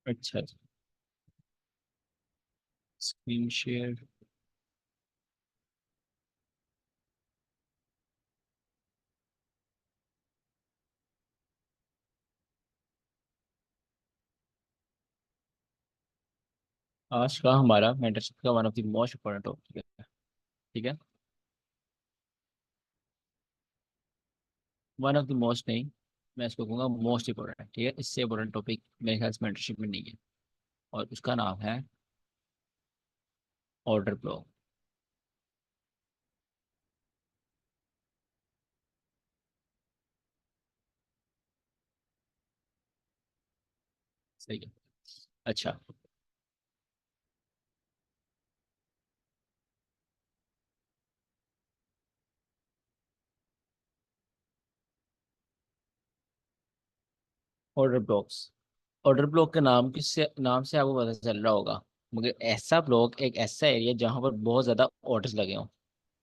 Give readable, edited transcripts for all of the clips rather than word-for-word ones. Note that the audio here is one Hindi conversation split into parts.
अच्छा, स्क्रीन शेयर। आज का हमारा मेंटरशिप का one of the most important topic है। ठीक है, वन ऑफ द मोस्ट नहीं, मैं इसको कहूँगा मोस्ट इम्पोर्टेंट। ठीक है, इससे इम्पोर्टेंट टॉपिक मेरे ख्याल से मेंटरशिप में नहीं है, और उसका नाम है ऑर्डर ब्लॉक। सही है। अच्छा, ऑर्डर ब्लॉक्स। ऑर्डर ब्लॉक के नाम से आपको पता चल रहा होगा, मगर ऐसा ब्लॉक एक ऐसा एरिया जहाँ पर बहुत ज़्यादा ऑर्डर्स लगे हों।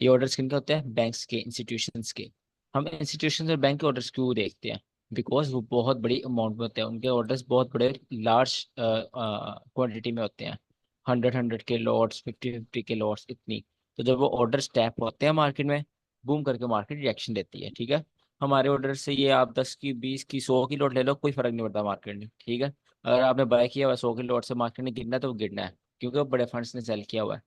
ये ऑर्डर्स किनके होते हैं? बैंक्स के, इंस्टीट्यूशंस के। हम इंस्टीट्यूशन और बैंक के ऑर्डर्स क्यों देखते हैं? बिकॉज वो बहुत बड़ी अमाउंट में होते हैं, उनके ऑर्डर्स बहुत बड़े लार्ज क्वांटिटी में होते हैं। 100 के लॉट्स, 50 के लॉट्स, इतनी। तो जब वो ऑर्डर स्टैप होते हैं मार्केट में, बूम करके मार्केट रिएक्शन देती है। ठीक है, हमारे ऑर्डर से ये आप 10 की, 20 की, 100 की लॉट ले लो, कोई फर्क नहीं पड़ता मार्केट में। ठीक है, अगर आपने बाय किया हुआ 100 की लॉट से, मार्केट ने गिरना है तो वो गिरना है, क्योंकि वो बड़े फंड्स ने सेल किया हुआ है।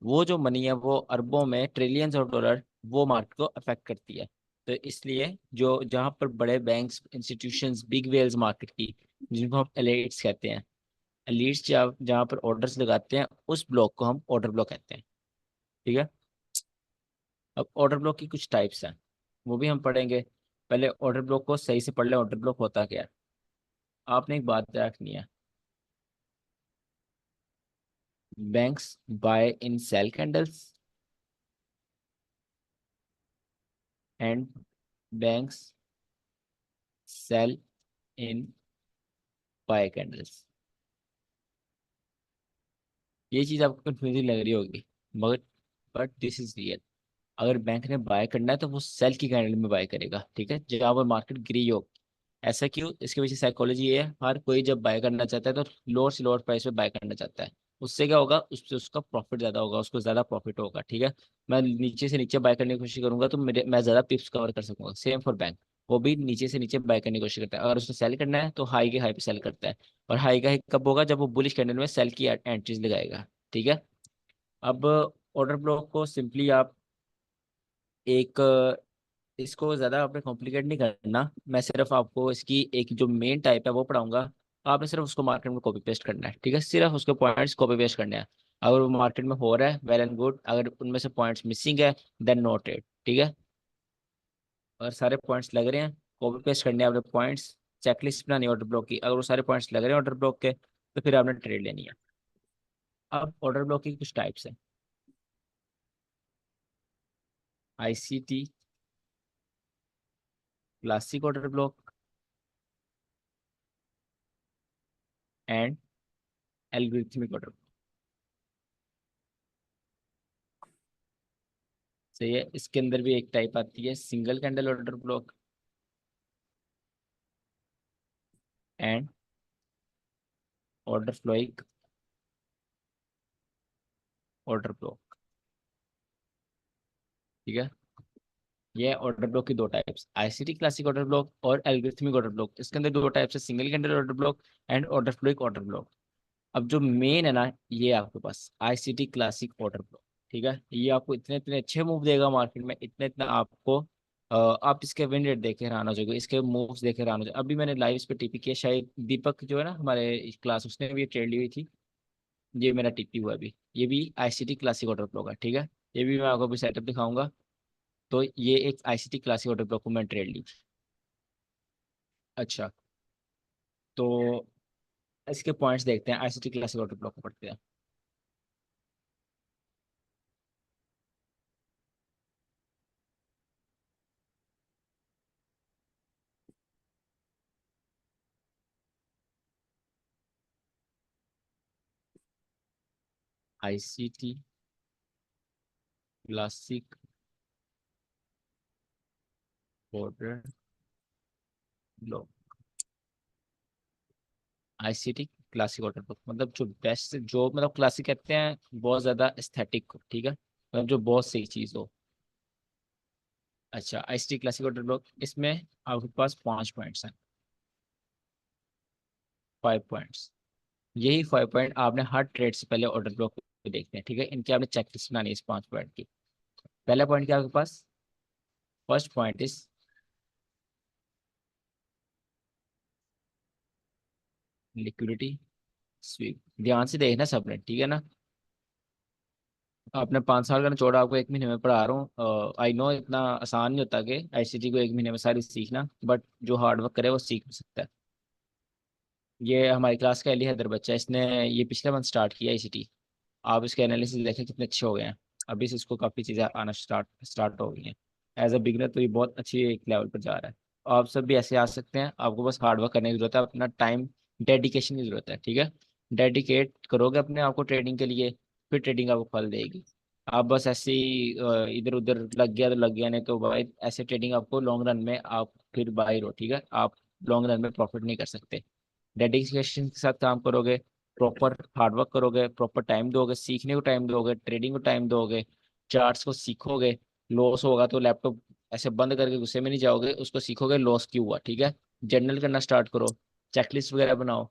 वो जो मनी है वो अरबों में, ट्रिलियंस ऑफ डॉलर, वो मार्केट को अफेक्ट करती है। तो इसलिए जो जहाँ पर बड़े banks, institutions, big whales market की, जिनको हम एलिट्स कहते हैं, एलिट्स जहाँ जहाँ पर ऑर्डर्स लगाते हैं, उस ब्लॉक को हम ऑर्डर ब्लॉक कहते हैं। ठीक है, अब ऑर्डर ब्लॉक की कुछ टाइप्स हैं, वो भी हम पढ़ेंगे। पहले ऑर्डर ब्लॉक को सही से पढ़ लें, ऑर्डर ब्लॉक होता क्या है। आपने एक बात रखनी है, banks buy in sell candles, and banks sell in buy candles. ये चीज आपको कंफ्यूजिंग लग रही होगी, मगर बट दिस इज रियल। अगर बैंक ने बाय करना है तो वो सेल की कैंडल में बाय करेगा। ठीक है, जहां पर मार्केट गिरी हो। ऐसा क्यों? इसके पीछे साइकोलॉजी ये है, हर कोई जब बाय करना चाहता है तो लोअर से लोअर प्राइस पे बाय करना चाहता है। उससे क्या होगा? उससे उसका प्रॉफिट ज्यादा होगा, उसको ज्यादा प्रॉफिट होगा। ठीक है, मैं नीचे से नीचे बाय करने की कोशिश करूंगा तो मैं ज्यादा पिप्स कवर कर सकूंगा। सेम फॉर बैंक, वो भी नीचे से नीचे बाय करने की कोशिश करता है। अगर उसने सेल करना है तो हाई के हाई पे सेल करता है। और हाई का हाई कब होगा? जब वो बुलिश कैंडल में सेल की एंट्रीज लगाएगा। ठीक है, अब ऑर्डर ब्लॉक को सिंपली आप एक, इसको ज़्यादा आपने कॉम्प्लिकेट नहीं करना, मैं सिर्फ आपको इसकी एक जो मेन टाइप है वो पढ़ाऊंगा। आपने सिर्फ उसको मार्केट में कॉपी पेस्ट करना है। ठीक है, सिर्फ उसके पॉइंट्स कॉपी पेस्ट करने हैं। अगर वो मार्केट में हो रहा है, वेल एंड गुड। अगर उनमें से पॉइंट्स मिसिंग है, देन नोट इट। ठीक है, अगर सारे पॉइंट्स लग रहे हैं, कॉपी पेस्ट करने हैं आपने पॉइंट्स। चेकलिस्ट बनानी है ऑर्डर ब्लॉक की, अगर वो सारे पॉइंट्स लग रहे हैं ऑर्डर ब्लॉक के, तो फिर आपने ट्रेड लेनी है। अब ऑर्डर ब्लॉक की कुछ टाइप्स हैं। ICT classic order block, and algorithmic order. सही है, इसके अंदर भी एक टाइप आती है single candle order block, and order फ्लोइक ऑर्डर ब्लॉक। ठीक है, ये ऑर्डर ब्लॉक की दो types, ICT classic order block और एल्गोरिथमिक ऑर्डर ब्लॉक। इसके अंदर दो टाइप्स है, single candle order block and order फ्लोइक ऑर्डर ब्लॉक। अब जो मेन है ना, ये आपके पास आईसीटी क्लासिक ऑर्डर ब्लॉक। ठीक है, ये आपको इतने इतने अच्छे मूव देगा मार्केट में, इतने इतना आपको आप इसके विन रेट देखे हैरान हो जाओगे, इसके मूव्स देखे हैरान हो जाओगे। अभी मैंने लाइव इस पे टीपी किया, शायद दीपक जो है ना हमारे क्लास, उसने भी ट्रेड ली हुई थी। ये मेरा टीपी हुआ अभी, ये भी आईसीटी क्लासिक ऑर्डर ब्लॉक है। ठीक है, ये भी मैं आपको अभी सेटअप दिखाऊंगा। तो ये एक आईसीटी क्लासिक ऑर्डर ब्लॉक को मैं ट्रेड ली। अच्छा, तो इसके पॉइंट्स देखते हैं, आईसीटी क्लासिक ऑर्डर ब्लॉक को पढ़ते हैं। ICT classic order block, ICT classic order book, मतलब जो बेस्ट, जो मतलब क्लासिक कहते हैं बहुत ज्यादा एस्थेटिक हो, ठीक है, मतलब जो बहुत सही चीज हो। अच्छा, आईएसटी क्लासिक ऑर्डर बुक, इसमें आपके पास 5 पॉइंट्स हैं, 5 पॉइंट्स। यही 5 पॉइंट आपने हर ट्रेड से पहले ऑर्डर ब्लॉक पे देखते हैं, ठीक है, इनकी आपने चेकलिस्ट बनानी है इस 5 पॉइंट की। पहला पॉइंट क्या है आपके पास? First point is liquidity sweep. ध्यान से देखना सबने, ठीक है ना। आपने 5 साल का निचोड़ आपको 1 महीने में पढ़ा रहा हूँ। आई नो इतना आसान नहीं होता कि आईसीटी को 1 महीने में सारी सीखना, बट जो हार्ड वर्क करे वो सीख भी सकता है। ये हमारी क्लास का अली हैदर बच्चा है, इसने ये पिछले मंथ स्टार्ट किया आईसीटी। आप इसके एनालिसिस देखें कितने अच्छे हो गए हैं। अभी से इसको काफ़ी चीज़ें आना स्टार्ट हो गई हैं। एज अ बिगनर तो ये बहुत अच्छी एक लेवल पर जा रहा है। आप सब भी ऐसे आ सकते हैं, आपको बस हार्ड वर्क करने की जरूरत है, अपना टाइम डेडिकेशन की जरूरत है, ठीक है। डेडिकेट करोगे अपने आप को ट्रेडिंग के लिए, फिर ट्रेडिंग आपको फल देगी। आप बस ऐसे ही इधर उधर लग गया तो लग गया, नहीं तो भाई ऐसे ट्रेडिंग आपको लॉन्ग रन में आप फिर बाहर हो, ठीक है, आप लॉन्ग रन में प्रॉफिट नहीं कर सकते। डेडिकेशन के साथ काम करोगे, प्रॉपर हार्डवर्क करोगे, प्रॉपर टाइम दोगे, सीखने को टाइम दोगे, ट्रेडिंग को टाइम दोगे, चार्ट्स को सीखोगे। लॉस होगा तो लैपटॉप ऐसे बंद करके गुस्से में नहीं जाओगे, उसको सीखोगे लॉस क्यों हुआ, ठीक है। जर्नल करना स्टार्ट करो, चेकलिस्ट वगैरह बनाओ।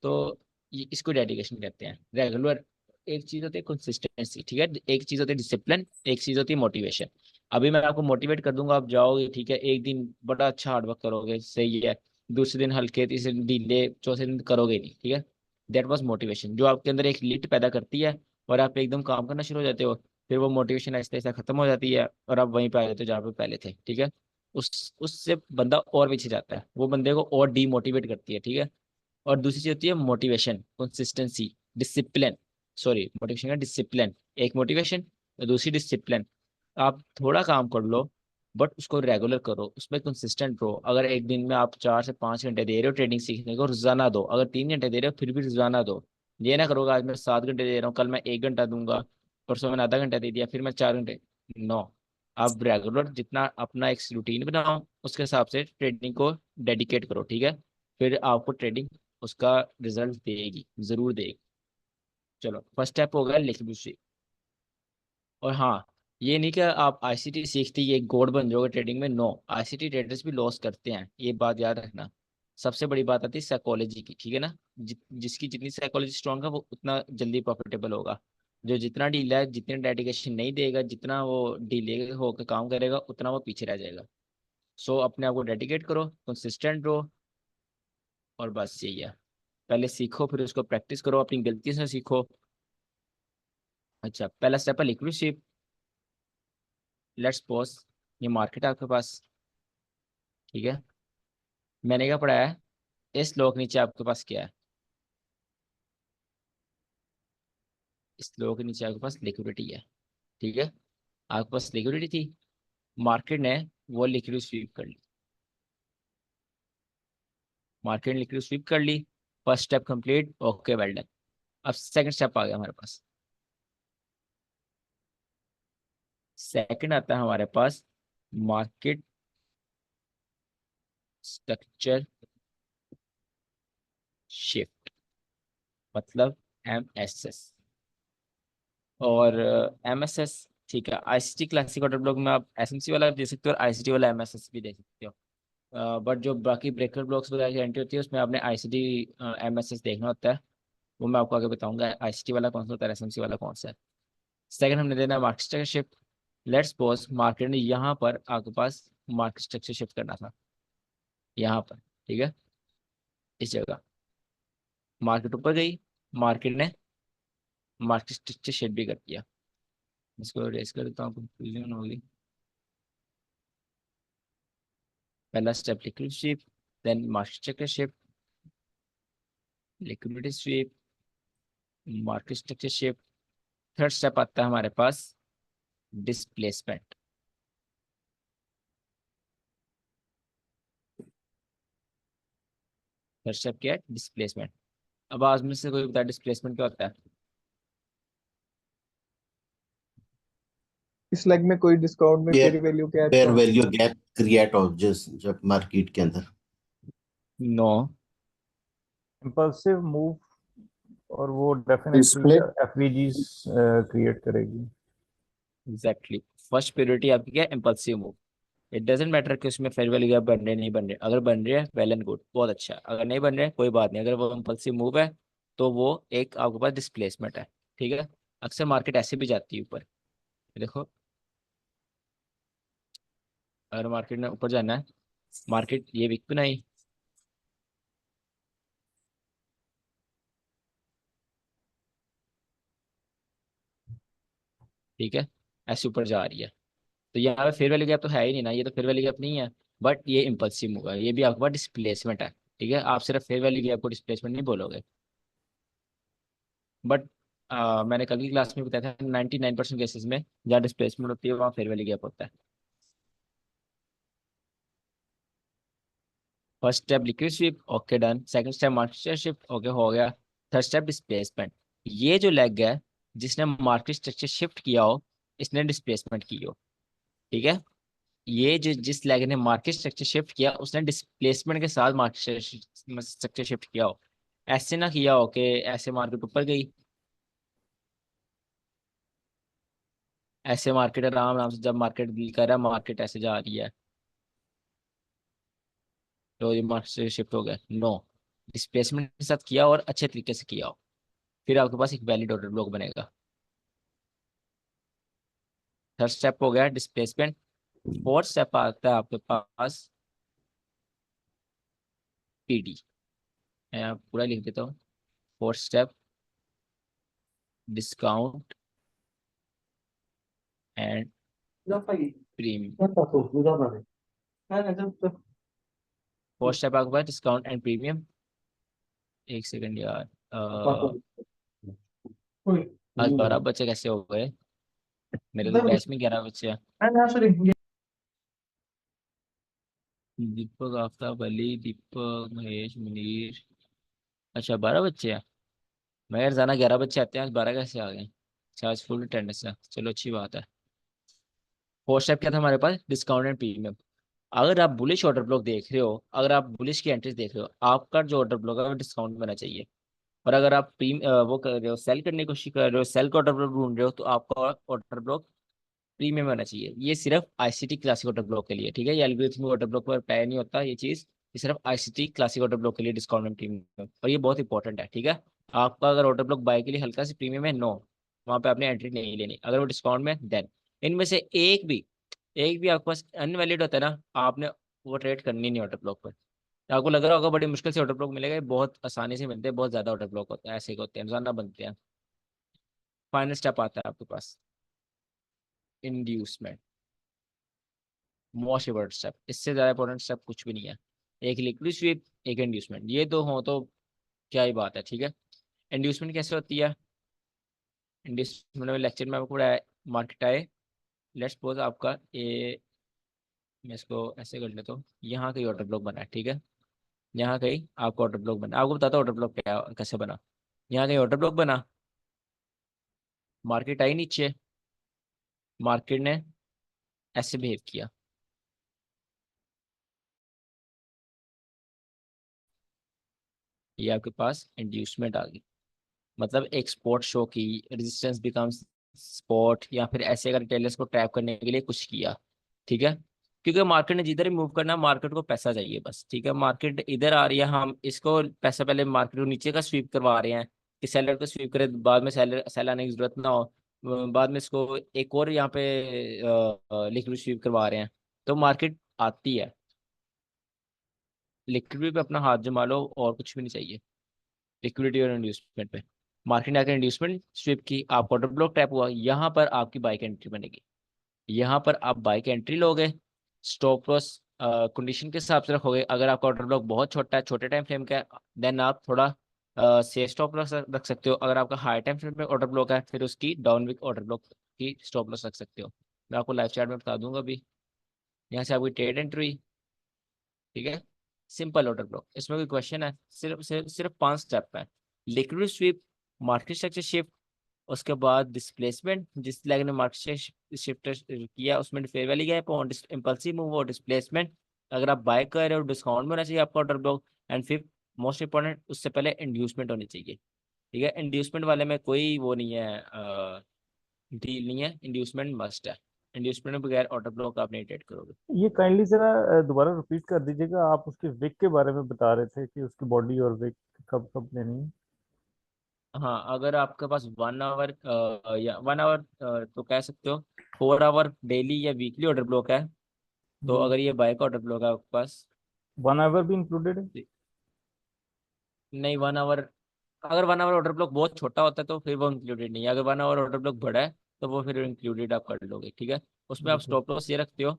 तो ये इसको डेडिकेशन कहते हैं। रेगुलर, एक चीज होती है कंसिस्टेंसी, ठीक है, एक चीज होती है डिसिप्लिन, एक चीज होती है मोटिवेशन। अभी मैं आपको मोटिवेट कर दूंगा, आप जाओगे, ठीक है, एक दिन बड़ा अच्छा हार्डवर्क करोगे, सही है, दूसरे दिन हल्के, तीसरे दिन ढीले, चौथे दिन करोगे नहीं, ठीक है। दैट वाज मोटिवेशन, जो आपके अंदर एक लीड पैदा करती है और आप एकदम काम करना शुरू हो जाते हो। फिर वो मोटिवेशन ऐसे ऐसे खत्म हो जाती है और आप वहीं पे आ जाते हो जहाँ पे पहले थे, ठीक है। उससे बंदा और पीछे जाता है, वो बंदे को और डीमोटिवेट करती है, ठीक है। और दूसरी चीज होती है motivation, consistency, discipline. Sorry, motivation का डिसिप्लिन, एक मोटिवेशन और दूसरी डिसिप्लिन। आप थोड़ा काम कर लो, बट उसको रेगुलर करो, उसमें कंसिस्टेंट रहो। अगर एक दिन में आप 4 से 5 घंटे दे रहे हो ट्रेडिंग सीखने को, रोजाना दो। अगर 3 घंटे दे रहे हो फिर भी रोजाना दो। ये ना करोगे आज मैं 7 घंटे दे रहा हूँ, कल मैं 1 घंटा दूंगा, परसों मैंने आधा घंटा दे दिया, फिर मैं 4 घंटे। नो, आप रेगुलर जितना अपना एक रूटीन बनाओ, उसके हिसाब से ट्रेडिंग को डेडिकेट करो, ठीक है। फिर आपको ट्रेडिंग उसका रिजल्ट देगी, जरूर देगी। चलो, फर्स्ट स्टेप हो गया लिक्विडिटी। और हाँ, ये नहीं कि आप आईसीटी सीखते ही एक गोड बन जाओगे ट्रेडिंग में, नो। आईसीटी ट्रेडर्स भी लॉस करते हैं, ये बात याद रखना। सबसे बड़ी बात आती है साइकोलॉजी की, ठीक है ना। जिसकी जितनी साइकोलॉजी स्ट्रांग है वो उतना जल्दी प्रॉफिटेबल होगा। जो जितना ढीला है, जितनी डेडिकेशन नहीं देगा, जितना वो ढीले होकर काम करेगा, उतना वो पीछे रह जाएगा। सो अपने आप को डेडिकेट करो, कंसिस्टेंट रहो, और बस यही है। पहले सीखो, फिर उसको प्रैक्टिस करो, अपनी गलती से सीखो। अच्छा, पहला स्टेप है लिक्विड। लेट्स सपोज ये मार्केट है आपके पास, ठीक है। मैंने क्या पढ़ा है, इस लो के नीचे आपके पास क्या है? इस लो के नीचे आपके पास लिक्विडिटी है, ठीक है। आपके पास लिक्विडिटी थी, मार्केट ने वो लिक्विड स्वीप कर ली। मार्केट ने लिक्विड स्वीप कर ली, first step complete, okay, well done. अब सेकंड स्टेप आ गया हमारे पास। सेकंड आता है हमारे पास मार्केट स्ट्रक्चर शिफ्ट, मतलब एमएसएस। और एमएसएस, ठीक है, आईसीटी क्लासिक ऑर्डर ब्लॉक में आप एसएमसी वाला भी दे सकते हो और आईसीटी वाला एमएसएस भी दे सकते हो। बट जो बाकी ब्रेकर ब्लॉक्स वगैरह की एंट्री होती है उसमें आपने आईसीटी एमएसएस देखना होता है। वो मैं आपको आगे बताऊंगा आईसीटी वाला कौन सा होता है, एसएमसी वाला कौन सा है। सेकंड हमने देना market structure shift. Let's suppose market ने यहाँ पर आपके पास मार्केट स्ट्रक्चर शिफ्ट करना था, यहाँ पर, ठीक है, इस जगह। मार्केट ऊपर गई, मार्केट ने मार्केट स्ट्रक्चर शिफ्ट भी कर दिया। इसको रेस कर देता हूँ, कंफ्यूजन होगी। पहला step liquid sweep, then market structure shift, liquidity sweep, market structure shift. Third step आता है हमारे पास डिस्प्लेसमेंट। थर्ड स्टेप क्या है? डिस्प्लेसमेंट। अब आज में से कोई बता डिस्प्लेसमेंट क्या होता है? इस लेग में कोई डिस्काउंट में fair fair value gap fair का। वैल्यू गैप क्रिएट हो जिस जब मार्केट के अंदर। नो। इम्पल्सिव मूव और वो डेफिनेटली Split. एफवीजीज क्रिएट करेगी। एग्जैक्टली। फर्स्ट प्रायोरिटी आपकी क्या है? Impulsive move. It doesn't matter कि उसमें फेयर वैल्यू गैप बन रहे नहीं बन रहे, अगर बन रहे हैं वेल एंड गुड, बहुत अच्छा। अगर नहीं बन रहे कोई बात नहीं, अगर वो इम्पल्सिव मूव है तो वो एक आपके पास डिस्प्लेसमेंट है। ठीक है, अक्सर मार्केट ऐसे भी जाती है ऊपर। देखो, अगर मार्केट ने ऊपर जाना है, मार्केट ये वीक तो नहीं, ठीक है, ऐसे ऊपर जा रही है, तो यहाँ पे फेयर वैल्यू गैप तो है ही नहीं ना, ये तो फेयर वैल्यू गैप नहीं है। बट ये इम्पल्सिव मूव है, ये भी आपके पास डिस्प्लेसमेंट है। ठीक है, आप सिर्फ फेयर वैल्यू गैप को डिस्प्लेसमेंट नहीं बोलोगे। बट मैंने कल की क्लास में बताया था 99% केसेस में जहाँ डिस्प्लेसमेंट होती है वहाँ फेयर वैल्यू गैप होता है। First step liquid sweep, okay done. Second step market shift, okay हो गया। Third step displacement. ये जो लेग है जिसने मार्केट स्ट्रक्चर शिफ्ट किया हो, इसने डिस्प्लेसमेंट की हो। ठीक है, ये जो जिस लेग ने मार्केट स्ट्रक्चर शिफ्ट किया उसने डिस्प्लेसमेंट के साथ मार्केट स्ट्रक्चर शिफ्ट किया हो। ऐसे ना किया हो कि ऐसे मार्केट ऊपर गई, ऐसे मार्केट आराम आराम से जब मार्केट डील कर रहा है मार्केट ऐसे जा रही है तो ये मार्केट से शिफ्ट हो गया। नो, डिस्प्लेसमेंट के साथ किया और अच्छे तरीके से किया हो, फिर आपके पास एक वैलिड ऑर्डर ब्लॉक बनेगा। थर्ड स्टेप हो गया डिस्प्लेसमेंट। फोर्थ स्टेप आता है आपके पास पीडी। मैं यहाँ पूरा लिख देता हूँ। Fourth step discount and premium. Fourth step आपके पास डिस्काउंट एंड प्रीमियम। एक सेकंड यार, आज 12 बच्चे कैसे हो गए? मेरे तो बैच में 11 बच्चे हैं। दीपक, आफ्ताब, अली, दीपक, महेश, मुनीर। अच्छा, 12 बच्चे हैं। मैं यार जाना 11 बच्चे आते हैं, आज 12 कैसे आ गए? अच्छा, आज फुल अटेंडेंस है, चलो अच्छी बात है। फोर्थ स्टेप क्या था हमारे पास? Discount and premium. अगर आप बुलिश ऑर्डर ब्लॉक देख रहे हो, अगर आप बुलिश की एंट्रीज देख रहे हो, आपका जो ऑर्डर ब्लॉक है वो डिस्काउंट में होना चाहिए। और अगर आप वो कर रहे हो, सेल करने की कोशिश कर रहे हो, सेल का ऑर्डर ब्लॉक ढूंढ रहे हो, तो आपका ऑर्डर ब्लॉक प्रीमियम होना चाहिए। ये सिर्फ आईसीटी क्लासिक ऑर्डर ब्लॉक के लिए, ठीक है, ये एल्गोरिथमिक ऑर्डर ब्लॉक पर अप्लाई नहीं होता ये चीज। ये सिर्फ आईसीटी क्लासिक ऑर्डर ब्लॉक के लिए डिस्काउंट एंड प्रीमियम, और ये बहुत इंपॉर्टेंट है। ठीक है, आपका अगर ऑर्डर ब्लॉक बाय के लिए हल्का सी प्रीमियम है, नो, वहाँ पे आपने एंट्री नहीं लेनी। अगर वो डिस्काउंट में, देन इनमें से एक भी आपके पास अनवैलिड होता है ना, आपने वो ट्रेड करनी नहीं ऑर्डर ब्लॉक पर। आपको लग रहा होगा बड़ी मुश्किल से ऑर्डर ब्लॉक मिलेगा, ये बहुत आसानी से मिलते हैं, बहुत ज्यादा ऑर्डर ब्लॉक होता है, ऐसे ही होते हैं, रोजाना बनते हैं। फाइनल स्टेप आता है आपके पास इंड्यूसमेंट। मोस्ट इंपॉर्टेंट स्टेप, इससे ज्यादा इंपॉर्टेंट स्टेप कुछ भी नहीं है। एक लिक्विड स्वीप, एक इंड्यूसमेंट, ये दो हो तो क्या ही बात है। ठीक है, इंड्यूसमेंट कैसे होती है? इंड्यूसमेंट में लेक्चर में आपको पढ़ाया, मार्केट आए, लेट्स सपोज आपका ए, मैं इसको ऐसे कर लेता हूँ, यहाँ कहीं ऑर्डर ब्लॉक बना है, ठीक है, यहाँ कहीं आपको ऑर्डर ब्लॉक बना, आपको बताता हूँ ऑर्डर ब्लॉक क्या कैसे बना। यहाँ कहीं ऑर्डर ब्लॉक बना, मार्केट आई नीचे, मार्केट ने ऐसे बिहेव किया, ये आपके पास इंड्यूसमेंट आ गई। मतलब एक स्पॉट शो की, रेजिस्टेंस बिकम्स स्पॉट, या फिर ऐसे अगर टेलर्स को ट्रैप करने के लिए कुछ किया। ठीक है, क्योंकि मार्केट ने जिधर ही मूव करना, मार्केट को पैसा चाहिए बस। ठीक है, मार्केट इधर आ रही है, हम इसको पैसा, पहले मार्केट को नीचे का स्वीप करवा रहे हैं कि सेलर को स्वीप करे, बाद में सेल आने की जरूरत ना हो। बाद में इसको एक और यहाँ पे लिक्विड स्वीप करवा रहे हैं, तो मार्केट आती है, लिक्विड पे अपना हाथ जमा लो और कुछ भी नहीं चाहिए। लिक्विडिटी और इंड्यूसमेंट पे, मार्केट ने आकर इंड्यूसमेंट स्विप की, आप ऑर्डर ब्लॉक टैप हुआ, यहाँ पर आपकी बाइक एंट्री बनेगी। यहाँ पर आप बाइक एंट्री लोगे, स्टॉप लॉस कंडीशन के हिसाब से रखोगे। अगर आपका ऑर्डर ब्लॉक बहुत छोटा है, छोटे टाइम फ्रेम का है, देन आप थोड़ा सेफ स्टॉप लॉस रख सकते हो। अगर आपका हाई टाइम फ्रेम में ऑर्डर ब्लॉक है, फिर उसकी डाउन वीक ऑर्डर ब्लॉक की स्टॉप लॉस रख सकते हो। मैं आपको लाइव चार्ट में बता दूंगा अभी। यहाँ से आपकी ट्रेड एंट्री, ठीक है, सिंपल ऑर्डर ब्लॉक, इसमें कोई क्वेश्चन है? सिर्फ 5 स्टेप है। Liquid sweep, market structure shift, उसके बाद डिस्प्लेसमेंट, जिस लेग ने मार्केट शिफ्ट किया उसमें फेयर वैल्यू गैप और इम्पल्सिव मूव और डिस्प्लेसमेंट। अगर आप बाय कर रहे हो डिस्काउंट में होना चाहिए आपका order block. And fifth most important, उससे पहले इंड्यूसमेंट होनी चाहिए। ठीक है। इंड्यूसमेंट वाले में कोई वो नहीं है, डील नहीं है, इंड्यूसमेंट मस्ट है। इंड्यूसमेंट बगैर ऑर्डर ब्लॉक आप नहीं ट्रेड करोगे। ये काइंडली जरा दोबारा रिपीट कर दीजिएगा, आप उसके विक के बारे में बता रहे थे कि उसकी बॉडी और विक कब कब लेनी है। हाँ, अगर आपके पास 1 आवर या 1 आवर तो कह सकते हो, 4 आवर डेली या वीकली ऑर्डर ब्लॉक है, तो जी। अगर ये बाय का ऑर्डर ब्लॉक है आपके पास। 1 आवर भी इंक्लूडेड है। नहीं, 1 आवर, अगर 1 आवर ऑर्डर ब्लॉक बहुत छोटा होता है तो फिर वो इंक्लूडेड नहीं है। अगर 1 आवर ऑर्डर ब्लॉक बड़ा है तो वो फिर इंक्लूडेड आप कर लोगे, ठीक है। उसमें जी आप ठीक। स्टॉप लॉस ये रखते हो।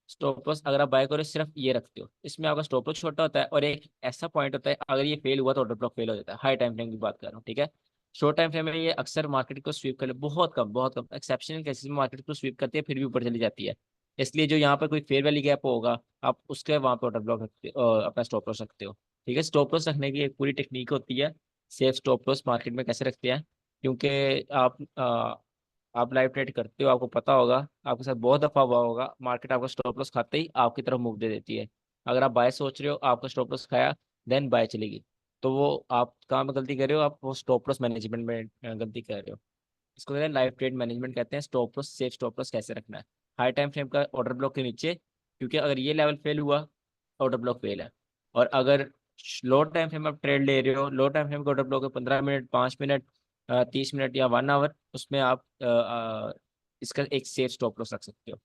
स्टॉप लॉस अगर आप बाय करो सिर्फ ये रखते हो, इसमें आपका स्टॉप लॉस छोटा होता है, और एक ऐसा पॉइंट होता है अगर ये फेल हुआ तो ऑर्डर ब्लॉक फेल हो जाता है। हाई टाइम फ्रेम की बात कर रहा हूँ, ठीक है। शॉर्ट टाइम फ्रेम में ये अक्सर मार्केट को स्वीप कर ले, बहुत कम एक्सेप्शनल केसेस में मार्केट को स्वीप करती है फिर भी ऊपर चली जाती है। इसलिए जो यहाँ पर कोई फेयर वैली गैप होगा, आप उसके वहाँ पे ऑर्डर ब्लॉक रखते अपना स्टॉप लॉस रखते हो, ठीक है। स्टॉप लॉस रखने की एक पूरी टेक्निक होती है। सेफ स्टॉप लॉस मार्केट में कैसे रखते हैं, क्योंकि आप लाइव ट्रेड करते हो, आपको पता होगा, आपके साथ बहुत दफा हुआ होगा, मार्केट आपका स्टॉप लॉस खाते ही आपकी तरफ मूव दे देती है। अगर आप बाय सोच रहे हो, आपका स्टॉप लॉस खाया, देन बाय चलेगी, तो वो आप कहाँ में गलती कर रहे हो, आप वो स्टॉप लॉस मैनेजमेंट में गलती कर रहे हो। इसको कहते हैं लाइव ट्रेड मैनेजमेंट, कहते हैं stop loss, safe stop loss कैसे रखना है हाई टाइम फ्रेम का ऑर्डर ब्लॉक के नीचे, क्योंकि अगर ये लेवल फेल हुआ, ऑर्डर ब्लॉक फेल है। और अगर लो टाइम फ्रेम आप ट्रेड ले रहे हो, लो टाइम फ्रेम का ऑर्डर ब्लॉक है 15 मिनट, 5 मिनट, 30 मिनट या 1 आवर, उसमें आप इसका एक सेफ स्टॉप लॉस रख सकते हो।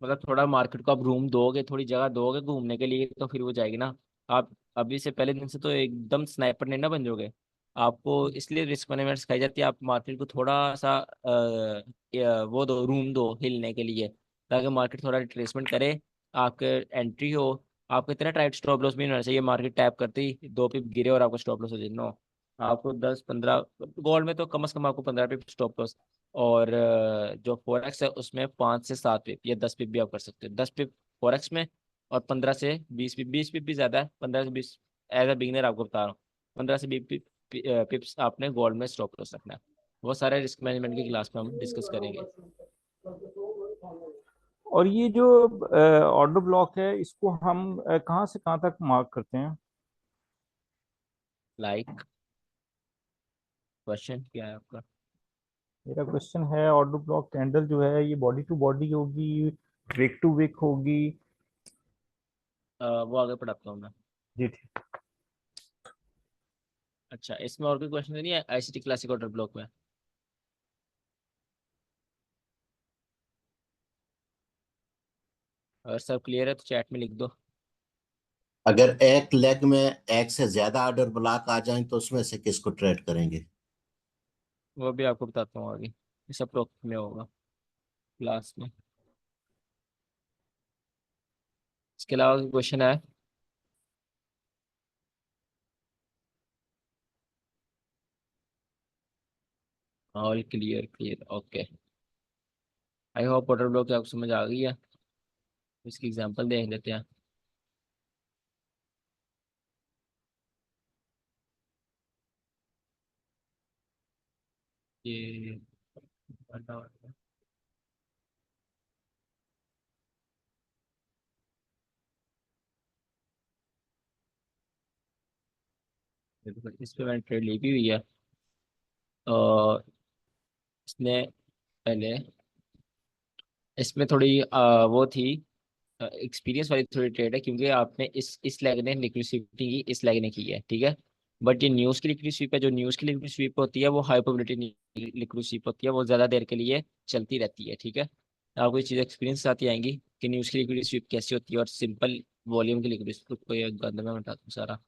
मतलब थोड़ा मार्केट को आप रूम दोगे, थोड़ी जगह दोगे घूमने के लिए, तो फिर वो जाएगी ना। आप अभी से पहले दिन से तो एकदम स्नाइपर नहीं ना बन जाओगे। आपको इसलिए रिस्क मैनेजमेंट सिखाई जाती है, आप मार्केट को थोड़ा सा वो दो, रूम दो हिलने के लिए, ताकि मार्केट थोड़ा रिट्रेसमेंट करे, आपके एंट्री हो। आपको इतना टाइट स्टॉप लॉस भी नहीं होना चाहिए, मार्केट टैप करते ही 2 पिप गिरे और आपको स्टॉप लॉस हो जाए, नो। आपको 10-15, गोल्ड में तो कम से कम आपको 15 पिप स्टॉप लॉस, और जो फोरेक्स है उसमें 5 से 7 पिप या 10 पिप भी आप कर सकते हो। 10 पिप फोरेक्स में, और 15 से 20 पिप, 20 पिप भी ज्यादा है, 15 से 20 एज अ बिगिनर आपको बता रहा हूँ। 15 से 20 पिप्स आपने गोल्ड में स्टॉप लॉस रखना है। वो सारे रिस्क मैनेजमेंट की क्लास में हम डिस्कस करेंगे। और ये जो ऑर्डर ब्लॉक है, इसको हम कहाँ से कहाँ तक मार्क करते हैं। लाइक, क्वेश्चन क्या है आपका? मेरा क्वेश्चन है, ऑर्डर ब्लॉक कैंडल जो है ये बॉडी टू बॉडी होगी, विक टू विक होगी। वो आगे पढ़ाता हूँ मैं। जी ठीक। अच्छा, इसमें और कोई क्वेश्चन नहीं है आईसीटी क्लासिक ऑर्डर ब्लॉक में? अगर सब क्लियर है तो चैट में लिख दो। अगर एक लेग में एक से ज्यादा ऑर्डर ब्लॉक आ जाए तो उसमें से किसको ट्रेड करेंगे? वो भी आपको बताता हूँ आगे, ये सब टॉपिक में होगा क्लास में। इसके अलावा क्वेश्चन है? All clear, clear, okay. I hope order block आपको समझ आ गई है। इसकी एग्जांपल देख लेते हैं। ये इस पे मैंने ट्रेड ली भी हुई है, और इसने पहले, इसमें थोड़ी वो थी, एक्सपीरियंस वाली थोड़ी ट्रेड है, क्योंकि आपने इस लेग ने लिक्विड स्वीपिंग की, इस लेग ने की है, ठीक है। बट ये न्यूज़ की लिक्विड स्वीप है, जो न्यूज़ की लिक्विड स्वीप होती है वो हाई प्रोबेबिलिटी लिक्विड स्वीप होती है, वो ज़्यादा देर के लिए चलती रहती है, ठीक है। आपको ये चीज़ एक्सपीरियंस आती आएंगी कि न्यूज़ की लिक्विड स्वीप कैसी होती है, और सिंपल वॉल्यूम की लिक्विड स्वीप को ये गंद में बताता हूँ सारा।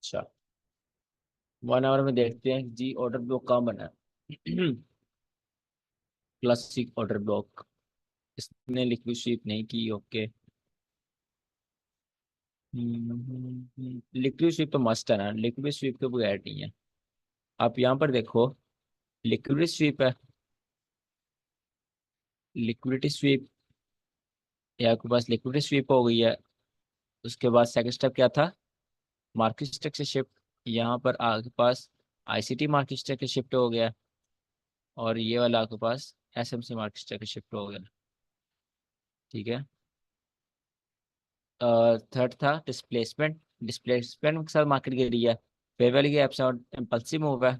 अच्छा, 1 आवर में देखते हैं जी ऑर्डर ब्लॉक कहाँ बना है। क्लासिक ऑर्डर ब्लॉक, इसने लिक्विड स्वीप नहीं की, ओके। लिक्विड स्वीप तो मस्त है ना, लिक्विड स्वीप के बगैर नहीं है। आप यहाँ पर देखो, लिक्विड स्वीप है, लिक्विडिटी स्वीप, या आपके पास लिक्विडिटी स्वीप हो गई है। उसके बाद सेकंड स्टेप क्या था, मार्केट स्ट्रक्चर शिफ्ट। यहाँ पर आपके पास आईसीटी मार्केट स्ट्रक्चर शिफ्ट हो गया, और ये वाला आपके पास एसएमसी मार्केट स्ट्रक्चर शिफ्ट हो गया। ठीक है। थर्ड था डिस्प्लेसमेंट, डिस्प्लेसमेंट के साथ मार्केट गिरी है। फेयर वैल्यू गैप से और इम्पल्सिव मूव है।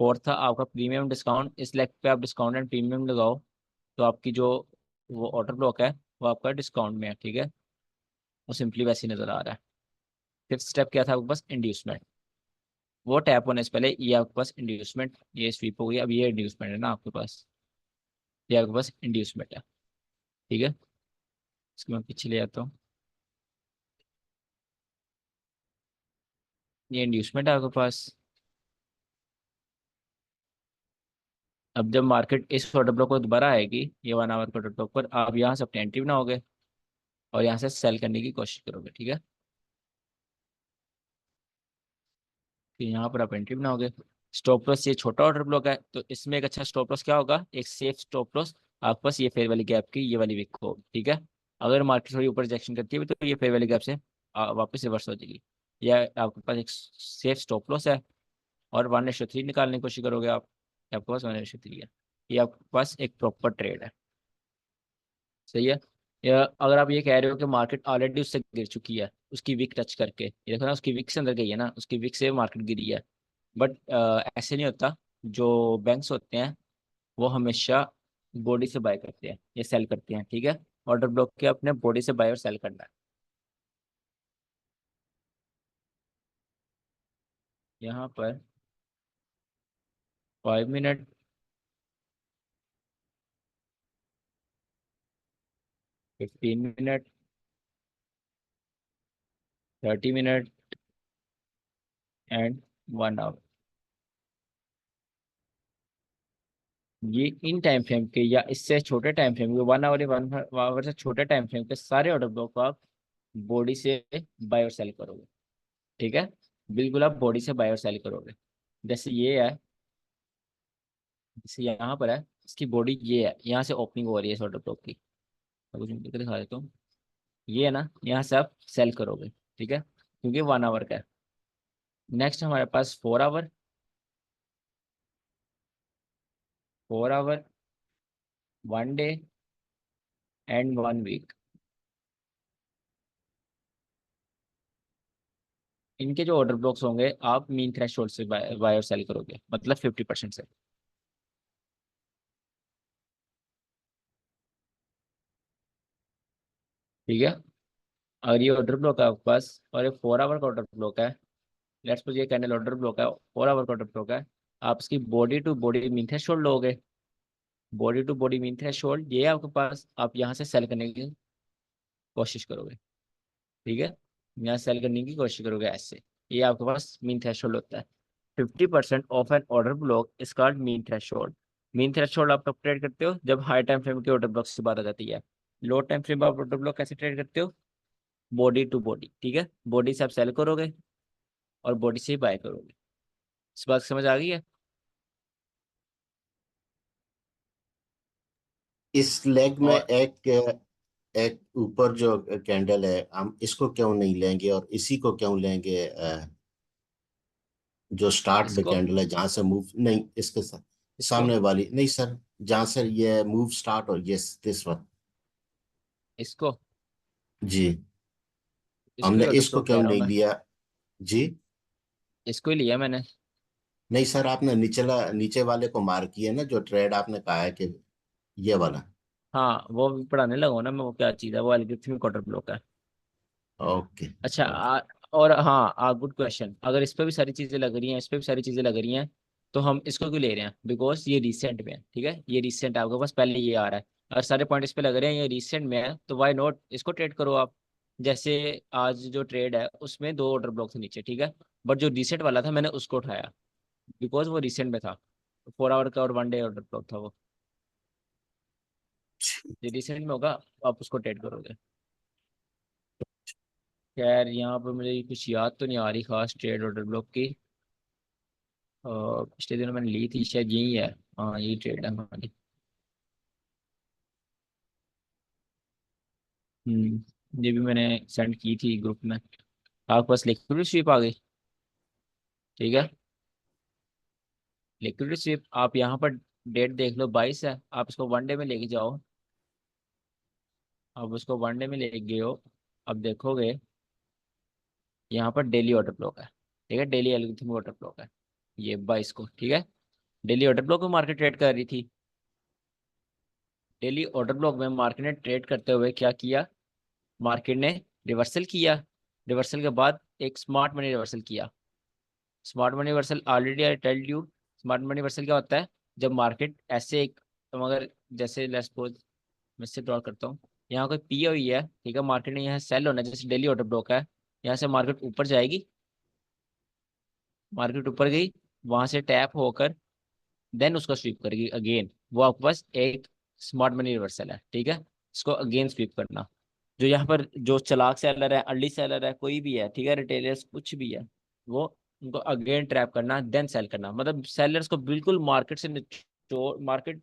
फोर्थ था आपका प्रीमियम डिस्काउंट, इस लेग पे आप डिस्काउंट एंड प्रीमियम लगाओ तो आपकी जो वो ऑर्डर ब्लॉक है वो आपका डिस्काउंट में है। ठीक है, वो सिंपली वैसे ही नजर आ रहा है। फिफ्थ स्टेप क्या था आपके पास, इंड्यूसमेंट। वो टैप होने से पहले ये आपके पास इंड्यूसमेंट, ये स्वीप हो गई, अब ये इंड्यूसमेंट है ना आपके पास, ये आपके पास इंड्यूसमेंट है। ठीक है, इसको मैं पीछे ले आता हूँ। ये इंड्यूसमेंट है आपके पास। अब जब मार्केट इस ऑर्डर ब्लॉक को दोबारा आएगी, ये 1 आवर के ऑर्डर ब्लॉक पर, आप यहाँ से अपने एंट्री बनाओगे और यहाँ से सेल करने की कोशिश करोगे। ठीक है, फिर यहाँ पर आप एंट्री बनाओगे। स्टॉप लॉस, ये छोटा ऑर्डर ब्लॉक है तो इसमें एक अच्छा स्टॉप लॉस क्या होगा, एक सेफ स्टॉप लॉस आपके पास ये फेयर वाली गैप की ये वाली विक हो। ठीक है, अगर मार्केट थोड़ी ऊपर रिजेक्शन करती है तो ये फेयर वाली गैप से वापस रिवर्स हो जाएगी। यह आपके पास एक सेफ स्टॉप लॉस है। और 1:3 निकालने की कोशिश करोगे आप, ये आपके पास 1:3 है। ये आपके पास एक प्रॉपर ट्रेड है। सही है। या अगर आप ये कह रहे हो कि मार्केट ऑलरेडी उससे गिर चुकी है, उसकी विक टच करके, ये देखो ना उसकी विक से अंदर गई है ना, उसकी विक से मार्केट गिरी है। बट ऐसे नहीं होता। जो बैंक्स होते हैं वो हमेशा बॉडी से बाय करते हैं या सेल करते हैं। ठीक है, ऑर्डर ब्लॉक के अपने बॉडी से बाय और सेल करना है। यहाँ पर 5 minute, 15 minute, 30 minute and 1 hour, ये इन टाइम फ्रेम के या इससे छोटे टाइम फ्रेम के, 1 आवर या 1 आवर से छोटे टाइम फ्रेम के सारे ऑर्डर ब्लॉक को आप बॉडी से बाय और सेल करोगे। ठीक है, बिल्कुल आप बॉडी से बाय और सेल करोगे। जैसे ये है, जैसे यहाँ पर है, इसकी बॉडी ये है, यहाँ से ओपनिंग हो रही है इस ऑर्डर ब्लॉक की। मैं कुछ दिखा देता हूँ। ये है ना, यहाँ से आप सेल करोगे। ठीक है, क्योंकि 1 आवर का है। नेक्स्ट हमारे पास 4 hour, 4 hour, 1 day and 1 week. इनके जो ऑर्डर ब्लॉक्स होंगे आप मीन थ्रेशोल्ड से बाय और सेल करोगे, मतलब 50% से। ठीक है, और ये ऑर्डर ब्लॉक है आपके पास, और ये 4 आवर का ऑर्डर ब्लॉक है। लेट्स सपोज ये कैंडल ऑर्डर ब्लॉक है, 4 आवर का ऑर्डर ब्लॉक है। आप इसकी body to body mean threshold लोगे। Body to body mean threshold ये है आपके पास, आप यहाँ से सेल करने की कोशिश करोगे। ठीक है, यहाँ सेल करने की कोशिश करोगे ऐसे। ये आपके पास मीन थ्रेशोल्ड होता है। 50% of an order block is called mean threshold. Mean threshold आप कब ट्रेड करते हो, जब हाई टाइम फ्रेम के ऑर्डर ब्लॉक से बात आ जाती है। लो टाइम फ्रेम आप ऑर्डर ब्लॉक कैसे ट्रेड करते हो, बॉडी टू बॉडी। ठीक है, बॉडी से आप सेल करोगे और बॉडी से ही बाय करोगे। इस बात समझ आ गई है। इस लेग में और एक एक ऊपर जो कैंडल है, हम इसको क्यों नहीं लेंगे और इसी को क्यों लेंगे? जो स्टार्ट द इसको कैंडल है, जहां से मूव नहीं, इसके साथ इसको सामने वाली नहीं सर, जहां से ये मूव स्टार्ट हो, यस दिस वन। इसको जी, इसको ही हमने ऑर्डर इसको ब्लॉक कह क्यों रहा हूँ नहीं मैं। लिया? जी, इसको ही लिया मैंने। नहीं सर, आपने नीचे वाले को मार किया ना, जो ट्रेड आपने कहा है कि ये वाला। हाँ वो भी पढ़ाने लगा हूँ ना मैं, वो क्या चीज़ है, वो एल्गोरिथमिक ऑर्डर ब्लॉक है। ओके। अच्छा ओके। और हाँ गुड क्वेश्चन, अगर इस पे भी सारी चीज़ें लग रही हैं, इस पे भी सारी चीज़ें लग रही हैं, तो हम इसको क्यों ले रहे हैं, बिकॉज ये रिसेंट में है। ठीक है, ये रिसेंट आपके पास पहले ये आ रहा है। अगर सारे पॉइंट इस पे लग रहे हैं, ये रिसेंट में है, तो वाई नॉट इसको ट्रेड करो आप। जैसे आज जो ट्रेड है उसमें 2 ऑर्डर ब्लॉक थे नीचे। ठीक है, बट जो रिसेंट वाला था मैंने उसको उठाया, बिकॉज वो रिसेंट में था। 4 आवर का और 1 डे ऑर्डर ब्लॉक था वो। ये रिसेंट में होगा, आप उसको ट्रेड करोगे। खैर यहाँ पर मुझे कुछ याद तो नहीं आ रही खास ट्रेड ऑर्डर ब्लॉक की। पिछले दिनों मैंने ली थी, शायद यही है। हाँ यही ट्रेड है हमारी। ये भी मैंने सेंड की थी ग्रुप में। आपके पास लिक्विड स्वीप आ गई, ठीक है। लिक्विड स्वीप आप यहाँ पर डेट देख लो, 22 है, आप इसको वनडे में लेके जाओ। अब उसको वनडे में लेके गए हो, अब देखोगे यहाँ पर डेली ऑर्डर ब्लॉक है, ठीक है, डेली एल्गोरिथम ऑर्डर ब्लॉक है ये 22 को, ठीक है। डेली ऑर्डर ब्लॉक में मार्केट ट्रेड कर रही थी। डेली ऑर्डर ब्लॉक में मार्केट ने ट्रेड करते हुए क्या किया, मार्केट ने रिवर्सल किया। रिवर्सल के बाद एक स्मार्ट मनी रिवर्सल किया। Smart money reversal already I tell you, smart money reversal क्या होता है, जब मार्केट ऐसे एक, अगर जैसे लेट्स सपोज मैं इससे ड्रॉ करता हूँ, यहाँ कोई पी हुई है, ठीक है, मार्केट ने यहाँ सेल होना है, जैसे डेली ऑर्डर ब्लॉक है, यहाँ से मार्केट ऊपर जाएगी, मार्केट ऊपर गई, वहां से टैप होकर देन उसको स्वीप करेगी अगेन, वो आपके पास एक स्मार्ट मनी रिवर्सल है, ठीक है। इसको अगेन स्वीप करना। जो यहाँ पर जो चालाक सेलर है, अर्ली सेलर है, कोई भी है, ठीक है, रिटेलर्स कुछ भी है, वो उनको अगेन ट्रैप करना देन सेल करना, मतलब सेलर्स को बिल्कुल मार्केट से निचोड़, मार्केट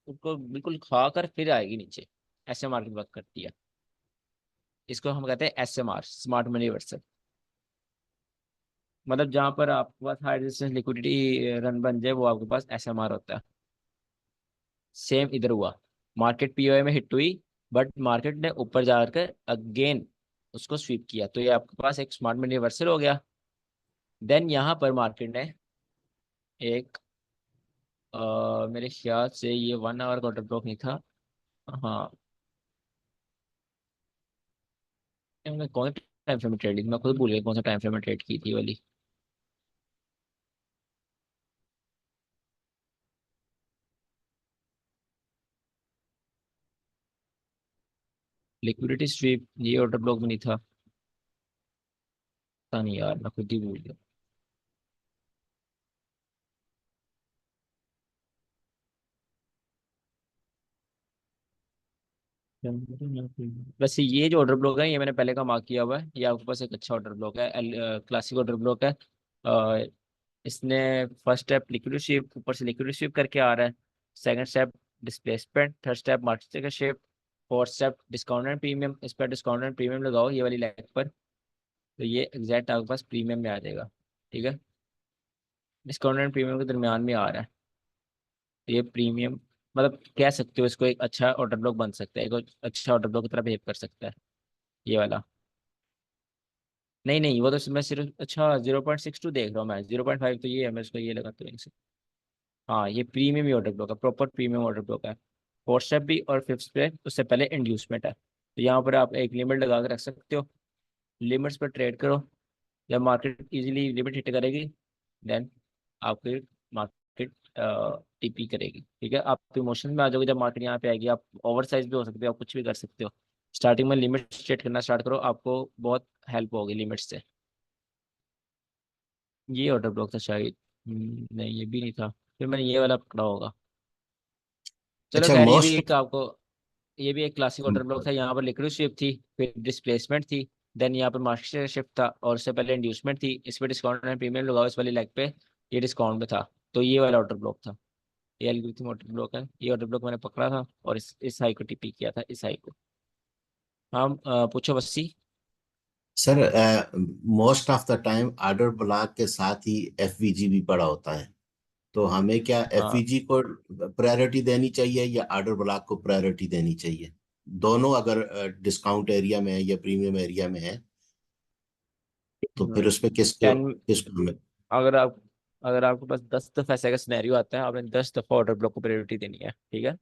उसको बिल्कुल खा कर फिर आएगी नीचे, ऐसे मार्केट वर्क करती है। इसको हम कहते हैं SMR, स्मार्ट मनी रिवर्सल। मतलब जहाँ पर आपके पास हाई रेजिस्टेंस लिक्विडिटी रन बन जाए, वो आपके पास SMR होता है। सेम इधर हुआ, मार्केट पीओए में हिट हुई, बट मार्केट ने ऊपर जाकर अगेन उसको स्वीप किया, तो ये आपके पास एक स्मार्ट मनी रिवर्सल हो गया। देन यहाँ पर मार्केट ने एक मेरे ख्याल से ये 1 आवर का ऑर्डर ब्लॉक नहीं था। हाँ, मैंने कौन सा टाइम फ्रेम में ट्रेड की, मैं खुद भूल गया कौन सा टाइम फ्रेम में ट्रेड की थी वाली। लिक्विडिटी स्वीप ये ऑर्डर ब्लॉक में नहीं था, पता नहीं यार, मैं खुद ही भूल गया। वैसे ये जो ऑर्डर ब्लॉक है, ये मैंने पहले का मार्क किया हुआ है, ये आपके पास एक अच्छा ऑर्डर ब्लॉक है, क्लासिक ऑर्डर ब्लॉक है। अ, इसने फर्स्ट स्टेप लिक्विड स्वीप, ऊपर से लिक्विड स्वीप करके आ रहा है, second step displacement, third step market का shape, fourth step discount and premium. इस पर डिस्काउंट एंड प्रीमियम लगाओ ये वाली लाइन पर, तो ये एग्जैक्ट आपके पास प्रीमियम में आ जाएगा, ठीक है। डिस्काउंट एंड प्रीमियम के दरमियान में आ रहा है, तो ये प्रीमियम, मतलब कह सकते हो इसको एक अच्छा ऑर्डर ब्लॉक बन सकता है, एक अच्छा ऑर्डर ब्लॉक की तरह बिहेव कर सकता है ये वाला। नहीं नहीं, वो तो मैं सिर्फ अच्छा 0.62 देख रहा हूँ, मैं 0.5 तो ये है, मैं इसको ये लगाता हूँ। हाँ, ये प्रीमियम ही ऑर्डर ब्लॉक है, प्रॉपर प्रीमियम ऑर्डर ब्लॉक है। फोर्थ स्टेप भी और फिफ्थ स्टेप उससे पहले इंड्यूसमेंट है, तो यहाँ पर आप एक लिमिट लगा के रख सकते हो, लिमिट्स पर ट्रेड करो। जब मार्केट इजीली लिमिट हिट करेगी, देन आपकी मार्केट टीपी करेगी, ठीक है। आप इमोशन में आ जाओगे जब मार्केट यहाँ पे आएगी, आप ओवर साइज भी हो सकते हो, आप कुछ भी कर सकते हो। स्टार्टिंग में लिमिट सेट करना स्टार्ट करो, आपको बहुत हेल्प होगी लिमिट से। ये ऑर्डर ब्लॉक था शायद, नहीं ये भी नहीं था, फिर मैंने ये वाला पकड़ा होगा। चलो अच्छा, खैर, ये भी मोस्ट एक आपको, ये भी एक क्लासिक ऑर्डर ब्लॉक था। यहाँ पर लिक्विड शिफ्ट थी, फिर डिस्प्लेसमेंट थी, देन यहाँ पर मार्केट शिफ्ट था, और उससे पहले इंड्यूसमेंट थी। इस पर डिस्काउंट एंड प्रीमियम लगाओ इस वाली लेग पे, ये डिस्काउंट में था, तो ये वाला ऑर्डर ब्लॉक था। ये एल्गोरिथम ऑर्डर ब्लॉक है, ये ऑर्डर ब्लॉक मैंने पकड़ा था और इस हाई को टीपी किया था, इस हाई को। हाँ, पूछो Bassi. Sir, most of the time order block के साथ ही एफवीजी भी पड़ा होता है, तो हमें क्या हाँ, एफवीजी को प्रायोरिटी देनी चाहिए या ऑर्डर ब्लॉक को प्रायोरिटी देनी चाहिए? दोनों अगर डिस्काउंट एरिया में है या प्रीमियम एरिया में है, तो फिर उस पे किसको 10, किसको हमें? अगर आप, अगर आपके पास 10 दफा ऐसा का सिनेरियो आता है, आपने 10 दफा ऑर्डर ब्लॉक को प्रायोरिटी देनी है, ठीक है।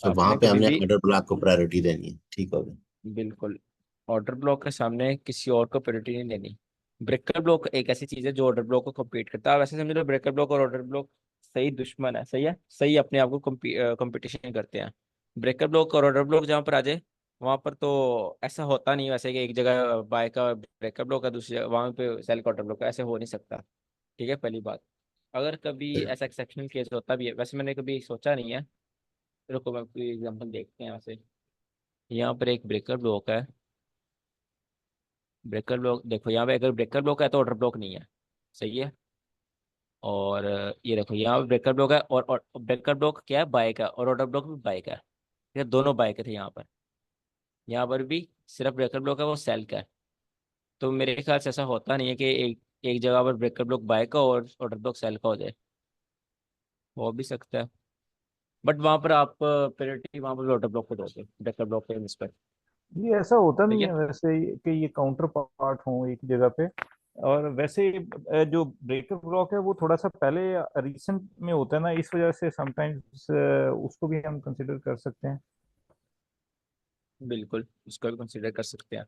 तो वहां आपने पे कभी हमने भी, ऑर्डर ब्लॉक को प्रायोरिटी देनी है, ठीक होगा। बिल्कुल, ऑर्डर ब्लॉक के सामने किसी और को प्रायोरिटी नहीं देनी। ब्रेकर ब्लॉक एक ऐसी चीज है जो ऑर्डर ब्लॉक को कम्पीट करता है। वैसे समझ लो ब्रेकर ब्लॉक और ऑर्डर ब्लॉक सही दुश्मन है, सही है, सही अपने आप को कंपटीशन करते हैं। ब्रेकर ब्लॉक और ऑर्डर ब्लॉक जहाँ पर आ जाए, वहां पर तो ऐसा होता नहीं वैसे कि एक जगह बाय का ब्रेकर ब्लॉक है, दूसरी जगह वहां पे सेल का ऑर्डर ब्लॉक है, ऐसे हो नहीं सकता, ठीक है, पहली बात। अगर कभी ऐसा एक्सेप्शनल केस होता भी है, वैसे मैंने कभी सोचा नहीं है, रुको मैं कोई एग्जांपल देखते हैं वैसे। यहाँ पर एक ब्रेकर ब्लॉक है, ब्रेकर ब्लॉक देखो, यहाँ पे अगर ब्रेकर ब्लॉक है तो ऑर्डर ब्लॉक नहीं है, सही है। और ये देखो यहाँ पे ब्रेकर ब्लॉक है, और ब्रेकर ब्लॉक क्या है, बाय का, और ऑर्डर ब्लॉक भी बाय का है, ये दोनों बाय के थे यहाँ पर। यहाँ पर भी सिर्फ ब्रेकर ब्लॉक है, वो सेल का है। तो मेरे ख्याल से ऐसा होता नहीं है कि एक एक जगह पर ब्रेकर ब्लॉक बाय का और ऑर्डर ब्लॉक सेल का हो जाए, हो भी सकता है। बट वहाँ पर आप प्रायोरिटी वहाँ पर ऑर्डर ब्लॉक को दोगे ब्रेकर ब्लॉक के इस पर। ये ऐसा होता ठीक नहीं है। है वैसे कि ये काउंटर पार्ट हो एक जगह पे। और वैसे जो ब्रेकर ब्लॉक है वो थोड़ा सा पहले रिसेंट में होता है ना, इस वजह से समटाइम्स उसको भी हम कंसिडर कर सकते हैं। बिल्कुल उसको भी कंसिडर कर सकते हैं,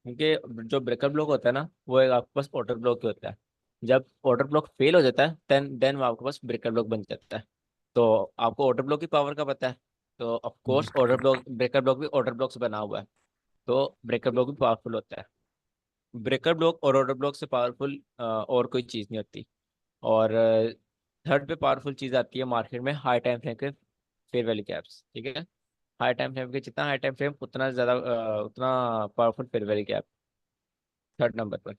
क्योंकि जो ब्रेकर ब्लॉक होता है ना वो एक आपके पास ऑर्डर ब्लॉक ही होता है। जब ऑर्डर ब्लॉक फेल हो जाता है देन वो आपके पास ब्रेकर ब्लॉक बन जाता है। तो आपको ऑर्डर ब्लॉक की पावर का पता है, तो of course order block breaker block भी ऑर्डर ब्लॉक से बना हुआ है, तो ब्रेकर ब्लॉक भी पावरफुल होता है। ब्रेकर ब्लॉक और ऑर्डर ब्लॉक से पावरफुल और कोई चीज़ नहीं होती। और थर्ड पे पावरफुल चीज़ आती है मार्केट में, हाई टाइम फ्रेम के फेयर वैल्यू कैप्स। ठीक है। हाई टाइम फ्रेम के जितना हाई टाइम फ्रेम उतना ज़्यादा उतना powerful fair value cap third number पर।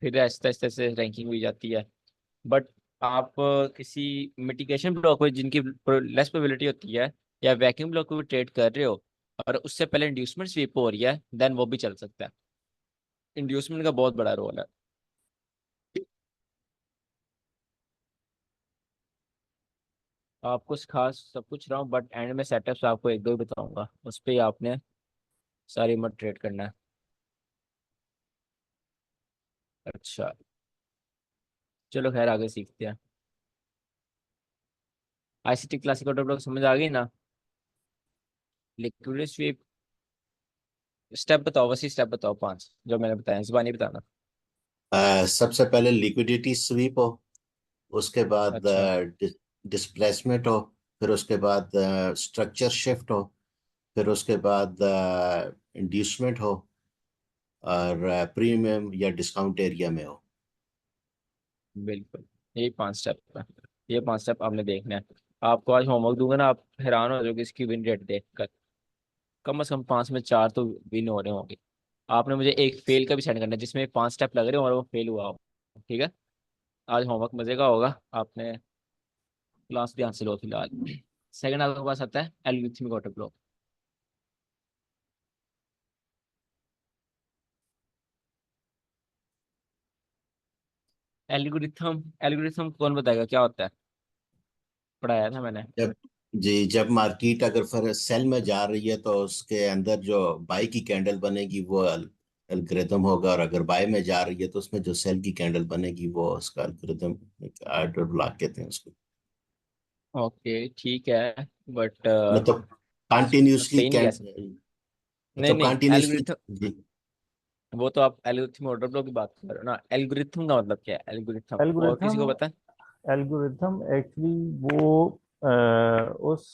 फिर आहिस्ता आहिस्ता से रैंकिंग हुई जाती है। बट आप किसी मिटिगेशन ब्लॉक में जिनकी लेस प्रोबेबिलिटी होती है, या वैक्यूम ब्लॉक को भी ट्रेड कर रहे हो और उससे पहले इंड्यूसमेंट स्वीप हो रही है, देन वो भी चल सकता है। इंड्यूसमेंट का बहुत बड़ा रोल है। आपको खास सब कुछ रहा हूँ, बट एंड में सेटअप्स आपको एक दो ही बताऊंगा, उस पर ही आपने सारी मत ट्रेड करना है। अच्छा, चलो खैर आगे सीखते हैं। आईसीटी क्लासिक ऑर्डर ब्लॉक समझ आ गई ना? लिक्विडिटी स्वीप स्टेप बताओ, वैसे स्टेप बताओ पांच जो मैंने बताया, जुबानी बताना। सबसे पहले लिक्विडिटी स्वीप हो, उसके बाद अच्छा। डिस्प्लेसमेंट हो, फिर उसके बाद स्ट्रक्चर शिफ्ट हो, फिर उसके बाद इंड्यूसमेंट हो, और प्रीमियम या डिस्काउंट एरिया में हो। बिल्कुल, यही पांच स्टेप है। ये पांच स्टेप आपने देखना है। आपको आज होमवर्क दूंगा ना, आप हैरान हो जाओगे इसकी विन रेट देखकर। कम से कम पांच में चार तो विन हो रहे होंगे। आपने मुझे एक फेल का भी सेंड करना है जिसमें पांच स्टेप लग रहे हो और वो फेल हुआ हो। ठीक है। आज होमवर्क मजे का होगा। आपने क्लास ध्यान से लो फिलहाल। सेकंड आपके पास आता है algorithmic auto flow. Algorithm algorithm कौन बताएगा क्या होता है? पढ़ाया था मैंने। जब जी, जब मार्केट अगर फिर सेल में जा रही है तो उसके अंदर जो बाई की कैंडल बनेगी वो एल्गोरिथम होगा, और अगर बाय में जा रही है तो उसमें जो सेल की कैंडल बनेगी वो उसका एल्गोरिथम, आर्डर ब्लॉक कहते हैं उसको। ओके ठीक है। बट मतलब कंटिन्यूसली सही नहीं कह सकते। नहीं मतलब नहीं, कंटिन्यूसली। एल्गोरिथम जी, वो तो आप एल्गोरिथम ऑर्डर फ्लो की बात कर रहे हो ना। एल्गोरिथम का मतलब क्या है? एल्गोरिथम और किसी एल्गोरिथम को पता है? एल्गोरिथम एक्चुअली वो उस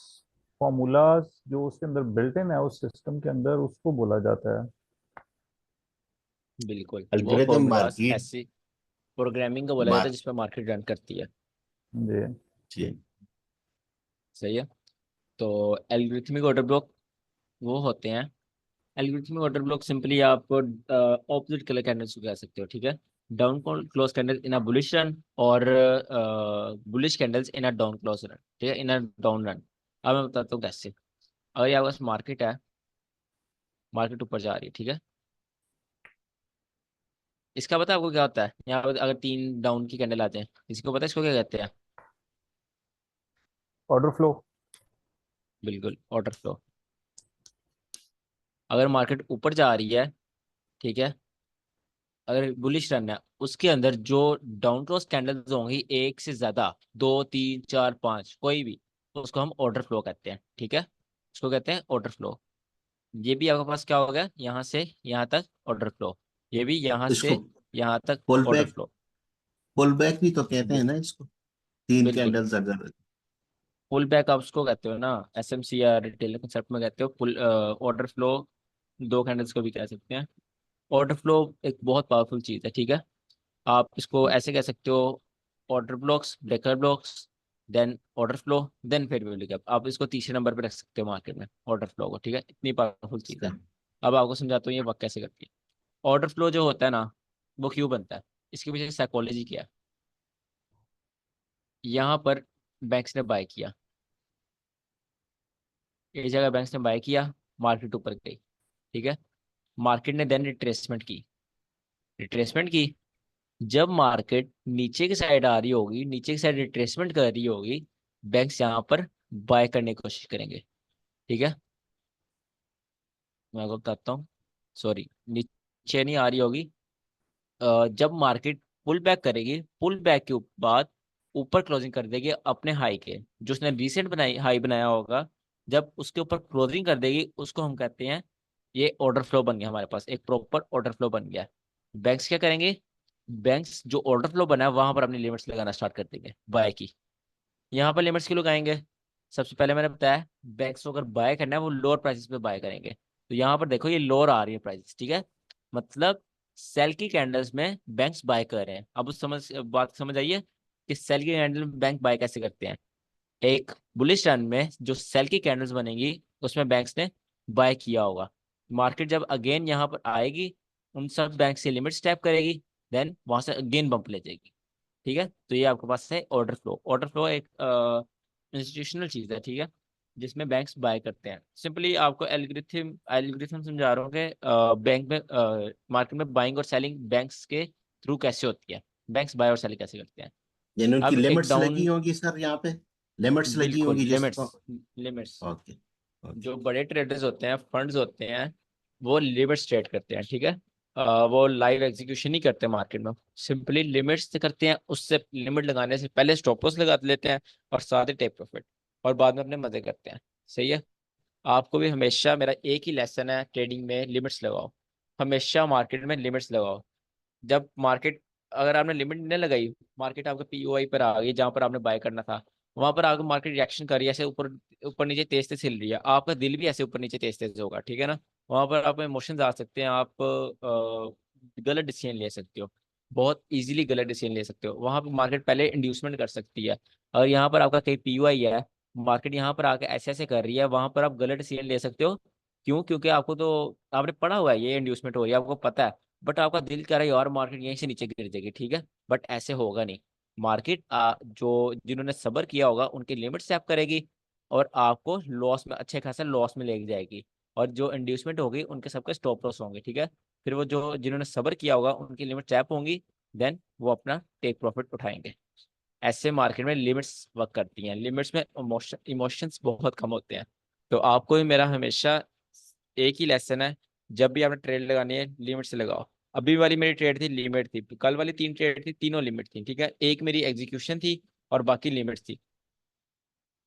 फॉर्मूलाज जो उसके अंदर बिल्ट इन है उस सिस्टम के अंदर, उसको बोला जाता है। बिल्कुल, वो एल्गोरिथम फॉर्मूलाज मार्केट। ऐसी प्रोग्रामिंग का बोला जाता है मार जिस पर मार्केट रन करती है। जी। जी। सही है। तो एल्गोरिथमिक ऑर्डर ब्लॉक वो होते हैं। एल्गोरिथमिक ऑर्डर ब्लॉक सिंपली आप ऑपोजिट कलर कैंडल्स को कह सकते हो। ठीक है। Down close candle in a bullish run, और bullish candles in a down close run. ठीक है, इन अ डाउन रन। अब मैं बताता हूँ कैसे। अगर ये आपके पास मार्केट है, मार्केट ऊपर जा रही है, ठीक है। इसका पता है आपको क्या होता है? यहाँ पर अगर तीन डाउन की कैंडल आते हैं, इसको पता है इसको क्या कहते हैं? Order flow. बिल्कुल, ऑर्डर फ्लो। अगर मार्केट ऊपर जा रही है, ठीक है, अगर बुलिश रन है, उसके अंदर जो डाउन क्लोज कैंडल्स होंगी एक से ज्यादा, दो तीन चार पांच कोई भी, तो उसको हम ऑर्डर फ्लो कहते हैं। ठीक है, उसको कहते हैं ऑर्डर फ्लो। ये भी आपके पास क्या हो गया, यहाँ से यहाँ तक ऑर्डर फ्लो, ये भी यहाँ इसको से यहाँ तक pull order back flow. Pull back भी तो कहते हैं ना इसको, तीन बिल्कुल, कैंडल्स अगर। पुल बैक आप उसको कहते हो ना, एसएमसी या रिटेल कंसेप्ट में कहते हो पुल। ऑर्डर फ्लो दो कैंडल्स को भी कह सकते हैं। ऑर्डर फ्लो एक बहुत पावरफुल चीज़ है। ठीक है। आप इसको ऐसे कह सकते हो, order blocks, breaker blocks, then order flow, then फिर वैल्यू गैप। आप इसको तीसरे नंबर पे रख सकते हो मार्केट में, ऑर्डर फ्लो को। ठीक है, इतनी पावरफुल चीज़ है। अब आपको समझाता हूँ ये वर्क कैसे करती है। ऑर्डर फ्लो जो होता है ना, वो क्यों बनता है, इसके पीछे साइकोलॉजी क्या है। यहाँ पर बैंक्स ने बाय किया, एक जगह बैंक्स ने बाय किया, मार्केट ऊपर गई, ठीक है। मार्केट ने देन रिट्रेसमेंट की। जब मार्केट नीचे की साइड आ रही होगी, नीचे की साइड रिट्रेसमेंट कर रही होगी, बैंक्स यहाँ पर बाय करने की कोशिश करेंगे। ठीक है, मैं आपको बताता हूँ। सॉरी, नीचे नहीं आ रही होगी। जब मार्केट पुल बैक करेगी, पुल बैक के बाद ऊपर क्लोजिंग कर देगी अपने हाई के, जो उसने रिसेंट बनाई हाई बनाया होगा, जब उसके ऊपर क्लोजिंग कर देगी, उसको हम कहते हैं ये ऑर्डर फ्लो बन गया, हमारे पास एक प्रॉपर ऑर्डर फ्लो बन गया। बैंक्स क्या करेंगे? बैंक्स जो ऑर्डर फ्लो बना है वहां पर अपनी लिमिट्स लगाना स्टार्ट कर देंगे बाय की। यहाँ पर लिमिट्स क्यों लगाएंगे? सबसे पहले मैंने बताया, बैंक्स को अगर बाय करना है वो लोअर प्राइसेस पे बाय करेंगे। तो यहाँ पर देखो ये लोअर आ रही है प्राइसेस, ठीक है, मतलब सेल की कैंडल्स में बैंक्स बाय कर रहे हैं। अब उस बात समझ आइए कि सेल की कैंडल में बैंक बाय कैसे करते हैं। एक बुलिश रन में जो सेल की कैंडल्स बनेंगी उसमें बैंक्स ने बाय किया होगा। मार्केट जब अगेन यहाँ पर आएगी, उन सब बैंक से लिमिट स्टैप करेगी, देन वहां से अगेन बम्प ले जाएगी। ठीक है, तो ये आपके पास है ऑर्डर फ्लो। ऑर्डर फ्लो एक इंस्टीट्यूशनल चीज है, ठीक है, जिसमें बैंक्स बाय करते हैं। सिंपली आपको एल्गोरिथम एल्गोरिथम समझा रहा हूँ कि बैंक में मार्केट में बाइंग और सेलिंग बैंक्स के थ्रू कैसे होती है, बैंक्स बाय और सेलिंग कैसे करते हैं। यानी उनकी अब एक लिमिट्स लगी डाउन, होंगी सर, यहाँ पे लिमिट्स लगी बिल्कुल होंगी जिसको। Limits, limits. ओके। ओके। जो बड़े ट्रेडर्स होते हैं, फंड्स होते हैं, वो लिमिट्स ट्रेड करते हैं, ठीक है। वो लाइव एग्जीक्यूशन नहीं करते मार्केट में, सिंपली लिमिट्स से करते हैं। उससे लिमिट लगाने से पहले स्टॉप लॉस लगा लेते हैं और साथ ही टेक प्रॉफिट, और बाद में अपने मजे करते हैं। सही है। आपको भी हमेशा, मेरा एक ही लेसन है ट्रेडिंग में, लिमिट्स लगाओ। हमेशा मार्केट में लिमिट्स लगाओ। जब मार्केट, अगर आपने लिमिट नहीं लगाई, मार्केट आपके पीओआई पर आ गई जहां पर आपने बाय करना था, वहां पर आगे मार्केट रिएक्शन कर रही है, ऐसे ऊपर ऊपर नीचे तेज तेज हिल रही है, आपका दिल भी ऐसे ऊपर नीचे तेज तेज होगा, ठीक है ना। वहां पर आप इमोशंस आ सकते हैं, आप गलत डिसीजन ले सकते हो, बहुत इजीली गलत डिसीजन ले सकते हो। वहां पर मार्केट पहले इंड्यूसमेंट कर सकती है। और यहाँ पर आपका कहीं पीओआई है, मार्केट यहाँ पर आके ऐसे ऐसे कर रही है, वहां पर आप गलत डिसीजन ले सकते हो। क्यों? क्योंकि आपको तो, आपने पढ़ा हुआ है ये इंड्यूसमेंट हो रही है, आपको पता है, बट आपका दिल कह रहा है और मार्केट यहीं से नीचे गिर जाएगी, ठीक है, बट ऐसे होगा नहीं। मार्केट जो जिन्होंने सब्र किया होगा उनकी लिमिट सेट करेगी, और आपको लॉस में, अच्छे खासा लॉस में ले जाएगी। और जो इंड्यूसमेंट होगी उनके सबके स्टॉप लॉस होंगे, ठीक है। फिर वो जो जिन्होंने सब्र किया होगा उनकी लिमिट टैप होंगी, देन वो अपना टेक प्रॉफिट उठाएंगे। ऐसे मार्केट में लिमिट्स वर्क करती हैं। लिमिट्स में इमोशंस बहुत कम होते हैं। तो आपको भी मेरा हमेशा एक ही लेसन है, जब भी आपने ट्रेड लगानी है लिमिट से लगाओ। अभी वाली मेरी ट्रेड थी, लिमिट थी। कल वाली 3 ट्रेड थी, तीनों लिमिट थी, ठीक है। एक मेरी एग्जीक्यूशन थी और बाकी लिमिट थी।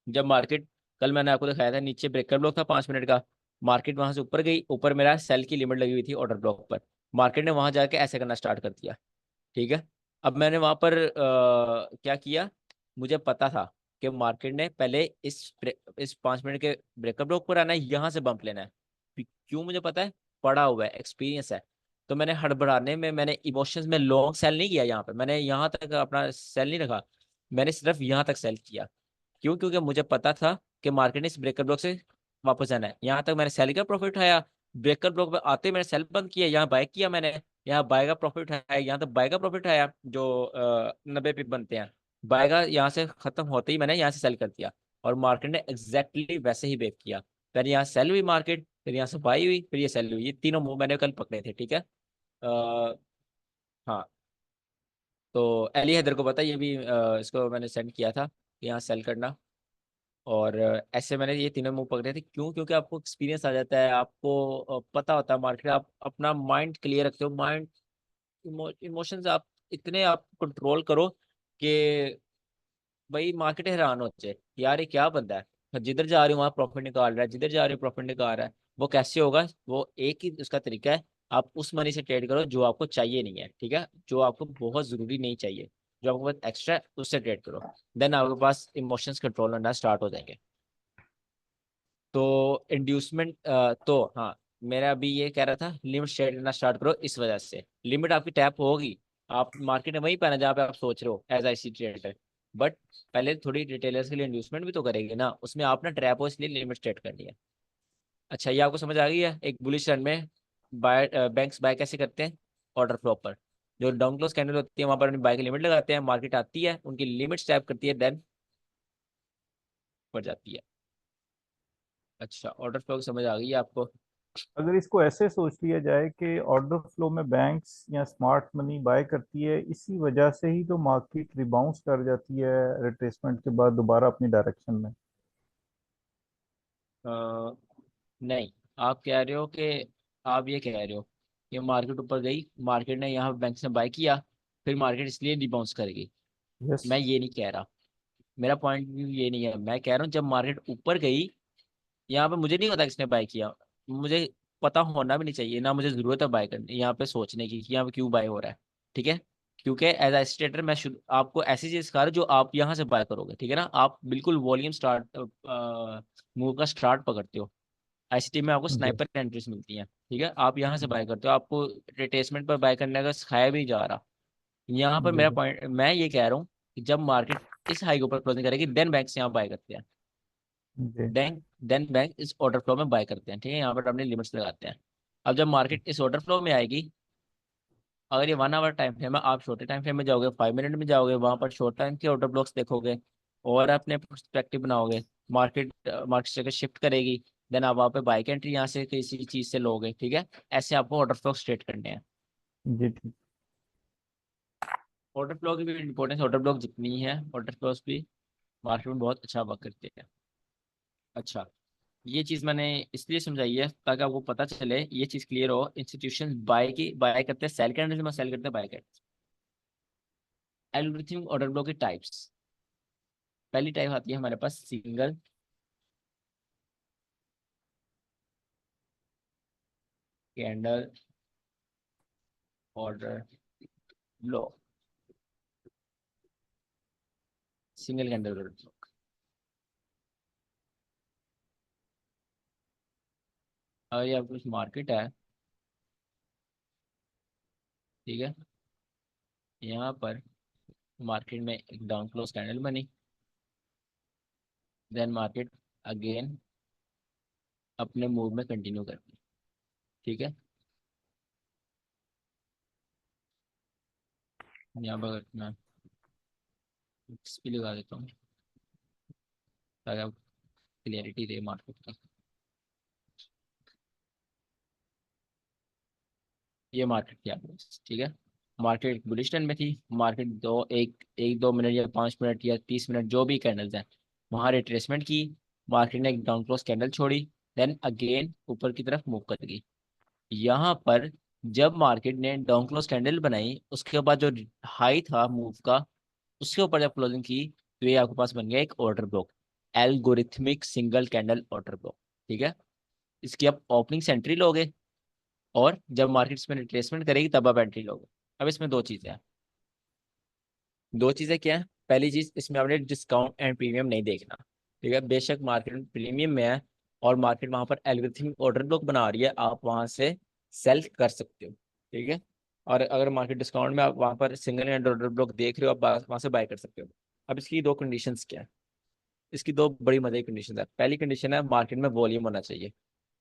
जब मार्केट, कल मैंने आपको दिखाया था नीचे ब्रेकर ब्लॉक था 5 मिनट का, मार्केट वहां से ऊपर गई, ऊपर मेरा सेल की लिमिट लगी हुई थी ऑर्डर ब्लॉक पर, मार्केट ने वहां जाके ऐसे करना स्टार्ट कर दिया, ठीक है। अब मैंने वहां पर क्या किया, मुझे पता था कि मार्केट ने पहले इस 5 मिनट के ब्रेकअप ब्लॉक पर आना है, यहाँ से बम्प लेना है। क्यों? मुझे पता है, पढ़ा हुआ है, एक्सपीरियंस है। तो मैंने हड़बड़ाने में, मैंने इमोशंस में लॉन्ग सेल नहीं किया, यहाँ पे मैंने यहाँ तक अपना सेल नहीं रखा, मैंने सिर्फ यहाँ तक सेल किया। क्यों? क्योंकि मुझे पता था कि मार्केट ने इस ब्रेकअप ब्लॉक से वापस आना है। यहाँ तक मैंने सेल का प्रॉफिट उठाया, ब्रेकअप ब्लॉक पे आते ही मैंने सेल बंद किया, यहाँ बाय किया मैंने, यहाँ बाय का प्रॉफिट है, यहाँ तक बाय का प्रॉफिट आया जो 90 पिप बनते हैं। बाय का यहाँ से खत्म होते ही मैंने यहाँ से सेल कर दिया, और मार्केट ने एग्जैक्टली वैसे ही बेक किया। पहले यहाँ सेल हुई मार्केट, फिर यहाँ से बाई हुई, फिर ये सेल हुई। ये तीनों मूव मैंने कल पकड़े थे, ठीक है। हाँ, तो एली हैदर को पता है, ये भी इसको मैंने सेंड किया था कि यहाँ सेल करना। और ऐसे मैंने ये तीनों मूव पकड़े थे। क्यों? क्योंकि आपको एक्सपीरियंस आ जाता है, आपको पता होता है मार्केट, आप अपना माइंड क्लियर रखते हो। माइंड, इमोशंस आप इतने आप कंट्रोल करो कि भाई मार्केट हैरान हो जाए, यार ये क्या बंदा है, जिधर जा रही हूँ वहां प्रॉफिट निकाल रहा है, जिधर जा रही हूँ प्रॉफिट निकाल रहा है। वो कैसे होगा? वो एक ही उसका तरीका है, आप उस मनी से ट्रेड करो जो आपको चाहिए नहीं है, ठीक है, जो आपको बहुत जरूरी नहीं चाहिए, जो आपको बहुत एक्स्ट्रा है, उससे ट्रेड करो। देन आपके पास इमोशंस कंट्रोल करना स्टार्ट हो जाएंगे। तो इंड्यूसमेंट, तो हाँ, मेरा अभी ये कह रहा था, लिमिट सेट करना स्टार्ट करो। इस वजह से लिमिट आपकी टैप होगी, आप मार्केट में वहीं पाना जहाँ पे आप सोच रहे हो as I see trader, but पहले थोड़ी रिटेलर्स के लिए इंड्यूसमेंट भी तो करेगी ना, उसमें आपने ट्रैप हो, इसलिए लिमिट सेट करनी है। अच्छा, ये आपको समझ आ गई है। एक बुलिश रन में बाय, बैंक्स बाय कैसे करते हैं? ऑर्डर फ्लो पर, जो डाउन क्लोज कैंडल होती है वहां पर अपनी बाय की लिमिट लगाते हैं, मार्केट आती है उनकी लिमिट टैप करती है, देन बढ़ जाती है। अच्छा, ऑर्डर फ्लो समझ आ गई है आपको। अगर इसको ऐसे सोच लिया जाए कि ऑर्डर फ्लो में बैंक्स या स्मार्ट मनी बाय करती है, इसी वजह से ही तो मार्केट रिबाउंस कर जाती है रिट्रेसमेंट के बाद दोबारा अपनी डायरेक्शन में। नहीं, आप कह रहे हो कि आप ये कह रहे हो कि मार्केट ऊपर गई, मार्केट ने यहाँ बैंक से बाय किया, फिर मार्केट इसलिए रिबाउंस करेगी। यस। मैं ये नहीं कह रहा, मेरा पॉइंट व्यू ये नहीं है। मैं कह रहा हूँ जब मार्केट ऊपर गई, यहाँ पे मुझे नहीं पता किसने बाय किया, मुझे पता होना भी नहीं चाहिए, ना मुझे जरूरत है बाय करने यहाँ पे सोचने की कि यहाँ पे क्यों बाय हो रहा है। ठीक है, क्योंकि एज ए स्टेटर मैं आपको ऐसी चीज सिखा रहा हूँ जो आप यहाँ से बाय करोगे। ठीक है ना, आप बिल्कुल वॉल्यूम स्टार्ट मूव का स्टार्ट पकड़ते हो, आईसीटी में आपको जी। स्नाइपर एंट्रीज मिलती हैं। ठीक है, आप यहाँ से बाय करते हो, आपको रिट्रेसमेंट पर बाय करने का सिखाया भी जा रहा। यहाँ पर जी। मेरा पॉइंट, मैं ये कह रहा हूँ कि जब मार्केट इस हाई के ऊपर क्लोजिंग करेगी देन बैंक्स यहाँ बाय करते हैं। जी। बैंक इस ऑर्डर फ्लो में बाय करते हैं। ठीक है, यहाँ पर अपने लिमिट्स लगाते हैं। अब जब मार्केट इस ऑर्डर फ्लो में आएगी, अगर ये 1 आवर टाइम फ्रेम है, आप छोटे टाइम फ्रेम में जाओगे, 5 मिनट में जाओगे, वहां पर शॉर्ट टाइम के ऑर्डर ब्लॉक्स देखोगे और अपने पर्सपेक्टिव बनाओगे। मार्केट मार्केट अगर शिफ्ट करेगी, देन आप वहाँ पे बाय की एंट्री यहाँ से किसी चीज से लोगे। ठीक है, ऐसे आपको ऑर्डर फ्लो स्ट्रेट करने हैं। जी ठीक। ऑर्डर फ्लो की भी इंपॉर्टेंस, ऑर्डर ब्लॉक जितनी है ऑर्डर फ्लोस भी मार्केट में बहुत अच्छा वर्क करते हैं। अच्छा, ये चीज मैंने इसलिए समझाई है ताकि आपको पता चले, ये चीज क्लियर हो। इंस्टीट्यूशन बाय करते हैं सेल कैंडल में, सेल करते हैं buy candle. Algorithm order block की टाइप्स, पहली टाइप आती है हमारे पास single candle order block. Single candle order block, अगर ये आपकी कुछ मार्केट है, ठीक है, यहाँ पर मार्केट में एक डाउन क्लोज कैंडल बनी, देन मार्केट अगेन अपने मूव में कंटिन्यू करती। ठीक है, यहाँ पर मैं XP लगा देता हूँ ताकि आप क्लियरिटी दे मार्केट का। ये मार्केट थी आपके पास। ठीक है, मार्केट बुलिश ट्रेंड में थी, मार्केट एक दो मिनट या 5 मिनट या 30 मिनट जो भी कैंडल्स हैं वहां रिट्रेसमेंट की, मार्केट ने एक डाउन क्लोज कैंडल छोड़ी, देन अगेन ऊपर की तरफ मूव कर गई। यहाँ पर जब मार्केट ने डाउन क्लोज कैंडल बनाई, उसके बाद जो हाई था मूव का, उसके ऊपर जब क्लोजिंग की, तो ये आपके पास बन गया एक order block, algorithmic single candle order block. ठीक है, इसकी आप ओपनिंग सेंट्री लोगे और जब मार्केट इसमें रिट्रेसमेंट करेगी तब आप एंट्री लोगे। अब इसमें दो चीजें हैं। दो चीजें क्या है? पहली चीज, इसमें आपने डिस्काउंट एंड प्रीमियम नहीं देखना। ठीक है, बेशक मार्केट प्रीमियम में है और मार्केट वहां पर एल्गोरिथम ऑर्डर ब्लॉक बना रही है, आप वहां से सेल कर सकते हो। ठीक है, और अगर मार्केट डिस्काउंट में आप वहां पर सिंगल एंड ऑर्डर ब्लॉक देख रहे हो, आप वहां से बाय कर सकते हो। अब इसकी दो कंडीशंस क्या है? इसकी दो बड़ी मजे की कंडीशन है। पहली कंडीशन है मार्केट में वॉल्यूम होना चाहिए।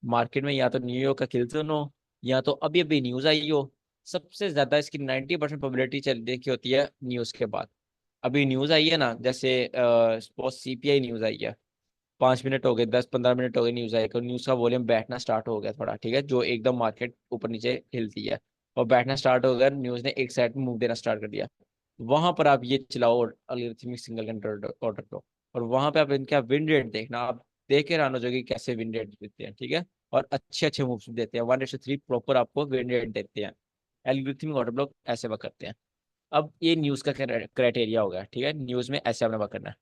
मार्केट में या तो न्यूयॉर्क का किल्टन हो, या तो अभी अभी न्यूज आई हो। सबसे ज्यादा इसकी 90% प्रोबेबिलिटी चलने की होती है न्यूज के बाद। अभी न्यूज आई है ना, जैसे सपोज सीपीआई न्यूज आई है, 5 मिनट हो गए, 10-15 मिनट हो गए न्यूज आई, न्यूज का वॉल्यूम बैठना स्टार्ट हो गया थोड़ा। ठीक है, जो एकदम मार्केट ऊपर नीचे हिलती है और बैठना स्टार्ट हो गया, न्यूज ने एक साइड में मूव देना स्टार्ट कर दिया, वहां पर आप ये चलाओ अल्गोरिथमिक सिंगल कैंडल ऑर्डर को, और वहां पे आप इनका विन रेट देखना, आप देख के रानो जोगी कैसे विन रेट देते हैं। ठीक है, और अच्छे अच्छे मूव्स देते हैं, 1:3 प्रॉपर आपको विन रेट देते हैं। एल्गोरिथमिक ऑर्डर ब्लॉक ऐसे वर्क करते हैं। अब ये न्यूज का क्राइटेरिया हो गया। ठीक है, न्यूज में ऐसे आपने वर्क करना है।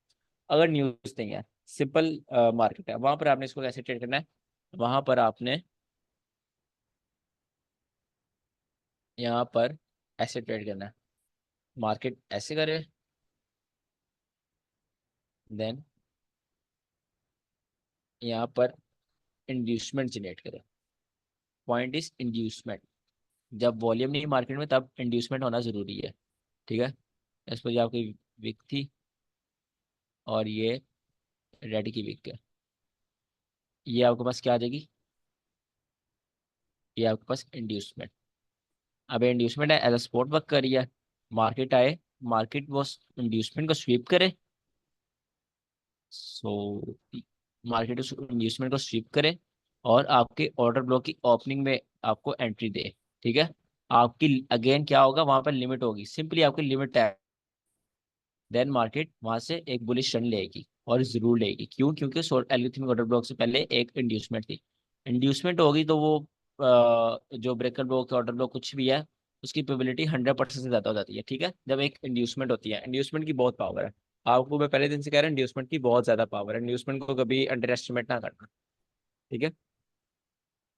अगर न्यूज नहीं है, सिंपल मार्केट है, वहां पर आपने इसको कैसे ट्रेड करना है? वहां पर आपने यहाँ पर ऐसे ट्रेड करना है, मार्केट ऐसे करे, देन यहाँ पर इंड्यूसमेंट जनरेट करे। पॉइंट इज इंड्यूसमेंट, जब वॉल्यूम नहीं मार्केट में तब इंड्यूसमेंट होना जरूरी है। ठीक है, इस पर आपकी विक थी और ये रेड की विक है, ये आपके पास क्या आ जाएगी? ये आपके पास इंड्यूसमेंट। अब इंड्यूसमेंट है, एज अ स्पॉट वर्क कर रही है। मार्केट आए, मार्केट वो इंड्यूसमेंट को स्वीप करे, सो मार्केट उस इंड्यूसमेंट को स्वीप करे, और आपके ऑर्डर ब्लॉक की ओपनिंग में आपको एंट्री दे, ठीक है, आपकी अगेन क्या होगा, वहां पर लिमिट होगी, सिंपली आपकी लिमिट है, देन मार्केट वहां से एक बुलिश रन लेगी, और जरूर लेगी। क्यों? क्योंकि एल्गोरिथमिक ऑर्डर ब्लॉक से पहले एक इंड्यूसमेंट थी। इंड्यूसमेंट होगी तो वो जो ब्रेकर ब्लॉक ऑर्डर ब्लॉक कुछ भी है, उसकी प्रोबेबिलिटी 100% से ज्यादा हो जाती है, ठीक है, जब एक इंड्यूसमेंट होती है। इंड्यूसमेंट की बहुत पावर है, आपको मैं पहले दिन से कह रहा हूँ, इंड्यूसमेंट की बहुत ज्यादा पावर है, इंड्यूसमेंट को कभी अंडर एस्टिमेट ना करना, ठीक है।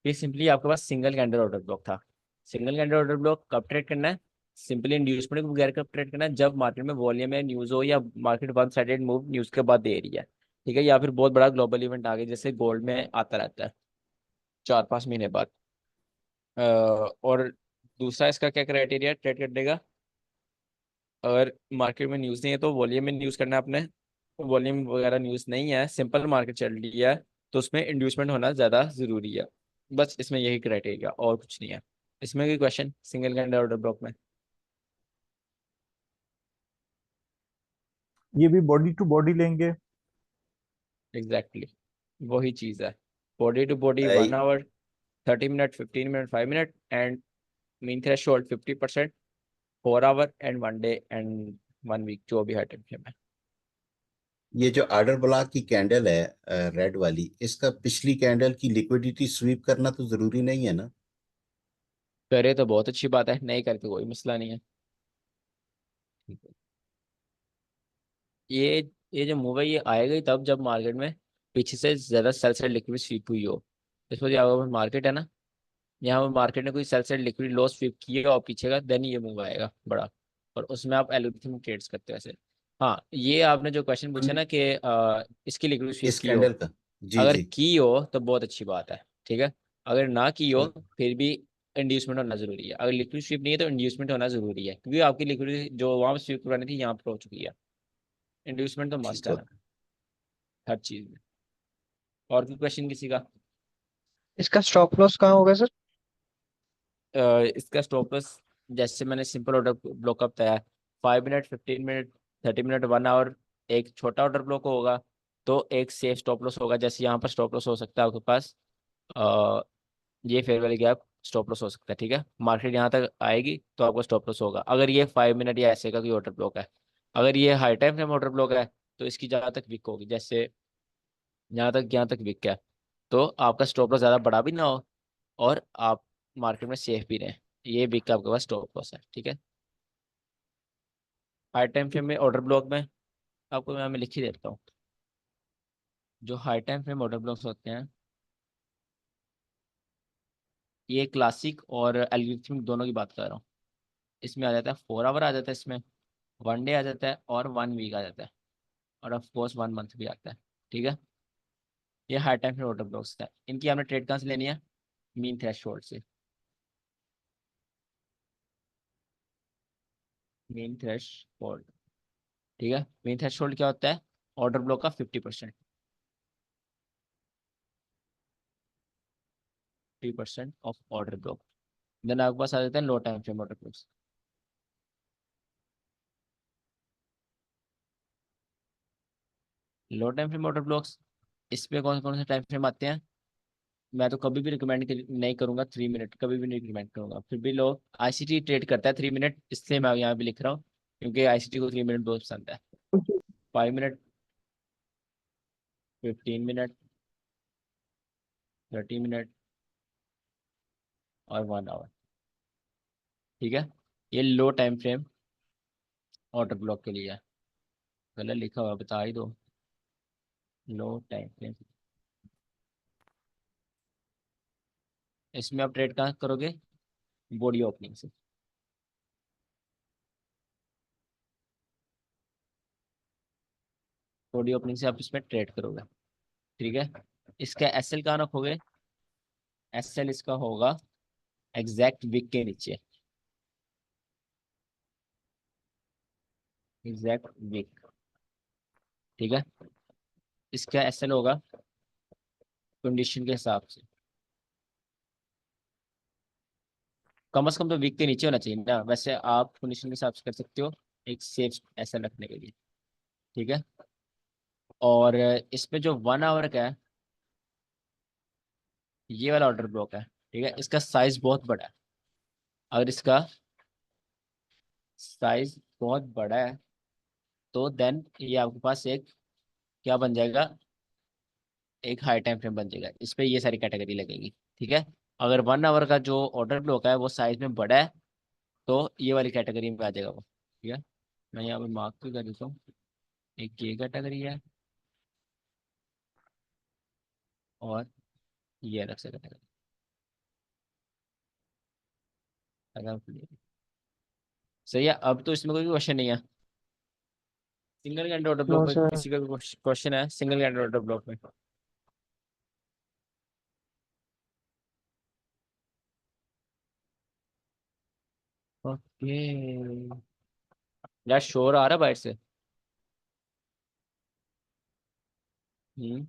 ये सिंपली आपके पास सिंगल कैंडल ऑर्डर ब्लॉक था। सिंगल कैंडल ऑर्डर ब्लॉक कब ट्रेड करना है? सिंपली इंड्यूसमेंट को बगैर कब ट्रेड करना है? जब मार्केट में वॉल्यूम में न्यूज हो, या market one sided move news के बाद दे रही है, ठीक है, या फिर बहुत बड़ा ग्लोबल इवेंट आ गया, जैसे गोल्ड में आता रहता है 4-5 महीने बाद। और दूसरा इसका क्या क्राइटेरिया ट्रेड करने का? अगर मार्केट में न्यूज़ नहीं है तो वॉल्यूम में न्यूज़ करना है आपने, वॉल्यूम वगैरह न्यूज़ नहीं है, सिंपल मार्केट चल रही है, तो उसमें इंड्यूसमेंट होना ज़्यादा ज़रूरी है। बस इसमें यही क्राइटेरिया, और कुछ नहीं है। इसमें कोई question single candle order block में? ये भी बॉडी टू बॉडी लेंगे? एग्जैक्टली वही चीज़ है, body to body I 1 hour, 30 minute, 15 minute, 5 minute, and mean threshold 50%, 4 hour and 1 day and 1 week, जो भी है टाइम फ्रेम है। ये जो ऑर्डर ब्लॉक की कैंडल है रेड वाली, इसका पिछली कैंडल की लिक्विडिटी स्वीप करना तो जरूरी नहीं है ना? करे तो बहुत अच्छी बात है, नहीं करे तो कोई मसला नहीं है। ये जो मूव है ये आएगा ही तब जब मार्केट में पीछे से ज्यादा सेल साइड लिक्विड स्वीप हुई हो। इस वजह यहाँ पर मार्केट है ना, यहाँ पर मार्केट ने कोई sell side liquid loss sweep किया और पीछे का, देन ये मूव आएगा बड़ा, और उसमें आप एल्गोरिथम ट्रेड्स करते हो ऐसे। हाँ, ये आपने जो क्वेश्चन पूछा ना कि इसकी लिक्विड स्वीप इस की हो, कैंडल का? जी अगर जी। की हो तो बहुत अच्छी बात है, ठीक है। अगर ना की हो और फिर भी इंड्यूसमेंट होना जरूरी है। अगर लिक्विड स्वीप नहीं है तो इंड्यूसमेंट होना जरूरी है, क्योंकि आपकी लिक्विड जो वहां स्वीप करवानी थी यहाँ पर हो चुकी है। इंड्यूसमेंट तो मस्ट ठीक है हो। ना हर चीज में। और कोई क्वेश्चन किसी का? इसका स्टॉप लॉस कहाँ होगा सर? इसका स्टॉप लॉस, जैसे मैंने सिंपल ऑर्डर ब्लॉक अप बताया, 5 मिनट, 15 मिनट, 30 मिनट, 1 आवर, एक छोटा ऑर्डर ब्लॉक होगा, तो एक सेफ स्टॉप लॉस होगा। जैसे यहाँ पर स्टॉप लॉस हो सकता है आपके पास, अ, ये fair value gap stop loss हो सकता है, ठीक है। मार्केट यहाँ तक आएगी तो आपका स्टॉप लॉस होगा, अगर ये 5 मिनट या ऐसे का कोई ऑर्डर ब्लॉक है। अगर ये high time frame order block है तो इसकी जहाँ तक विक होगी, जैसे यहाँ तक विक है, तो आपका स्टॉप लॉस ज़्यादा बड़ा भी ना हो, और आप मार्केट में सेफ भी रहें। ये विक का आपके पास स्टॉप लॉस है, ठीक है। हाई टाइम फ्रेम में ऑर्डर ब्लॉक में आपको मैं लिख ही देता हूँ। जो high time frame order blocks होते हैं, ये क्लासिक और एल्गोरिथमिक दोनों की बात कर रहा हूँ। इसमें आ जाता है 4 आवर, आ जाता है इसमें 1 डे आ जाता है, और 1 वीक आ जाता है, और ऑफ कोर्स 1 मंथ भी आता है, ठीक है। ये high time frame order blocks है, इनकी आपने ट्रेड कहाँ से लेनी है? मीन थ्रेशोल्ड से। मीन थ्रेशोल्ड, ठीक है। मीन थ्रेशोल्ड क्या होता है? ऑर्डर ब्लॉक का 50%, 50% ऑफ ऑर्डर ब्लॉक। देन आपके पास आ जाता है low time frame order blocks. लो टाइम फ्रेम ऑर्डर ब्लॉक्स, इस पे कौन कौन से टाइम फ्रेम आते हैं? मैं तो कभी भी रिकमेंड नहीं करूंगा 3 मिनट, कभी भी नहीं रिकमेंड करूंगा, फिर भी लोग आईसीटी ट्रेड करता है 3 मिनट, इसलिए मैं यहाँ भी लिख रहा हूँ, क्योंकि आईसीटी को 3 मिनट बहुत पसंद है। 5 मिनट, 15 मिनट, 30 मिनट, और 1 आवर, ठीक है। ये लो टाइम फ्रेम ऑर्डर ब्लॉक के लिए है। गलत लिखा हुआ है, बता ही दो। लो टाइम फ्रेम, इसमें आप ट्रेड कहाँ करोगे? बॉडी ओपनिंग से। बॉडी ओपनिंग से आप इसमें ट्रेड करोगे, ठीक है। इसका एसएल कहाँ रखोगे? एसएल इसका होगा एग्जैक्ट विक के नीचे, एग्जैक्ट विक, ठीक है। इसका एसएल होगा कंडीशन के हिसाब से, कम से कम तो वीक के नीचे होना चाहिए ना, वैसे आप कंडीशन के हिसाब से कर सकते हो एक सेफ एसएल रखने के लिए, ठीक है। और इसमें जो 1 आवर का है, ये वाला ऑर्डर ब्लॉक है, ठीक है, इसका साइज बहुत बड़ा है। अगर इसका साइज बहुत बड़ा है तो देन ये आपके पास एक क्या बन जाएगा, एक हाई टाइम फ्रेम बन जाएगा, इस पे ये सारी कैटेगरी लगेगी। ठीक है, अगर 1 आवर का जो ऑर्डर ब्लॉक है वो साइज में बड़ा है तो ये वाली कैटेगरी में आ जाएगा वो। ठीक है, मैं यहाँ पे मार्क भी कर देता हूँ, एक ये कैटेगरी है और ये अलग से कैटेगरी। सही है, अब तो इसमें कोई क्वेश्चन नहीं है। Single candle order block no में सर। किसी का क्वेश्चन है, सिंगल कैंडल ऑर्डर ब्लॉक में? ओके, यार शोर आ रहा है बाहर से?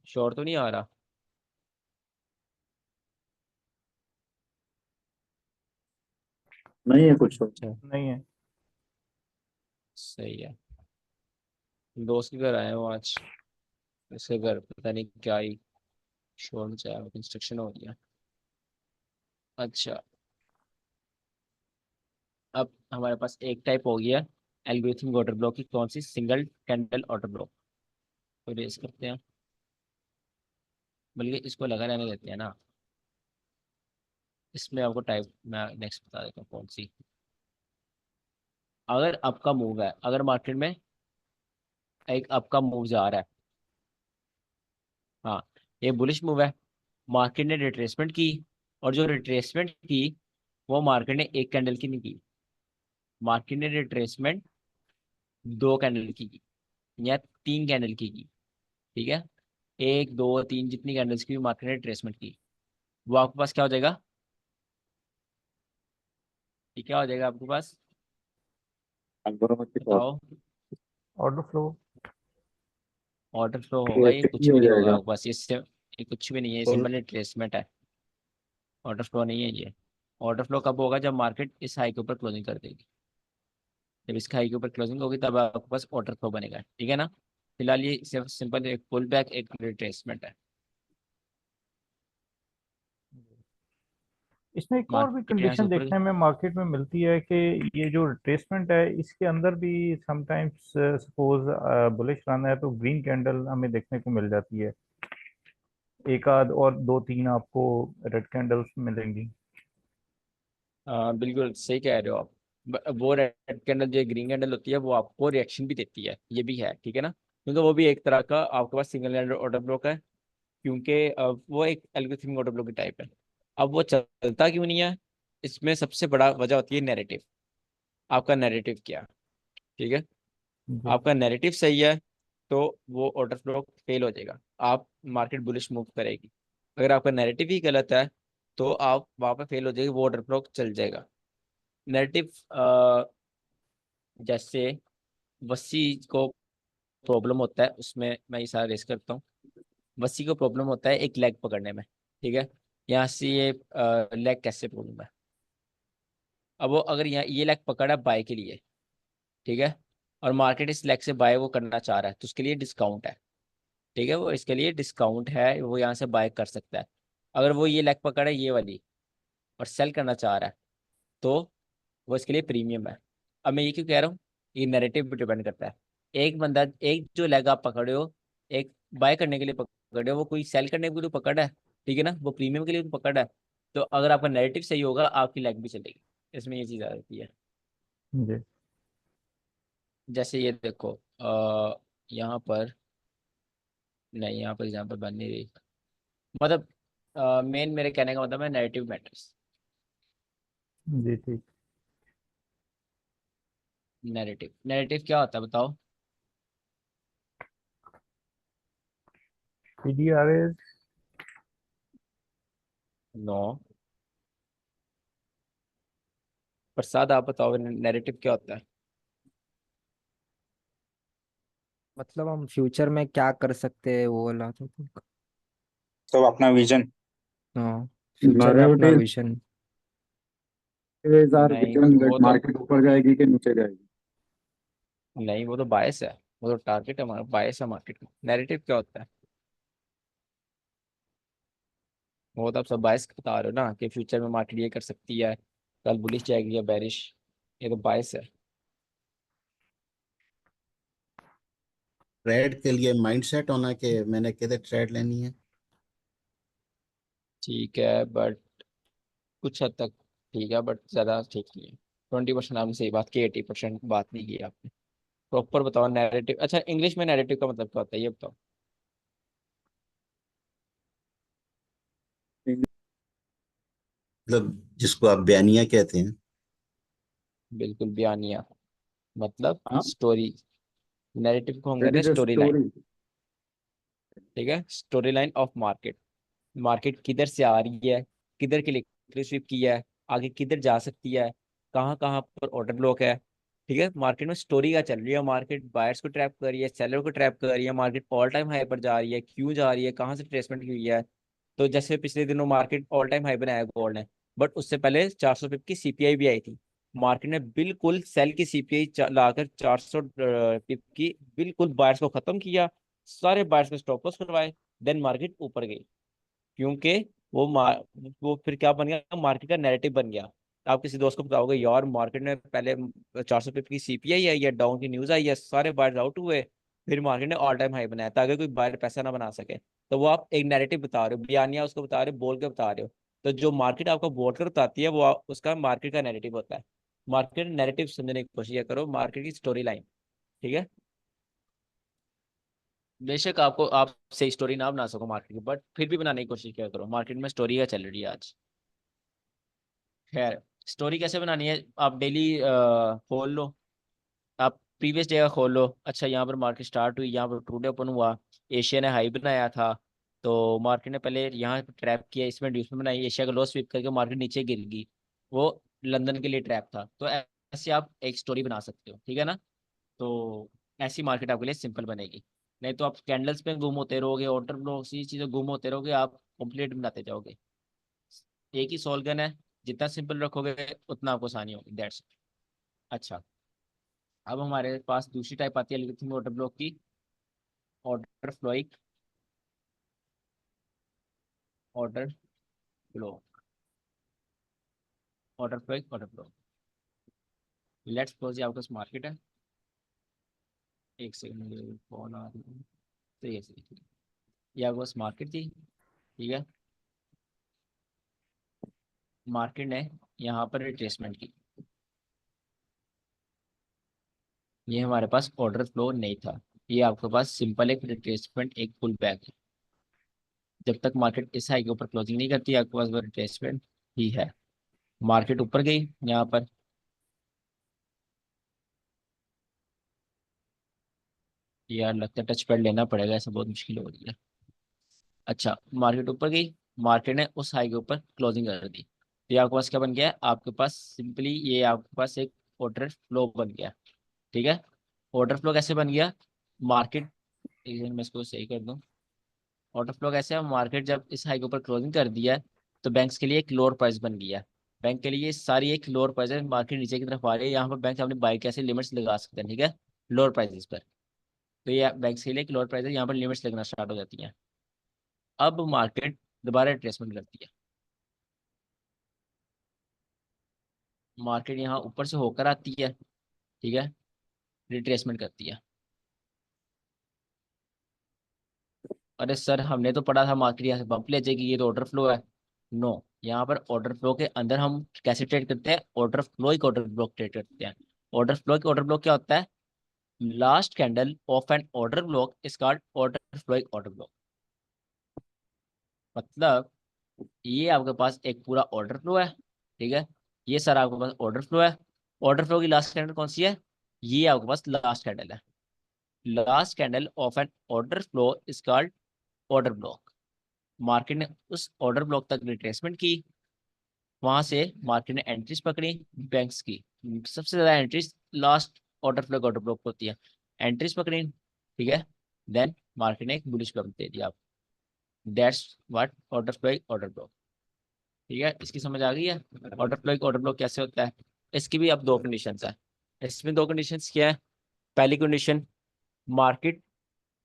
शोर तो नहीं आ रहा? नहीं है कुछ तो। अच्छा, नहीं है। सही है। दोस्त के घर आए हो आज, इसके घर पता नहीं क्या ही शोर मचाया, कंस्ट्रक्शन हो गया। अच्छा, अब हमारे पास एक टाइप हो गया एल्गोरिथम ऑर्डर ब्लॉक की, कौन सी? Single candle order block. तो रेस करते हैं, बल्कि इसको लगा रहने देते हैं ना। इसमें आपको टाइप मैं नेक्स्ट बता देता हूँ कौन सी। अगर आपका मूव है, अगर मार्केट में एक आपका मूव जा रहा है, हाँ, ये बुलिश मूव है, मार्केट ने रिट्रेसमेंट की, और जो रिट्रेसमेंट की वो मार्केट ने एक कैंडल की नहीं की, मार्केट ने रिट्रेसमेंट 2 कैंडल की या 3 कैंडल की। ठीक है, 1 2 3 जितनी कैंडल्स की भी मार्केट ने रिट्रेसमेंट की, वो आपके पास क्या हो जाएगा? ये क्या हो जाएगा आपके पास? दोनों में कितना बताओ। Order flow. ऑर्डर फ्लो वो होगा, ये एक्टिव कुछ हो भी नहीं होगा जाएगा। आपके पास, ये कुछ भी नहीं है, ये और सिंपल रिट्रेसमेंट है। ऑर्डर फ्लो नहीं है ये। ऑर्डर फ्लो कब होगा? जब मार्केट इस हाई के ऊपर क्लोजिंग कर देगी, जब इसका हाई के ऊपर क्लोजिंग होगी तब आपके पास ऑर्डर फ्लो बनेगा। ठीक है ना, फिलहाल ये सिर्फ सिंपल एक पुल बैक, एक रिट्रेसमेंट है। इसमें एक और भी मार्केट यहाँ से कंडीशन ऊपर, देखने में मार्केट में मिलती है कि ये जो रिट्रेसमेंट है इसके अंदर भी समटाइम्स सपोज बुलिश रन है तो ग्रीन कैंडल हमें देखने को मिल जाती है, एक आध और दो तीन आपको रेड कैंडल्स मिलेंगी। बिल्कुल सही कह रहे हो आप। वो रेड कैंडल जो ग्रीन कैंडल होती है वो आपको रिएक्शन भी देती है, ये भी है, ठीक है ना, क्योंकि वो भी एक तरह का आपके पास सिंगल कैंडल ऑर्डर ब्लॉक है, क्योंकि वो एक एल्गोरिथमिक ऑर्डर ब्लॉक की टाइप है। अब वो चलता क्यों नहीं है? इसमें सबसे बड़ा वजह होती है नैरेटिव। आपका नैरेटिव क्या है? ठीक है, जी। आपका नैरेटिव सही है तो वो ऑर्डर ब्लॉक फेल हो जाएगा, आप मार्केट बुलिश मूव करेगी। अगर आपका नैरेटिव ही गलत है तो आप वहां पे फेल हो जाएगी, वो ऑर्डर ब्लॉक चल जाएगा। नैरेटिव जैसे वसी को प्रॉब्लम होता है, उसमें मैं ये सारा रेस करता हूँ। वसी को प्रॉब्लम होता है एक लेग पकड़ने में, ठीक है, यहाँ से ये लेग कैसे प्रॉब्लम है? अब वो अगर यहाँ ये लेग पकड़ा बाय के लिए, ठीक है, और मार्केट इस लेग से बाय वो करना चाह रहा है तो उसके लिए डिस्काउंट है। ठीक है, वो इसके लिए डिस्काउंट है, वो यहाँ से बाय कर सकता है। अगर वो ये लेग पकड़ा है ये वाली और सेल करना चाह रहा है तो वो इसके लिए प्रीमियम है। अब मैं ये क्यों कह रहा हूँ, ये नैरेटिव पे डिपेंड करता है। एक बंदा, एक जो लेग आप पकड़े हो, एक बाय करने के लिए पकड़े हो, वो कोई सेल करने के लिए पकड़ा है, ठीक है ना, वो प्रीमियम के लिए तो पकड़ा है। तो अगर आपका नैरेटिव सही होगा आपकी लेग भी चलेगी, इसमें ये चीज़ आ जाती है। जी। जैसे ये देखो, यहाँ पर नहीं, यहाँ पर एग्जाम्पल बन नहीं रही, मतलब मेन मेरे कहने का मतलब है नैरेटिव मैटर्स। जी ठीक। नैरेटिव, नैरेटिव क्या होता है बताओ? पीडीआरएस। नो, प्रसाद आप बताओ नैरेटिव क्या होता है? मतलब हम फ्यूचर में क्या कर सकते हैं वो वाला तो। तो अपना विजन। हाँ, फ्यूचर में अपना नैरेटिव विजन। इज आर नहीं विजन दैट वो तो, मार्केट ऊपर जाएगी कि नीचे जाएगी। नहीं वो तो बायस है, वो तो टारगेट है हमारा, बायस है मार्केट में। नैरेटिव क्या होता है? वो तो आप सब बायस बता रहे हो ना कि फ्यूचर में मार्केट ये कर सकती है, कल बुलिश जाएगी या बेरिश। ये तो बायस है। ट्रेड के लिए माइंडसेट होना कि मैंने किधर ट्रेड लेनी है। ठीक है बट कुछ हद तक ठीक है, बट ज़्यादा ठीक नहीं है। 20% आपने सही बात की, 80% बात नहीं की आपने। प्रॉपर बताओ नैरेटिव। अच्छा, इंग्लिश में नैरेटिव का मतलब क्या होता है ये बताओ। मतलब जिसको आप बयानिया कहते हैं। बिल्कुल, बयानिया मतलब हाँ, स्टोरी। नैरेटिव को हम दैट कहते हैं is a story line. Story. ठीक है, story line of market. Market किधर से आ रही है, किधर के लिए स्विप की है, आगे किधर जा सकती है, कहाँ कहाँ पर ऑर्डर ब्लॉक है। ठीक है, मार्केट में स्टोरी क्या चल रही है, मार्केट बायर्स को ट्रैप कर रही है, सेलर को ट्रैप कर रही है, मार्केट ऑल टाइम हाई पर जा रही है, क्यों जा रही है, कहाँ से ट्रेसमेंट हुई है। तो जैसे पिछले दिनों मार्केट ऑल टाइम हाई बनाया गोल्ड ने, बट उससे पहले 400 पिप की सीपीआई भी आई थी। मार्केट ने बिल्कुल सेल की सीपीआई लाकर 400 पिप की बिल्कुल बायर्स को खत्म किया, सारे बायर्स को स्टॉप लॉस करवाए। देन मार्केट ऊपर गई, क्योंकि वो फिर क्या बन गया, मार्केट का नैरेटिव बन गया। आप किसी दोस्त को बताओगे यार मार्केट में पहले 400 पिप की सीपीआई आई है, डाउन की न्यूज आई है, सारे बायर्स आउट हुए, फिर मार्केट ने ऑल टाइम हाई बनाया ताकि कोई बायर पैसा ना बना सके। तो वो आप एक नैरेटिव बता रहे हो, बयानिया उसको बता रहे हो, बोल के बता रहे हो। तो जो मार्केट आपको बोल कर बताती है वो उसका मार्केट का नैरेटिव होता है। मार्केट नैरेटिव समझने की कोशिश करो, मार्केट की स्टोरी लाइन। ठीक है, बेशक आपको आप सही स्टोरी ना बना सको मार्केट की, बट फिर भी बनाने की कोशिश किया करो। मार्केट में स्टोरी क्या चल रही है आज। खैर, स्टोरी कैसे बनानी है, आप डेली खोल लो, आप प्रीवियस डे का खोल लो। अच्छा, यहाँ पर मार्केट स्टार्ट हुई, यहाँ पर ट्रूडे ओपन हुआ, एशिया ने हाई बनाया था, तो मार्केट ने पहले यहाँ पे ट्रैप किया, इसमें ड्यूसमेंट बनाई, एशिया का लो स्वीप करके मार्केट नीचे गिर गई। वो लंदन के लिए ट्रैप था। तो ऐसे आप एक स्टोरी बना सकते हो, ठीक है ना। तो ऐसी मार्केट आपके लिए सिंपल बनेगी। नहीं तो आप कैंडल्स में गुम होते रहोगे, ऑर्डर ब्लॉक सी चीज़ें गुम होते रहोगे, आप कॉम्प्लिकेट बनाते जाओगे। एक ही सॉल्गन है, जितना सिंपल रखोगे उतना आपको आसानी होगी, दैट्स। अच्छा, अब हमारे पास दूसरी टाइप आती है एल्गोरिथम ऑर्डर ब्लॉक की, ऑर्डर फ्लोइक ऑर्डर ब्लॉक। ऑर्डर फ्लोइक ऑर्डर ब्लॉक। लेट्स सपोज ये आपका मार्केट है। एक सेकंड, मुझे कॉल आ रही है। तो ये सही, ये आपके पास मार्केट थी, ठीक है। मार्केट ने यहाँ पर रिट्रेसमेंट की, ये हमारे पास ऑर्डर फ्लो नहीं था, ये आपके पास सिंपल एक रिट्रेसमेंट, एक पुल बैक है। जब तक मार्केट इस हाई के ऊपर क्लोजिंग नहीं करती आपके पास वो रिट्रेसमेंट ही है। मार्केट ऊपर गई यहाँ पर, यार लगता है टच पैड लेना पड़ेगा, ऐसा बहुत मुश्किल हो रही है। अच्छा, मार्केट ऊपर गई, मार्केट ने उस हाई के ऊपर क्लोजिंग कर दी, तो ये आपके पास क्या बन गया है, आपके पास सिंपली ये आपके पास एक ऑर्डर फ्लो बन गया। ठीक है, ऑर्डर फ्लो कैसे बन गया, मार्केट, एक सेकंड मैं इसको सही कर दूं। ऑर्डर फ्लो कैसे है, मार्केट जब इस हाई के ऊपर क्लोजिंग कर दिया है तो बैंक्स के लिए एक लोअर प्राइस बन गया है। बैंक के लिए सारी एक लोअर प्राइस है, मार्केट नीचे की तरफ आ रही है, यहाँ पर बैंक अपनी बाई कैसे लिमिट्स लगा सकते हैं, ठीक है, लोअर प्राइसेस पर। तो ये बैंक्स के लिए एक लोअर प्राइस है, यहाँ पर लिमिट्स लगना स्टार्ट हो जाती हैं। अब मार्केट दोबारा रिट्रेसमेंट करती है, मार्केट यहाँ ऊपर से होकर आती है, ठीक है, रिट्रेसमेंट करती है। अरे सर, हमने तो पढ़ा था मार्केट यहाँ से बम्प ले जाएगी, ये तो ऑर्डर फ्लो है। नो, यहाँ पर ऑर्डर फ्लो के अंदर हम कैसे ट्रेड करते हैं, ऑर्डर फ्लो एक ऑर्डर ब्लॉक ट्रेड करते हैं। ऑर्डर फ्लो एक ऑर्डर ब्लॉक क्या होता है, last candle of an order block is called order flow एक ऑर्डर ब्लॉक। मतलब ये आपके पास एक पूरा ऑर्डर फ्लो है, ठीक है, ये सर आपके पास ऑर्डर फ्लो है। ऑर्डर फ्लो की लास्ट कैंडल कौन सी है, ये आपके पास लास्ट कैंडल है। Last candle of an order flow is called order block. Market ने उस ऑर्डर ब्लॉक तक रिट्रेसमेंट की, वहां से मार्केट ने एंट्रीज पकड़ी बैंक्स की। सबसे ज्यादा entries last order flow order block होती है, एंट्रीज पकड़ी, ठीक है। देन मार्केट ने एक बुलिश बम्प दे दिया। That's what order flow order block. ठीक है, इसकी समझ आ गई है, ऑर्डर फ्लो ऑर्डर ब्लॉक कैसे होता है। इसकी भी अब दो कंडीशंस है। इसमें दो कंडीशंस क्या है, पहली कंडीशन, मार्केट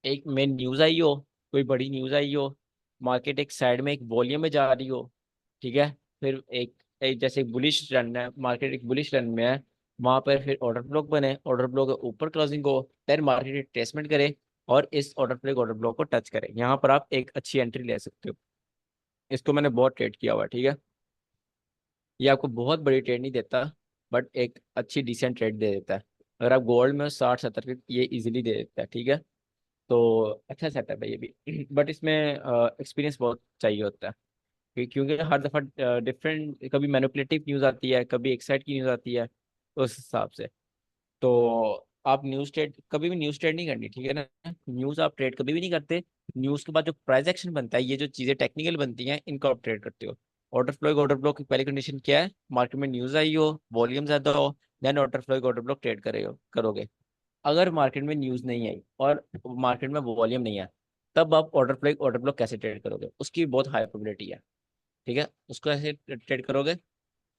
एक मेन न्यूज आई हो, कोई बड़ी न्यूज आई हो, मार्केट एक साइड में एक वॉल्यूम में जा रही हो, ठीक है, फिर एक जैसे बुलिश रन है, मार्केट एक बुलिश रन में है, वहां पर फिर ऑर्डर ब्लॉक बने, ऑर्डर ब्लॉक के ऊपर क्लोजिंग हो, देन मार्केट रिट्रेसमेंट करे और इस ऑर्डर ब्लॉक को टच करे, यहाँ पर आप एक अच्छी एंट्री ले सकते हो। इसको मैंने बहुत ट्रेड किया हुआ है, ठीक है। ये आपको बहुत बड़ी ट्रेड नहीं देता, बट एक अच्छी डिसेंट ट्रेड दे देता है। अगर आप गोल्ड में 60-70 की ये इजीली दे देता है, ठीक है। तो अच्छा सेटअप है ये भी बट इसमें एक्सपीरियंस बहुत चाहिए होता है, क्योंकि हर दफ़ा डिफरेंट, कभी मैनिपुलेटिव न्यूज़ आती है, कभी एक साइड की न्यूज़ आती है, उस हिसाब से। तो आप न्यूज़ ट्रेड कभी भी न्यूज़ ट्रेड नहीं करनी, ठीक है ना। न्यूज़ आप ट्रेड कभी भी नहीं करते। न्यूज़ के बाद जो प्राइस एक्शन बनता है, ये जो चीज़ें टेक्निकल बनती हैं, इनको आप ट्रेड करते हो। ऑर्डर फ्लो की पहली कंडीशन क्या है? मार्केट में न्यूज़ आई हो, वॉल्यूम ज़्यादा हो, देन ऑर्डर फ्लो ट्रेड करोगे। अगर मार्केट में न्यूज़ नहीं आई और मार्केट में वॉल्यूम नहीं है, तब आप ऑर्डर फ्लो कैसे ट्रेड करोगे? उसकी बहुत हाई प्रोबेबिलिटी है, ठीक है। उसको ऐसे ट्रेड करोगे,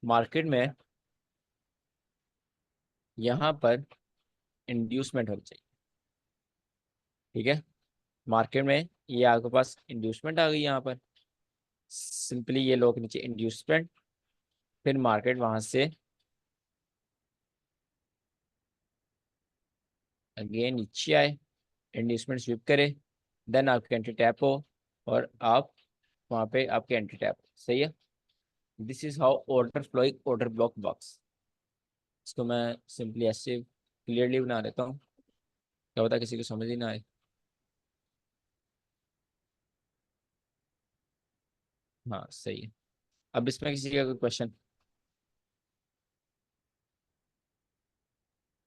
मार्केट में यहाँ पर इंड्यूसमेंट होनी चाहिए, ठीक है। मार्केट में ये आपके पास इंड्यूसमेंट आ गई यहाँ पर, सिंपली ये लोग नीचे इंड्यूसमेंट, फिर मार्केट वहां से अगेन नीचे आए, इंड्यूसमेंट स्विप करे, देन आपकी एंट्री टैप हो और आप वहां पे आपके एंट्री टैप, सही है। This is how order block works. इसको मैं सिंपली ऐसे क्लियरली बना देता हूँ, क्या होता है किसी को समझ ही ना आए। हाँ सही है। अब इसमें किसी का कोई क्वेश्चन?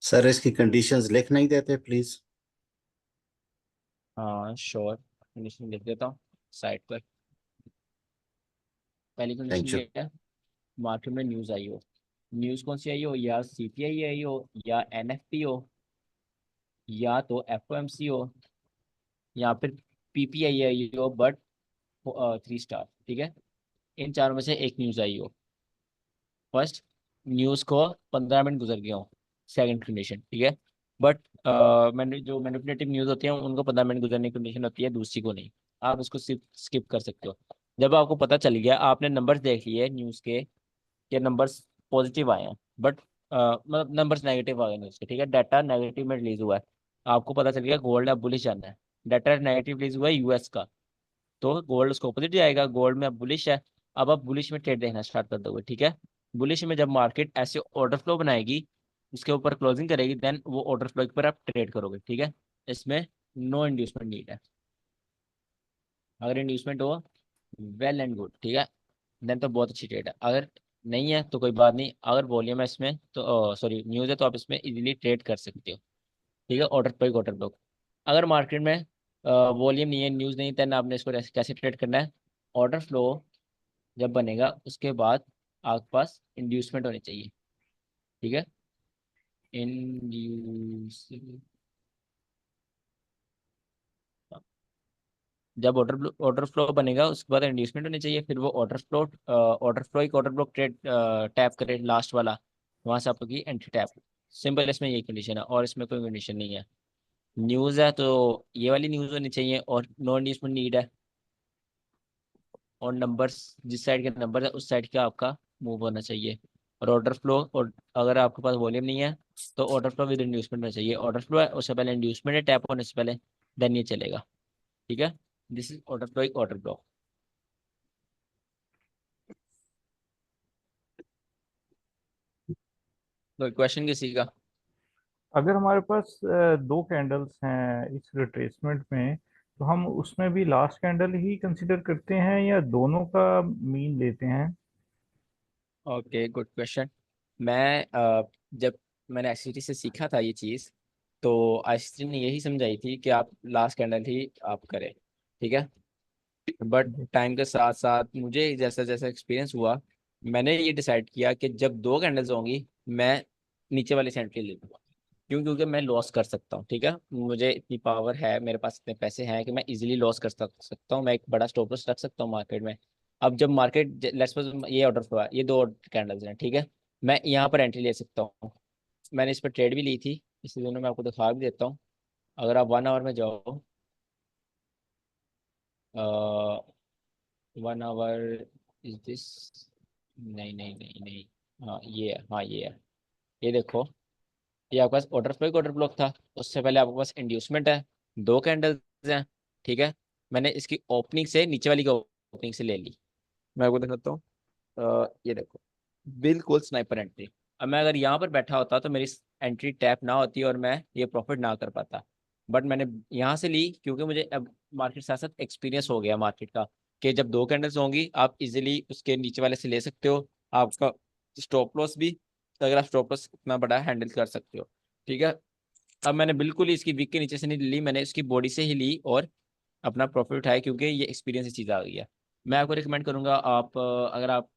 सर इसकी कंडीशंस लिख नहीं देते प्लीज? हाँ श्योर, कंडीशन लिख देता हूँ साइड पर। पहली कंडीशन थैंक यू। ये है, मार्केट में न्यूज़ आई हो। न्यूज़ कौन सी आई हो? या सीपीआई आई हो, या एनएफपी हो, या तो एफओएमसी हो, या फिर पीपीआई आई हो बट 3 स्टार, ठीक है। इन चारों में से एक न्यूज़ आई हो। फर्स्ट, न्यूज़ को 15 मिनट गुजर गया हो। सेकंड कंडीशन, ठीक है। बट मैंने जो मैनिपुलेटिव न्यूज़ होती है उनको 15 मिनट गुजरने की कंडीशन होती है, दूसरी को नहीं। आप उसको सिर्फ स्किप कर सकते हो। जब आपको पता चल गया, आपने नंबर्स देख लिए न्यूज़ के नंबर्स पॉजिटिव आए हैं, बट मतलब नंबर्स नेगेटिव आ गए न्यूज़ के, ठीक है। डाटा नेगेटिव में रिलीज हुआ है, आपको पता चल गया गोल्ड अब बुलिश जाना है। डाटा नेगेटिव रिलीज हुआ है यूएस का, तो गोल्ड उसको अपोजिट जाएगा, गोल्ड में अब बुलिश है। अब आप बुलिश में ट्रेड देखना स्टार्ट कर दोगे, ठीक है। बुलिश में जब मार्केट ऐसे ऑर्डर फ्लो बनाएगी, उसके ऊपर क्लोजिंग करेगी, देन वो ऑर्डर फ्लो के ऊपर आप ट्रेड करोगे, ठीक है। इसमें नो इंड्यूसमेंट नीड है। अगर इंड्यूसमेंट हो, वेल एंड गुड, ठीक है, देन तो बहुत अच्छी ट्रेड है। अगर नहीं है तो कोई बात नहीं। अगर वॉल्यूम है इसमें तो सॉरी न्यूज़ है, तो आप इसमें इजीली ट्रेड कर सकते हो, ठीक है। Order block. अगर मार्केट में वॉल्यूम नहीं है, न्यूज़ नहीं, देन आपने इसको कैसे ट्रेड करना है? ऑर्डर फ्लो जब बनेगा उसके बाद आपके पास इंड्यूसमेंट होनी चाहिए, ठीक है। इंड्यूस जब ऑर्डर फ्लो बनेगा उसके बाद इंड्यूसमेंट होनी चाहिए, फिर वो ऑर्डर ब्लॉक ट्रेड टैप करे लास्ट वाला, वहां से आपकी एंट्री टैप। सिंपल, इसमें यही कंडीशन है और इसमें कोई कंडीशन नहीं है। न्यूज़ है तो ये वाली न्यूज़ होनी चाहिए और नो इंड्यूसमेंट नीड है, और नंबर्स जिस साइड के नंबर है उस साइड का आपका मूव होना चाहिए। और ऑर्डर फ्लो, और अगर आपके पास वॉल्यूम नहीं है तो ऑर्डर फ्लो विद इंड्यूसमेंट में चाहिए। ऑर्डर फ्लो है उससे पहले इंड्यूसमेंट है, टैप होने से पहले, देन ये चलेगा, ठीक है। This is order block. कोई क्वेश्चन किसी का? अगर हमारे पास दो कैंडल्स हैं इस रिट्रेसमेंट में, तो हम उसमें भी लास्ट कैंडल ही कंसिडर करते हैं या दोनों का मीन लेते हैं? Okay, good question. मैं जब मैंने आईसीटी से सीखा था ये चीज़, तो आईसीटी ने यही समझाई थी कि आप लास्ट कैंडल ही आप करें, ठीक है। बट टाइम के साथ साथ मुझे जैसा जैसा एक्सपीरियंस हुआ, मैंने ये डिसाइड किया कि जब दो कैंडल्स होंगी, मैं नीचे वाली सेंट्री ले लूँगा। क्यों? क्योंकि मैं लॉस कर सकता हूँ, ठीक है। मुझे इतनी पावर है, मेरे पास इतने पैसे हैं कि मैं इजीली लॉस कर सकता हूँ, मैं एक बड़ा स्टॉप लॉस रख सकता हूँ मार्केट में। अब जब मार्केट लेट्स सपोज ये ऑर्डर हुआ, ये दो कैंडल्स हैं, ठीक है, मैं यहाँ पर एंट्री ले सकता हूँ। मैंने इस पर ट्रेड भी ली थी, इसलिए दोनों मैं आपको दिखा भी देता हूँ। अगर आप 1 आवर में जाओ, 1 आवर इज दिस? नहीं नहीं नहीं नहीं। हाँ ये है, हाँ ये है। ये देखो, ये आपके पास ऑर्डर फ्लो ऑर्डर ब्लॉक था, उससे पहले आपके पास इंड्यूसमेंट है, 2 कैंडल्स हैं, ठीक है। मैंने इसकी ओपनिंग से, नीचे वाली की ओपनिंग से ले ली। मैं आपको दिखाता हूँ। ये देखो, बिल्कुल स्नाइपर एंट्री। अब मैं अगर यहाँ पर बैठा होता तो मेरी एंट्री टैप ना होती और मैं ये प्रॉफिट ना कर पाता। बट मैंने यहाँ से ली क्योंकि मुझे अब मार्केट साथ साथ एक्सपीरियंस हो गया मार्केट का, कि जब 2 कैंडल्स होंगी आप इजीली उसके नीचे वाले से ले सकते हो। आपका स्टॉप लॉस भी, अगर आप स्टॉप लॉस इतना बड़ा हैंडल कर सकते हो, ठीक है। अब मैंने बिल्कुल ही इसकी विक के नीचे से नहीं ली, मैंने इसकी बॉडी से ही ली और अपना प्रॉफिट उठाया, क्योंकि ये एक्सपीरियंस चीज़ आ गई है। मैं आपको रिकमेंड करूंगा, आप अगर आप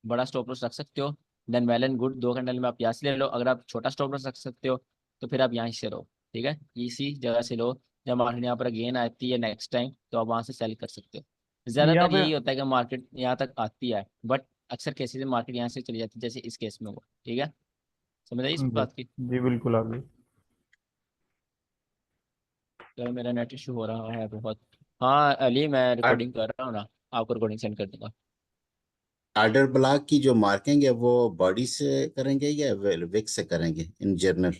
बड़ा स्टॉप लॉस रख सकते हो, then well and good, 2 candle में आप यहाँ से ले लो। अगर आप छोटा स्टॉप लॉस रख सकते हो तो फिर आप यहाँ से लो, ठीक है, इसी जगह से लो। जब मार्केट यहाँ पर गेन आती है नेक्स्ट टाइम तो आप वहाँ से सेल कर सकते हो। यहाँ ज़्यादातर पे यही होता है कि मार्केट यहाँ तक आती है, बट अक्सर केसेस में मार्केट यहाँ से चली जाती है, जैसे इस केस में हुआ, ठीक है। समझ आई इस जी, बात की? जी बिल्कुल आ गई। तो मेरा नेट इशू हो रहा है बहुत। हाँ अली, मैं रिकॉर्डिंग कर रहा हूँ ना, आपको रिकॉर्डिंग सेंड कर दूंगा। आर्डर ब्लॉक की जो मार्किंग है वो बॉडी से करेंगे या विक से करेंगे इन जनरल?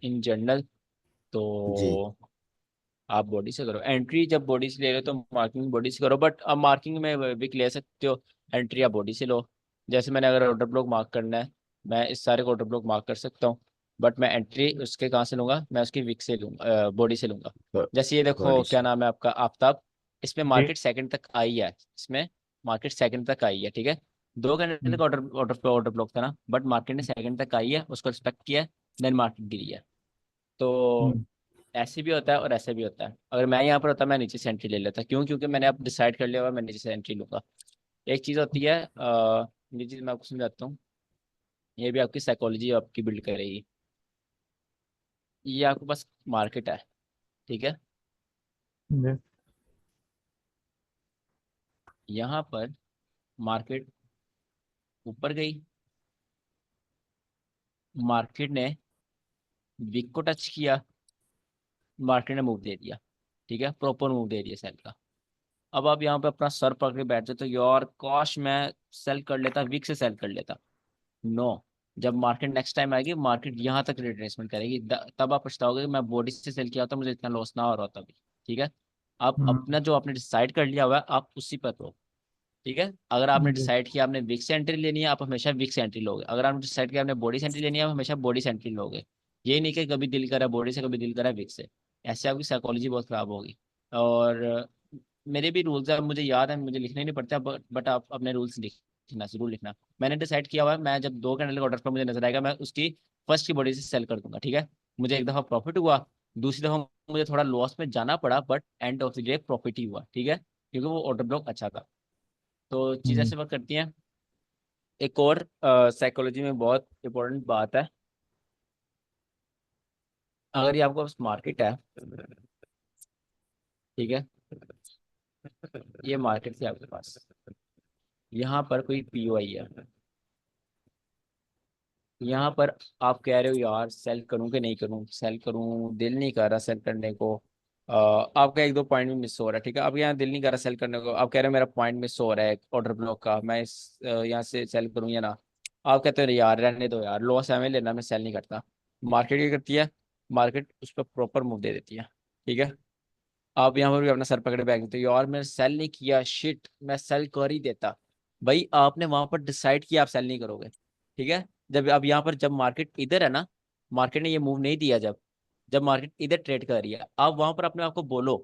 इन जनरल तो जी। आप बॉडी से करो एंट्री, जब बॉडी से ले रहे हो तो मार्किंग बॉडी से करो, बट अब मार्किंग में विक ले सकते हो, एंट्री आप बॉडी से लो। जैसे मैंने अगर ऑर्डर ब्लॉक मार्क करना है, मैं इस सारे को ऑर्डर ब्लॉक मार्क कर सकता हूँ, बट मैं एंट्री उसके कहाँ से लूंगा, मैं उसकी विक से लूंगा, बॉडी से लूंगा। जैसे ये देखो, बॉडी क्या से। नाम है आपका, आफ्ताब। इसमें जी। मार्केट सेकंड तक आई है, इसमें मार्केट सेकंड तक आई है, ठीक है। 2 घंटे हम्म, का ऑर्डर ऑर्डर ऑर्डर ब्लॉक था ना, बट मार्केट ने सेकंड तक आई है, उसको रिस्पेक्ट किया है, देन मार्केट गिरी है। तो हम्म, ऐसे भी होता है और ऐसे भी होता है। अगर मैं यहाँ पर होता मैं नीचे से एंट्री ले लेता, क्यों? क्योंकि मैंने अब डिसाइड कर लिया हुआ मैं नीचे से एंट्री लूंगा। एक चीज़ होती है, ये चीज़ मैं आपको समझाता हूँ, ये भी आपकी साइकोलॉजी आपकी बिल्ड करेगी। ये आपके पास मार्केट है, ठीक है। जी। यहाँ पर मार्केट ऊपर गई, मार्केट ने विक को टच किया, मार्केट ने मूव दे दिया, ठीक है, प्रॉपर मूव दे दिया सेल का। अब आप यहाँ पे अपना सर पकड़ के बैठ जाते हो, यार काश मैं सेल कर लेता, विक से सेल कर लेता। नो, जब मार्केट नेक्स्ट टाइम आएगी, मार्केट यहाँ तक रिट्रेसमेंट करेगी, तब आप पछताओगे कि मैं बॉडी से सेल किया होता, मुझे इतना लॉस ना हो रहा होता अभी, ठीक है। आप हम्म, अपना जो आपने डिसाइड कर लिया हुआ है आप उसी पर रहो, ठीक है। अगर आपने जी। डिसाइड किया आपने विक से एंट्री लेनी है, आप हमेशा विक से एंट्री लोगे। अगर आपने डिसाइड किया आपने बॉडी से एंट्री लेनी है, आप हमेशा बॉडी से एंट्री लोगे। ये नहीं कि कभी दिल करा बॉडी से, कभी दिल करा विक से। ऐसे आपकी साइकोलॉजी बहुत खराब होगी। और मेरे भी रूल्स है, मुझे याद है, मुझे लिखने नहीं पड़ता, बट आप अपने रूल्स लिखना, जरूर लिखना। मैंने डिसाइड किया हुआ है, मैं जब 2 कैंडल का ऑर्डर पर मुझे नजर आएगा, मैं उसकी फर्स्ट की बॉडी से सेल कर दूंगा, ठीक है। मुझे एक दफा प्रॉफिट हुआ, दूसरी दफा मुझे थोड़ा लॉस में जाना पड़ा, but end of the day profit ही हुआ, ठीक है, क्योंकि वो ऑर्डर ब्लॉक अच्छा था। तो चीज़ हम्म, ऐसे वर्क करती है। एक और साइकोलॉजी में बहुत इंपॉर्टेंट बात है, अगर ये आपको पास मार्केट है, ठीक है, ये मार्केट थी आपके पास, यहाँ पर कोई पीओआई है, यहाँ पर आप कह रहे हो यार सेल करूं कि नहीं करूं, सेल करूं, दिल नहीं कर रहा सेल करने को। आपका 1-2 पॉइंट भी मिस हो रहा है, ठीक है। अब यहाँ दिल नहीं कर रहा सेल करने को, आप कह रहे हो मेरा पॉइंट मिस हो रहा है ऑर्डर ब्लॉक का, मैं इस यहाँ से सेल करूं या ना। आप कहते हो यार रहने दो यार, लॉस है हमें लेना, मैं सेल नहीं करता। मार्केट क्या करती है, मार्केट उस पर प्रॉपर मूव दे देती है, ठीक है। आप यहाँ पर भी अपना सर पकड़े बैठ देते हो, यार मैंने सेल नहीं किया, शिट मैं सेल कर ही देता। भाई आपने वहां पर डिसाइड किया आप सेल नहीं करोगे, ठीक है। जब अब यहाँ पर जब मार्केट इधर है ना, मार्केट ने ये मूव नहीं दिया, जब जब मार्केट इधर ट्रेड कर रही है, आप वहां पर अपने आप को बोलो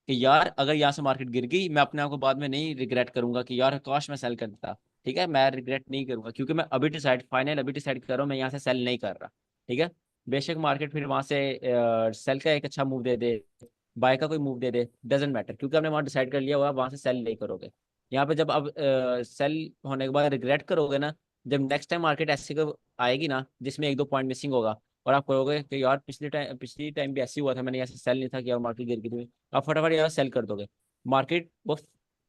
कि यार अगर यहाँ से मार्केट गिर गई, मैं अपने आप को बाद में नहीं रिग्रेट करूंगा कि यार काश मैं सेल कर देता, ठीक है। मैं रिग्रेट नहीं करूंगा, क्योंकि मैं अभी डिसाइड फाइनल अभी डिसाइड कर रहा हूँ, मैं यहाँ से सेल नहीं कर रहा, ठीक है। बेशक मार्केट फिर वहां से सेल का एक अच्छा मूव दे दे, बाय का कोई move they they, doesn't matter, क्योंकि आपने वहां डिसाइड कर लिया हुआ, वहां से सेल नहीं करोगे। यहाँ पे जब अब सेल होने के बाद रिग्रेट करोगे ना, जब नेक्स्ट टाइम मार्केट ऐसे को आएगी ना जिसमें 1-2 पॉइंट मिसिंग होगा, और आप कहोगे कि यार पिछली टाइम भी ऐसे हुआ था, मैंने यहाँ से सेल नहीं था किया और मार्केट गिर गई थी, आप फटाफट यहाँ सेल कर दोगे। मार्केट वो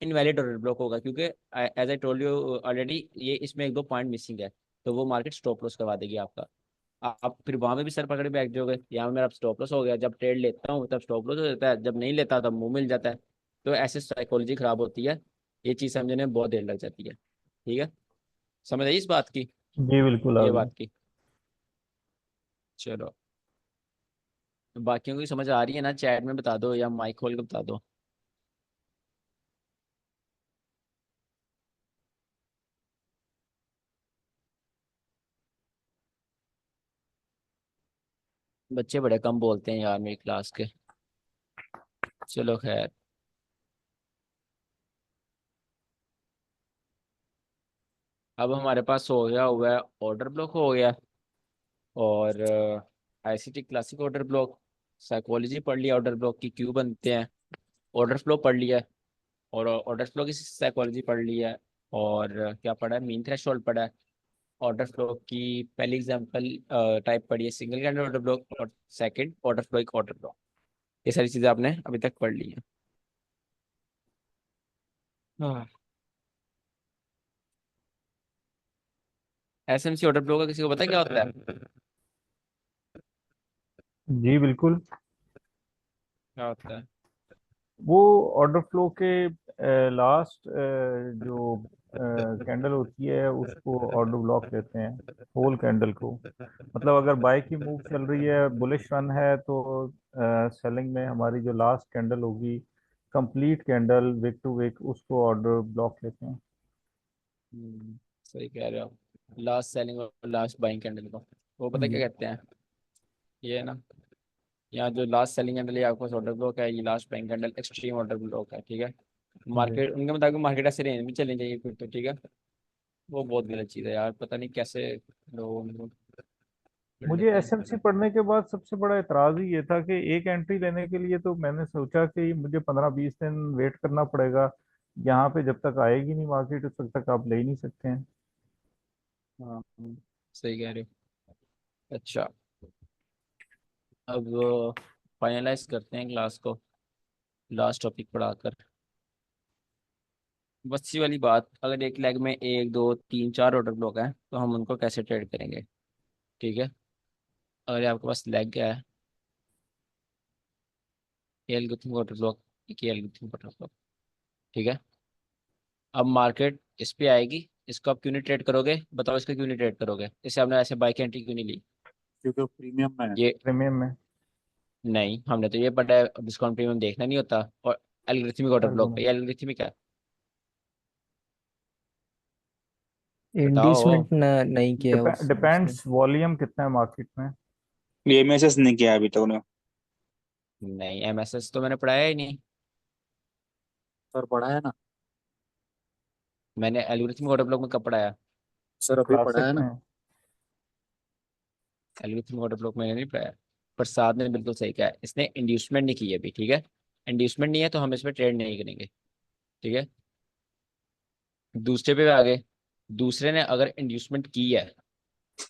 इनवैलिड और ब्लॉक होगा, क्योंकि as I told you already, ये इसमें 1-2 पॉइंट मिसिंग है, तो वो मार्केट स्टॉप लॉस करवा देगी आपका। आप फिर वहां पे भी सर पकड़े बैठ जाओगे, यहाँ मेरा स्टॉप लॉस हो गया, जब ट्रेड लेता हूँ तब स्टॉप लॉस हो जाता है, जब नहीं लेता तब मुंह मिल जाता है। तो ऐसे साइकोलॉजी खराब होती है, ये चीज़ समझने में बहुत देर लग जाती है। ठीक है, समझ आई इस बात की, जी बिल्कुल आ ये गई। बात की। चलो, बाकियों की समझ आ रही है ना, चैट में बता दो या माइक खोल के बता दो। बच्चे बड़े कम बोलते हैं यार मेरी क्लास के। चलो खैर, अब हमारे पास हो गया हुआ है ऑर्डर ब्लॉक हो गया, और ICT classic order block, psychology पढ़ लिया, ऑर्डर ब्लॉक की क्यों बनते हैं, ऑर्डर फ्लो पढ़ लिया, और ऑर्डर फ्लो की साइकोलॉजी पढ़ लिया, और क्या पढ़ा है, मीन थ्रेशोल्ड पढ़ा है, ऑर्डर फ्लो की पहली एग्जांपल टाइप पढ़ी है सिंगल कैंडल ऑर्डर ब्लॉक, और सेकंड ऑर्डर फ्लो एक ऑर्डर ब्लॉक। ये सारी चीज़ें आपने अभी तक पढ़ ली हैं। हाँ, एसएमसी ऑर्डर फ्लो का किसी को पता है क्या होता है? जी बिल्कुल। क्या होता है? वो ऑर्डर फ्लो के लास्ट जो कैंडल होती है उसको ऑर्डर ब्लॉक कहते हैं, होल कैंडल को। मतलब अगर बाय की मूव चल रही है, बुलिश रन है, तो सेलिंग में हमारी जो लास्ट कैंडल होगी, complete candle wick to wick, उसको ऑर्डर ब्लॉक कहते हैं। सही कह रहे हो, लास्ट सेलिंग और लास्ट बाइंग कैंडल को वो पता क्या जी कहते हैं? ये है ना, यहाँ जो लास्ट सेलिंग कैंडल है आपके पास ऑर्डर ब्लॉक है, ये last buying candle extreme order block है। ठीक है, जी। मार्केट उनके मुताबिक मार्केट ऐसे रेंज में चलनी चाहिए फिर तो। ठीक है, वो बहुत गलत चीज़ है यार, पता नहीं कैसे लोगों को कर मुझे लेते हैं। एसएमसी पढ़ने के बाद सबसे बड़ा एतराज ही ये था कि एक एंट्री लेने के लिए तो मैंने सोचा कि मुझे 15-20 दिन वेट करना पड़ेगा। यहाँ पे जब तक आएगी नहीं मार्केट उस वक्त तक आप ले ही नहीं सकते हैं। हाँ, सही कह रहे हो। अच्छा, अब फाइनलाइज करते हैं क्लास को लास्ट टॉपिक पढ़ाकर। बच्ची वाली बात, अगर एक लेग में एक दो तीन चार ऑर्डर ब्लॉक है तो हम उनको कैसे ट्रेड करेंगे? ठीक है, अगर आपके पास लेग है, एल्गोरिथम ऑर्डर ब्लॉक, एक एल्गोरिथम ऑर्डर ब्लॉक। ठीक है, अब मार्केट इस पे आएगी, इसको आप क्यों नहीं ट्रेड करोगे? बताओ, इसको क्यों नहीं ट्रेड करोगे? इससे आपने ऐसे बाई की एंट्री क्यों नहीं ली? क्योंकि वो प्रीमियम में है। ये प्रीमियम में। नहीं, हमने तो ये पढ़ा है डिस्काउंट प्रीमियम देखना नहीं होता, और एल्गोरिथमिक ऑर्डर ब्लॉक पे, एल्गोरिथम। एल्गोरिथमिक है। बताओ। इंड्यूसमेंट नहीं किया उसने। डिपेंड्स वॉल्यूम कितना है मार्केट में। ये मैसेज नहीं किया अभी तक उन्होंने। नहीं, एमएसएस तो मैंने पढ़ाया ही नहीं। सर पढ़ा है ना। मैंने एल्गोरिथमिक ऑर्डर ब्लॉक में कब पढ़ाया? सर अभी पढ़ा क्लासिक है ना। में। एल्गोरिथमिक ऑर्डर ब्लॉक मैंने नहीं पढ़ाया। पर साथ ने बिल्कुल सही कहा है, इसने इंड्यूसमेंट नहीं की है अभी। ठीक है, इंड्यूसमेंट नहीं है तो हम इस पर ट्रेड नहीं करेंगे। ठीक है, दूसरे पे आ गए। दूसरे ने अगर इंड्यूसमेंट की है,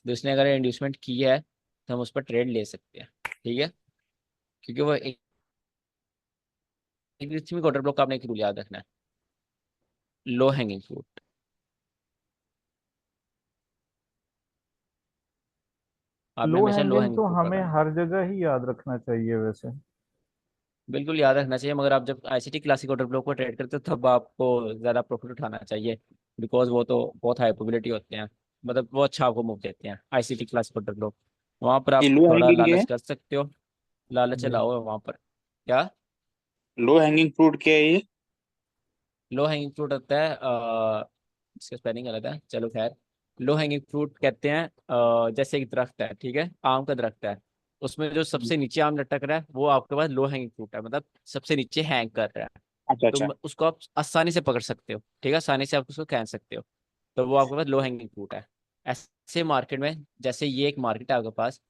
दूसरे ने अगर इंड्यूसमेंट की है तो हम उस पर ट्रेड ले सकते हैं। ठीक है, क्योंकि वो एक एल्गोरिथमिक ऑर्डर ब्लॉक का आपने एक रूल याद रखना है, लो हैंगिंग फ्रूट। आपने लो हमेशा लो हैंगिंग हैंगिंग तो फ्रूट हमें पकड़ना है। हर जगह ही याद रखना चाहिए वैसे। बिल्कुल याद रखना चाहिए, मगर आप जब आईसीटी क्लासिक ऑर्डर ब्लॉक को ट्रेड करते हो तब आपको ज़्यादा प्रॉफिट उठाना चाहिए, बिकॉज वो तो बहुत हाई प्रोबेबिलिटी होते हैं, मतलब वो अच्छा आपको मूव देते हैं आईसीटी क्लासिक ऑर्डर ब्लॉक। वहाँ पर ये आप लो थोड़ा हैंगिंग लालच है। कर सकते हो, लालच जी। चलाओ वहाँ पर। क्या? लो हैंगिंग फ्रूट क्या है ये। लो हैंगिंग फ्रूट होता है इसका स्पेलिंग गलत है, चलो खैर। लो हैंगिंग फ्रूट कहते हैं जैसे एक दरख्त है, ठीक है, आम का दरख्त है, उसमें जो सबसे नीचे आम लटक रहा है वो आपके पास लो हैंगिंग फ्रूट है, मतलब सबसे नीचे हैंग कर रहा है। अच्छा तो अच्छा। उसको आप आसानी से पकड़ सकते हो, ठीक है, आसानी से आप उसको खींच सकते हो, तो वो आपके पास लो हैंगिंग फ्रूट है। ऐसे मार्केट में, जैसे ये एक मार्केट है आपके पास,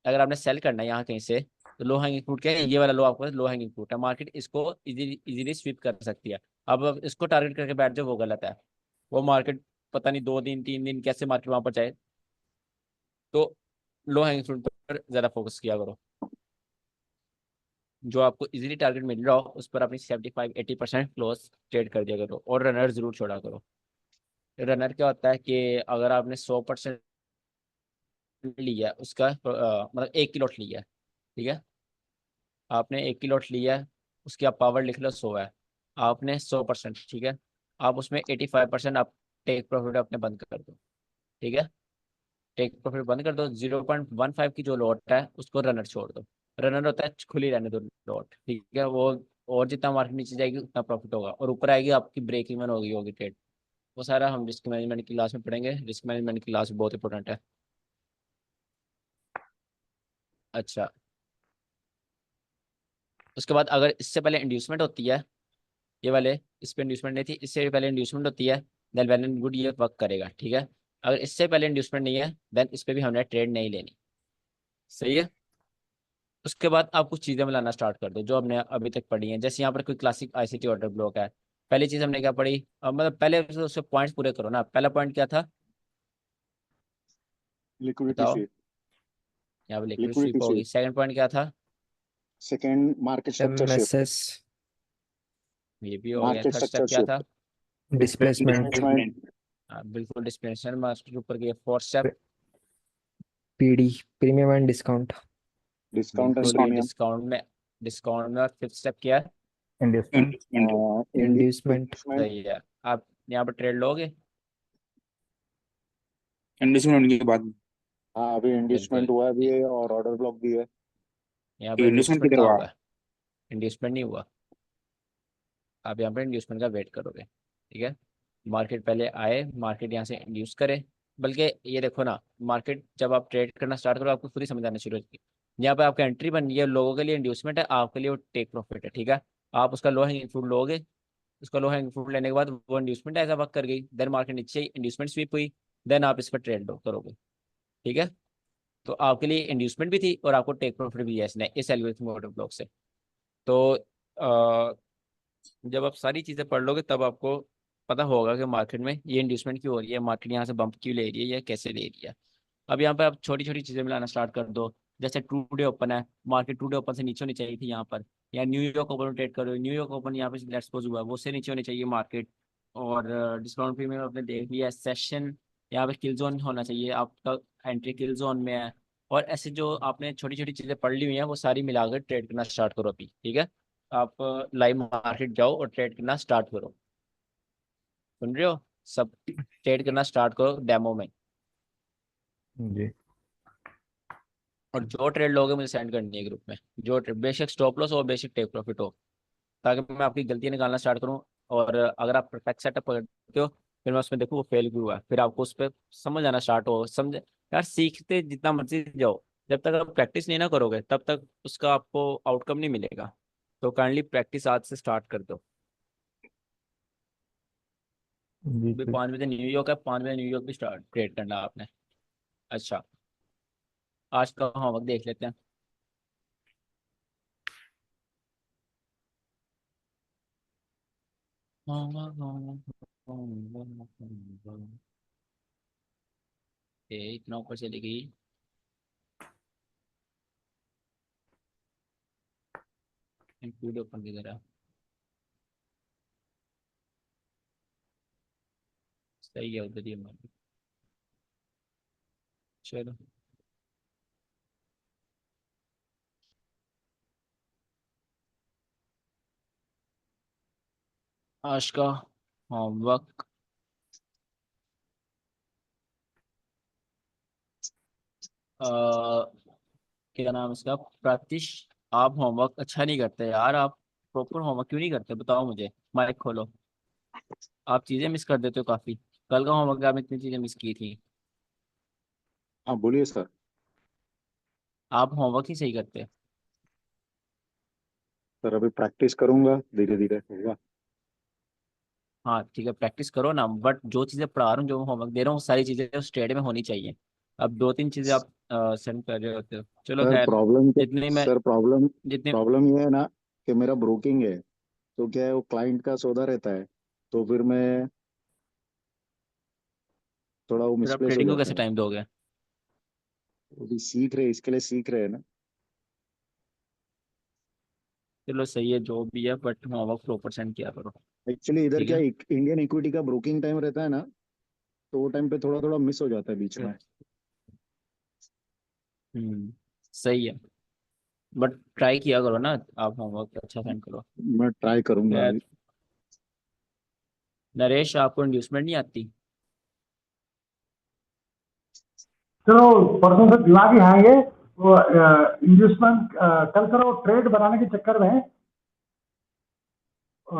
अगर आपने सेल करना है यहाँ कहीं से, तो लो हैंगिंग फ्रूट क्या है, ये वाला लो आपके पास लो हैंगिंग फ्रूट है, मार्केट इसको इजीली स्वीप कर सकती है। अब आप इसको टारगेट करके बैठ जाओ, वो गलत है। वो मार्केट पता नहीं 2 दिन 3 दिन कैसे मार्केट वहां पर जाए, तो लो हैंगिंग फ्रूट पर ज्यादा फोकस किया करो। जो आपको इजीली टारगेट मिल रहा हो उस पर अपनी 75-80% क्लोज ट्रेड कर दिया करो, और रनर जरूर छोड़ा करो। रनर क्या होता है कि अगर आपने 100% लिया उसका मतलब 1 की लॉट लिया है, ठीक है, आपने 1 की लॉट लिया है, उसकी आप पावर लिख लो 100 है, आपने 100%, ठीक है, आप उसमें 85% आप टेक प्रॉफिट अपने बंद कर दो, ठीक है, टेक प्रॉफिट बंद कर दो। 0.15 की जो लॉट है उसको रनर छोड़ दो, रनर होता है खुली रहने दो लॉट, ठीक है, वो और जितना मार्केट नीचे जाएगी उतना प्रॉफिट होगा, और ऊपर आएगी आपकी ब्रेक इवन होगी ट्रेड। वो सारा हम रिस्क मैनेजमेंट की क्लास में पढ़ेंगे, रिस्क मैनेजमेंट की क्लास बहुत इंपॉर्टेंट है। अच्छा, उसके बाद अगर इससे पहले इंड्यूसमेंट होती है, ये वाले इस पे इंड्यूसमेंट नहीं थी, इससे भी पहले इंड्यूसमेंट होती है, देन वेल एंड गुड, ये वर्क करेगा, ठीक है। अगर इससे पहले इंड्यूसमेंट नहीं है देन इस पे भी हमने ट्रेड नहीं लेनी, सही है। उसके बाद आप कुछ चीज़ें मिलाना स्टार्ट कर दो जो हमने अभी तक पढ़ी हैं, जैसे यहाँ पर कोई क्लासिक आईसीटी ऑर्डर ब्लॉक है। पहली चीज़ हमने क्या पढ़ी, मतलब पहले उसके पॉइंट्स पूरे करो ना। पहला पॉइंट क्या था, लिक्विडिटी बताओ। स्वीप। यहाँ पर लिक्विड लिक्विडिटी स्वीप होगी। स्वीप। सेकंड पॉइंट क्या था, second market structure shift. MSS ये भी हो गया। मार्केट थर्ड स्टेप स्ट्रक्चर क्या था, शिफ्ट। Displacement displacement. हाँ, बिल्कुल डिस्पेंशन मास्टर ऊपर गया। Fourth step, PD premium and discount discount and बिल्कुल ये प्रीमियम। डिस्काउंट में फिफ्थ स्टेप क्या है, इन्वेस्टमेंट। Inducement inducement. सही है। आप यहाँ पर ट्रेड लोगे, इंडस्ट्री होने के बाद। हाँ, अभी इंड्यूसमेंट बिल्कुल। हुआ भी है और ऑर्डर ब्लॉक भी है। यहाँ पर इंडस्ट्री इंड्यूसमेंट किधर कहाँ हुआ? हुआ है, इंड्यूसमेंट नहीं हुआ। आप यहाँ पर इंड्यूसमेंट का वेट करोगे, ठीक है। मार्केट पहले आए, मार्केट यहाँ से इंड्यूस करे, बल्कि ये देखो ना, मार्केट जब आप ट्रेड करना स्टार्ट करो आपको खुद ही समझ आना शुरू होगी। यहाँ पे आपका एंट्री बन, ये लोगों के लिए इंड्यूसमेंट है, आपके लिए वो टेक प्रॉफिट है, ठीक है। आप उसका लो हैंगिंग फ्रूट लोगे, उसका लो हैंगिंग फ्रूट लेने के बाद वो इंड्यूसमेंट ऐसा वर्क कर गई, देन मार्केट नीचे इंड्यूसमेंट स्वीप हुई, देन आप इस पर ट्रेड लो करोगे, ठीक है। तो आपके लिए इंड्यूसमेंट भी थी और आपको टेक प्रॉफिट भी है इसने, इस एल्गोरिथम ऑर्डर ब्लॉक से। तो जब आप सारी चीज़ें पढ़ लोगे तब आपको पता होगा कि मार्केट में ये इंड्यूसमेंट क्यों हो रही है, मार्केट यहाँ से बम्प क्यों ले रही है, या कैसे ले रही है। अब यहाँ पे आप छोटी छोटी चीज़ें मिलाना स्टार्ट कर दो। जैसे टू डे ओपन है, मार्केट टू डे ओपन से नीचे होनी चाहिए थी यहाँ पर, या न्यूयॉर्क ओपन ट्रेड करो, न्यूयॉर्क ओपन यहाँ पे लेट्स सपोज हुआ वो से नीचे होनी चाहिए मार्केट। और डिस्काउंट प्रीमियम आपने देख लिया, सेशन यहाँ पे किल जोन होना चाहिए आपका, एंट्री किल जोन में है। और ऐसे जो आपने छोटी छोटी चीज़ें पढ़ ली हुई हैं वो सारी मिलाकर ट्रेड करना स्टार्ट करो अभी, ठीक है। आप लाइव मार्केट जाओ और ट्रेड करना स्टार्ट करो, सुन रहे हो, सब ट्रेड करना स्टार्ट करो डेमो में। जी। और जो ट्रेड लोगे मुझे सेंड करनी है ग्रुप में, जो ट्रेड बेशक स्टॉप लॉस हो बेशक टेक प्रॉफिट हो, ताकि मैं आपकी गलतियां निकालना स्टार्ट करूं। और अगर आप परफेक्ट सेटअप करते हो फिर मैं उसमें देखूँ वो फेल क्यों हुआ है, फिर आपको उस पर समझ आना स्टार्ट हो, समझ यार, सीखते जितना मर्जी जाओ, जब तक आप प्रैक्टिस नहीं ना करोगे तब तक उसका आपको आउटकम नहीं मिलेगा। तो काइंडली प्रैक्टिस आज से स्टार्ट कर दो। जी अभी सर। 5 बजे न्यूयॉर्क है, 5 बजे न्यूयॉर्क भी स्टार्ट ट्रेड करना है आपने। अच्छा, आज का होमवर्क देख लेते हैं। इतना ऊपर चली गई। इंक्लूड ओपन की तरह, सही है उधर ही हमारी। चलो, आज का होमवर्क, क्या नाम है इसका, प्रातिश। आप होमवर्क अच्छा नहीं करते यार, आप प्रॉपर होमवर्क क्यों नहीं करते बताओ मुझे। माइक खोलो, आप चीजें मिस कर देते हो काफी। कल का होमवर्क आपने इतनी चीजें मिस की थी, हाँ, बोलिए सर। आप होमवर्क ही सही करते। सर अभी प्रैक्टिस करूंगा, धीरे धीरे होगा। हाँ ठीक है, प्रैक्टिस करो ना, बट जो चीजें पढ़ा रहा हूँ, जो होमवर्क दे रहा हूँ, वो सारी चीजें उस ट्रेड में होनी चाहिए। अब 2-3 चीजें आप सेंड कर रहे होते हो, चलो सर खैर। प्रॉब्लम क्या? जितनी मैं सर प्रॉब्लम जितनी प्रॉब्लम ये है ना कि मेरा ब्रोकिंग है, तो क्या है, वो क्लाइंट का सौदा रहता है, तो फिर मैं थोड़ा वो फिर आप मिसप्लेस हो ट्रेडिंग को जाता कैसे है। टाइम दोगे। वो भी सीख रहे, इसके लिए सीख रहे हैं ना। चलो सही है जो भी है, बट होमवर्क 100% किया करो, एक्चुअली इधर ठीक क्या है। इंडियन इक्विटी का ब्रोकिंग टाइम रहता है ना, तो वो टाइम पे थोड़ा थोड़ा मिस हो जाता है बीच में। हम्म, सही है। बट ट्राई किया करो ना, आप होमवर्क अच्छा सेंड करो। मैं ट्राई करूंगा खैर, अभी। नरेश आपको इंड्यूसमेंट नहीं आती? चलो परसों से दिमाग ही खाएंगे। वो इन्वेस्टमेंट कल करो, ट्रेड बनाने के चक्कर में वो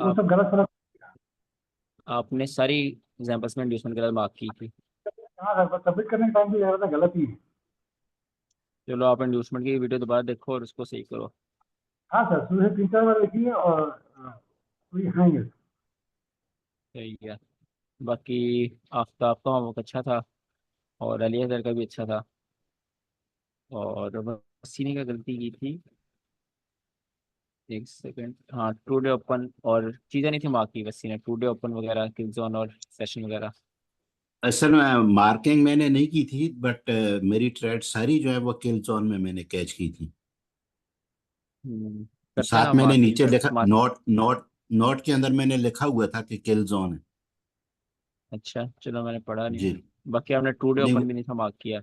आप सब गलत सलत। आपने सारी एग्जाम्पल्स में इंड्यूसमेंट के साथ मार्क की थी। हाँ सर, सबमिट करने के टाइम भी ज़्यादा गलत ही है। चलो आप इंड्यूसमेंट की वीडियो दोबारा देखो और उसको सही करो। हाँ सर, सुबह से 3-4 बार देखिए और वही खाएंगे। सही है। बाकी आफ्ताब का होमवर्क अच्छा था, और अली अजहर का भी अच्छा था, और वसी ने क्या गलती की थी, एक सेकंड, हाँ टू डे ओपन और चीज़ें नहीं थी मार्क की वसी ने, टू डे ओपन वगैरह, किल जोन और सेशन वगैरह। असल में मार्किंग मैंने नहीं की थी, बट मेरी ट्रेड सारी जो है वो किल जोन में मैंने कैच की थी। करते हैं ना साथ मैंने मार्किंग नीचे बट लिखा, नोट नोट नोट के अंदर मैंने लिखा हुआ था कि किल जोन है। अच्छा चलो, मैंने पढ़ा नहीं। जी। बाकी आपने टू डे नहीं, ओपन भी नहीं था मार्क किया।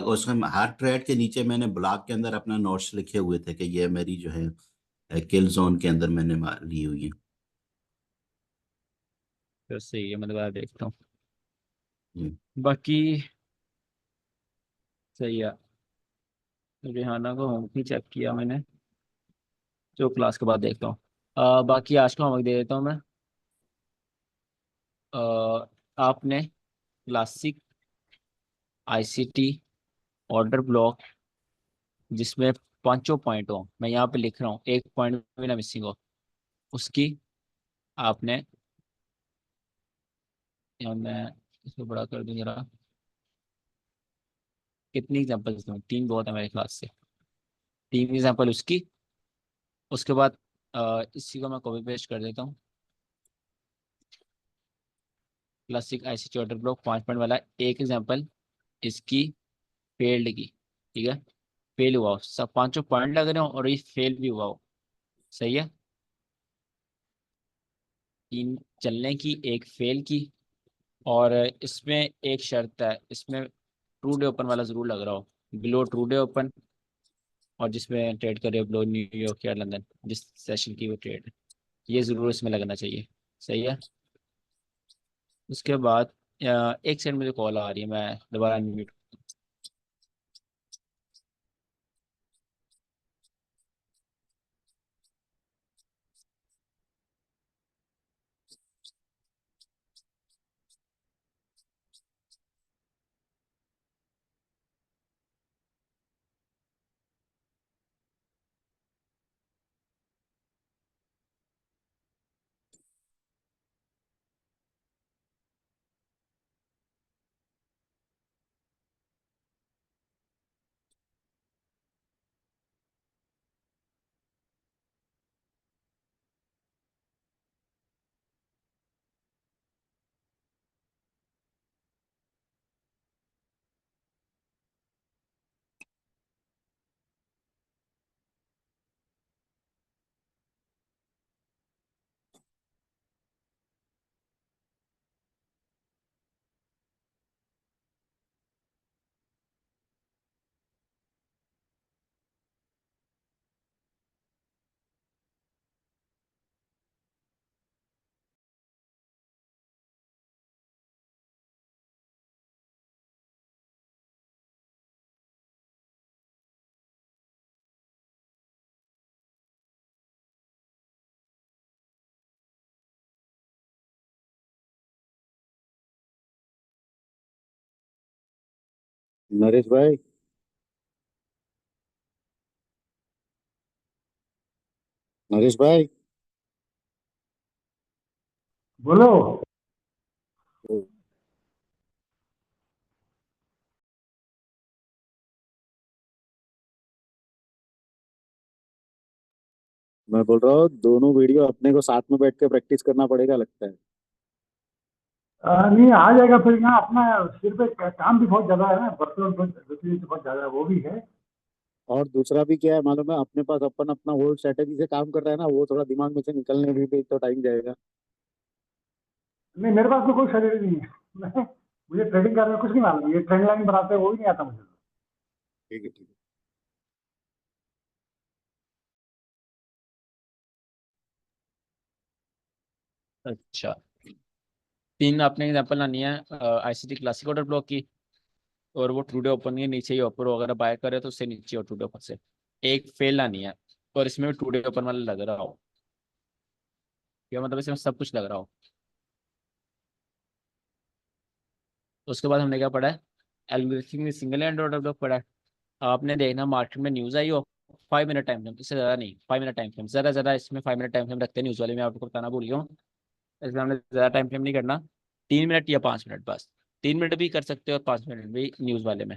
उसमें हर ट्रेड के नीचे मैंने ब्लॉक के अंदर अपना नोट्स लिखे हुए थे कि ये मेरी जो है किल जोन के अंदर मैंने ली हुई है। तो सही है, मैं दोबारा देखता हूँ। जी। बाकी सही है। रिहाना को होमवर्क नहीं चेक किया मैंने, जो क्लास के बाद देखता हूँ। बाकी आज का होमवर्क दे देता हूँ मैं। आपने क्लासिक आईसीटी ऑर्डर ब्लॉक, जिसमें पांचों पॉइंट हो, मैं यहाँ पे लिख रहा हूँ, एक पॉइंट भी ना मिसिंग हो, उसकी आपने, या मैं इसको बड़ा कर दूँ जरा, कितनी एग्जांपल्स दूँ, तीन बहुत है मेरे क्लास से, तीन एग्जांपल उसकी। उसके बाद इसी को मैं कॉपी पेस्ट कर देता हूँ। Classic ICT order block 5 point वाला एक एग्जांपल इसकी फेल्ड की, ठीक है, फेल हुआ हो, सब पांचों पॉइंट लग रहे हो और ये फेल भी हुआ हो। सही है, तीन चलने की, एक फेल की, और इसमें एक शर्त है, इसमें ट्रू डे ओपन वाला जरूर लग रहा हो, बिलो ट्रू डे ओपन, और जिसमें ट्रेड कर रहे हो बिलो न्यूयॉर्क या लंदन, जिस सेशन की वो ट्रेड है, ये जरूर इसमें लगना चाहिए। सही है। उसके बाद एक सेकंड, मुझे कॉल आ रही है, मैं दोबारा अनम्यूट। नरेश भाई। नरेश भाई। बोलो। मैं बोल रहा हूँ दोनों वीडियो अपने को साथ में बैठ के प्रैक्टिस करना पड़ेगा लगता है। नहीं आ जाएगा, फिर यहाँ अपना सिर पे काम भी बहुत ज्यादा है ना, बर्तन बहुत ज्यादा है, वो भी है। और दूसरा भी क्या है मालूम है, अपने पास अपन अपना होल्ड स्ट्रेटेजी से काम कर रहा है ना, वो थोड़ा दिमाग में से निकलने भी तो टाइम जाएगा। नहीं, मेरे पास तो कोई शरीर नहीं है। मुझे ट्रेडिंग करने में कुछ नहीं मालूम, ये ट्रेंड लाइन बनाते हैं वो भी नहीं आता मुझे। ठीक है ठीक है। अच्छा, तीन आपने एग्जांपल लानी है आईसीटी क्लासिक ऑर्डर ब्लॉक की, और वो टुडे ओपन के नीचे ही ऊपर अगर बाय करे तो उससे नीचे और टुडे ओपन से एक फेल लानी है, और इसमें भी टुडे ओपन वाला लग रहा हो, क्या मतलब इसमें सब कुछ लग रहा हो। उसके बाद हमने क्या पढ़ा है, एल्गोरिथम में सिंगल हैंड ऑर्डर ब्लॉक पढ़ा है। आपने देखना मार्केट में न्यूज़ आई हो 5 मिनट टाइम फ्रेम, इससे ज़्यादा नहीं, 5 मिनट टाइम फ्रेम, ज़्यादा इसमें 5 मिनट टाइम फ्रेम रखते हैं न्यूज़ वाले में, आपको बताना भूल गया हूँ। इसमें हमने ज़्यादा टाइम फ्रेम नहीं करना, 3 मिनट या 5 मिनट बस, 3 मिनट भी कर सकते हो और 5 मिनट भी न्यूज़ वाले में।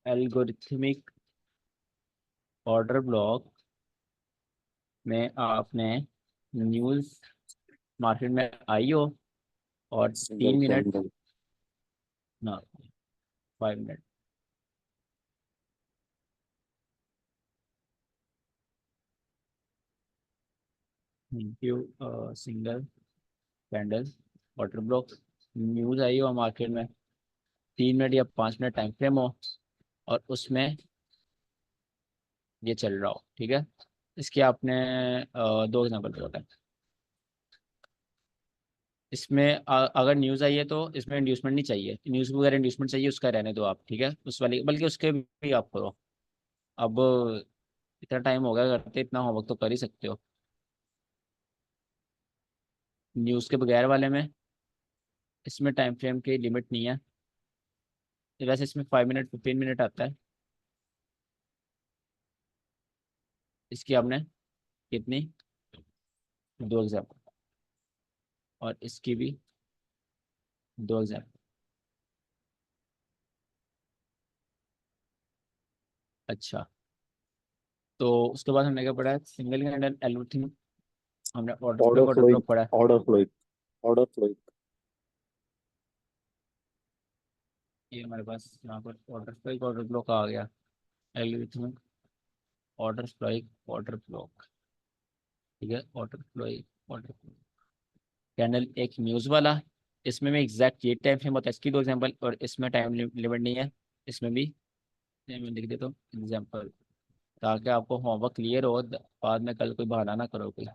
एल्गोरिथमिक ऑर्डर ब्लॉक में आपने न्यूज़ मार्केट में आई हो और सिंगल 3 मिनट कैंडल। ना 5 मिनट, यू single candle order block, news आई हो मार्केट में, 3 मिनट या 5 मिनट टाइम फ्रेम हो, और उसमें ये चल रहा हो, ठीक है। इसके आपने दो एग्जांपल बताए। इसमें अगर न्यूज़ आई है तो इसमें इंड्यूसमेंट नहीं चाहिए, न्यूज़ वगैरह इंड्यूसमेंट चाहिए उसका रहने दो आप, ठीक है, उस वाली बल्कि उसके भी आप करो। अब इतना टाइम हो गया करते, इतना होमवर्क तो कर ही सकते हो। न्यूज़ के बगैर वाले में इसमें टाइम फ्रेम की लिमिट नहीं है, वैसे इसमें 5 मिनट 15 मिनट आता है। इसकी आपने कितनी, दो एग्जाम्पल, और इसकी भी दो एग्जाम्पल। अच्छा, तो उसके बाद हमने क्या पढ़ा है, सिंगल कैंडल एल्गोरिथम, हमने order order flow order flowing. Block पढ़ा है। Order flowing. Order flowing. ये हमारे पास यहाँ पर ऑर्डर फ्लो ऑर्डर ब्लॉक आ गया, algorithm order flow order block, ठीक है, ऑर्डर फ्लो ऑर्डर कैंडल एक न्यूज़ वाला, इसमें भी एग्जैक्ट ये टाइम फ्रेम होता है, इसकी दो एग्जाम्पल, और इसमें टाइम लिमिट नहीं है, इसमें भी ये मैं लिख देता हूँ एग्जाम्पल, ताकि आपको होमवर्क क्लियर हो, बाद में कल कोई बहाना ना करो कोई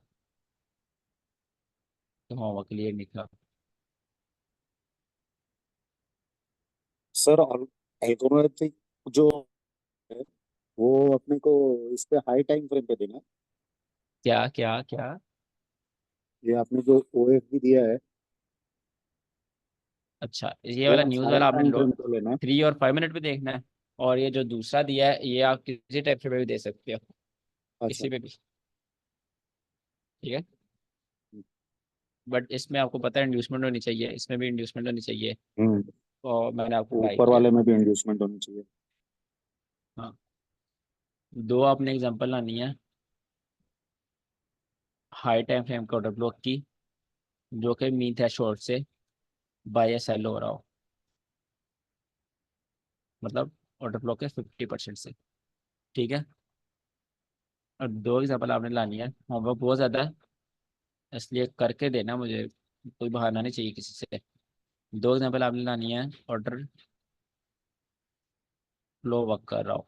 तो होमवर्क क्लियर निकला। सर एल्गोरिथमिक जो है वो अपने को इस पे हाई टाइम फ्रेम पे देना है। क्या क्या क्या, ये आपने जो ओएफ भी दिया है अच्छा ये वो वाला न्यूज़ हाई वाला आपने टाइम लो फ्रेम पे लेना है। 3 और 5 मिनट पे देखना है, और ये जो दूसरा दिया है ये आप किसी टाइप से भी दे सकते हो, अच्छा। किसी पे भी, ठीक है। बट इसमें आपको पता है इंड्यूसमेंट होनी चाहिए, इसमें भी इंड्यूसमेंट होनी चाहिए, हम्म। और मैंने आपको ट्राई ऊपर किया। वाले में भी इंड्यूसमेंट होनी चाहिए। हाँ, दो आपने एग्जांपल लानी है हाई टाइम फ्रेम के ऑर्डर ब्लॉक की, जो कि मीन थ्रेशोल्ड से बाय या सेल हो रहा हो, मतलब ऑर्डर ब्लॉक के 50% से, ठीक है। और दो एग्जांपल आपने लानी है, होमवर्क बहुत ज़्यादा है इसलिए करके देना मुझे, कोई बहाना नहीं चाहिए किसी से। दो एग्जांपल आपने लानी है, ऑर्डर फ्लो वर्क कर रहा हो,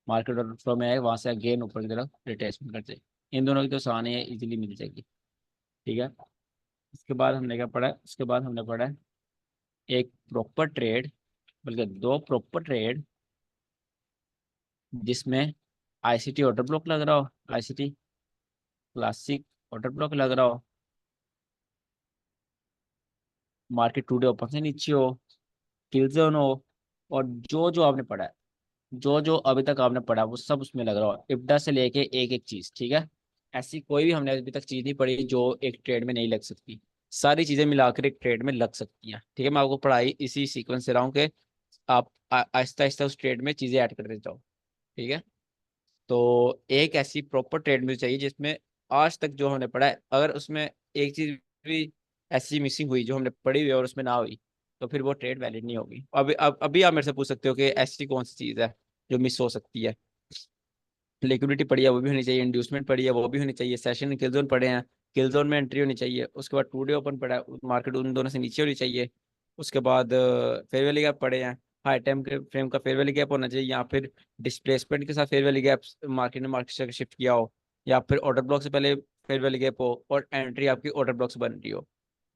मार्केट ऑर्डर फ्लो में है, वहाँ से अगेन ऊपर की तरफ रिट्रेसमेंट करते, इन दोनों की तो आसान है, इजीली मिल जाएगी, ठीक है। उसके बाद हमने क्या पढ़ा है, उसके बाद हमने पढ़ा है एक प्रॉपर ट्रेड, बल्कि दो प्रॉपर ट्रेड जिसमें आईसीटी ऑर्डर ब्लॉक लग रहा हो, आईसीटी क्लासिक ऑर्डर ब्लॉक लग रहा हो, मार्केट टुडे ऊपर से नीचे हो, किल जोन हो, और जो जो आपने पढ़ा है, जो जो अभी तक आपने पढ़ा वो सब उसमें लग रहा हो, इब्डा से लेके एक एक चीज, ठीक है। ऐसी कोई भी हमने अभी तक चीज नहीं पढ़ी जो एक ट्रेड में नहीं लग सकती, सारी चीजें मिलाकर एक ट्रेड में लग सकती हैं, ठीक है। मैं आपको पढ़ाई इसी सीक्वेंस से रहा हूँ कि आप आहिस्ता आहिस्ता उस ट्रेड में चीजें ऐड करते जाओ, ठीक है। तो एक ऐसी प्रॉपर ट्रेड मिल चाहिए जिसमें आज तक जो हमने पढ़ा है, अगर उसमें एक चीज भी ऐसी मिसिंग हुई जो हमने पढ़ी हुई है और उसमें ना हुई, तो फिर वो ट्रेड वैलिड नहीं होगी। अभी आप मेरे से पूछ सकते हो कि ऐसी कौन सी चीज है जो मिस हो सकती है। लिक्विडिटी पड़ी है वो भी होनी चाहिए, इंड्यूसमेंट पड़ी है वो भी होनी चाहिए, सेशन किल जोन पड़े हैं, किल जोन में एंट्री होनी चाहिए, उसके बाद टू डे ओपन पड़ा है, मार्केट उन दोनों से नीचे होनी चाहिए, उसके बाद फेयर वैल्यू गैप पड़े हैं, हाई टाइम के फ्रेम का फेयर वैल्यू गैप होना चाहिए, या फिर डिस्प्लेसमेंट के साथ फेयर वैल्यू गैप मार्केट ने मार्केट से शिफ्ट किया हो, या फिर ऑर्डर ब्लॉक से पहले फेयर वैल्यू गैप हो और एंट्री आपकी ऑर्डर ब्लॉक से बन रही हो।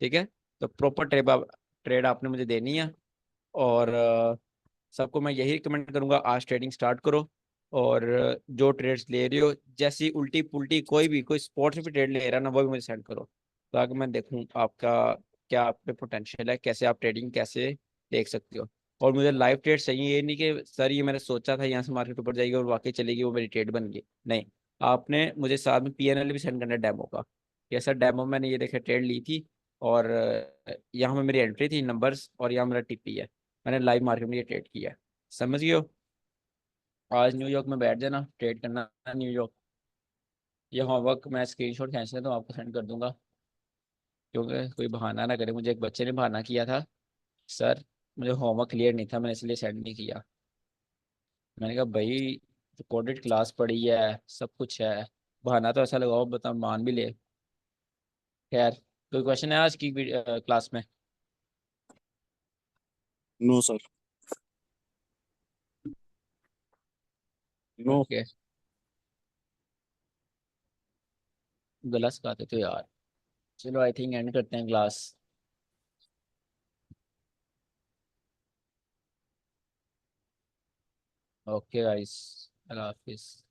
ठीक है, तो प्रॉपर ट्रेड आपने मुझे देनी है। और सबको मैं यही रिकमेंड करूंगा, आज ट्रेडिंग स्टार्ट करो। और जो ट्रेड्स ले रही हो, जैसी उल्टी पुल्टी कोई स्पोर्ट्स में भी ट्रेड ले रहा है ना, वो भी मुझे सेंड करो, ताकि मैं देखूं आपका क्या आप पे पोटेंशियल है, कैसे आप ट्रेडिंग कैसे देख सकते हो। और मुझे लाइव ट्रेड चाहिए, ये नहीं कि सर ये मैंने सोचा था यहाँ से मार्केट ऊपर जाएगी और वाकई चलेगी, वो मेरी ट्रेड बन गई। नहीं, आपने मुझे साथ में PNL भी सेंड करना है डेमो का। ये सर डेमो मैंने ये देखे ट्रेड ली थी, और यहाँ में मेरी एंट्री थी नंबर्स, और यहाँ मेरा टिप्पी है, मैंने लाइव मार्केट में ये ट्रेड किया है। समझ गए हो? आज न्यूयॉर्क में बैठ जाना, ट्रेड करना है न्यूयॉर्क। ये होमवर्क मैं स्क्रीनशॉट खींच लेता हूँ, आपको सेंड कर दूंगा, क्योंकि कोई बहाना ना करे। मुझे एक बच्चे ने बहाना किया था, सर मुझे होमवर्क क्लियर नहीं था, मैंने इसलिए सेंड नहीं किया। मैंने कहा भाई रिकॉर्डेड क्लास पढ़ी है, सब कुछ है, बहाना तो ऐसा लगाओ बता मान भी ले। खैर, कोई क्वेश्चन है आज की क्लास में? No sir. नो। ओके, गला सिखाते तो यार। चलो आई थिंक एंड करते हैं क्लास। ओके गाइस, अल्लाह हाफिज़।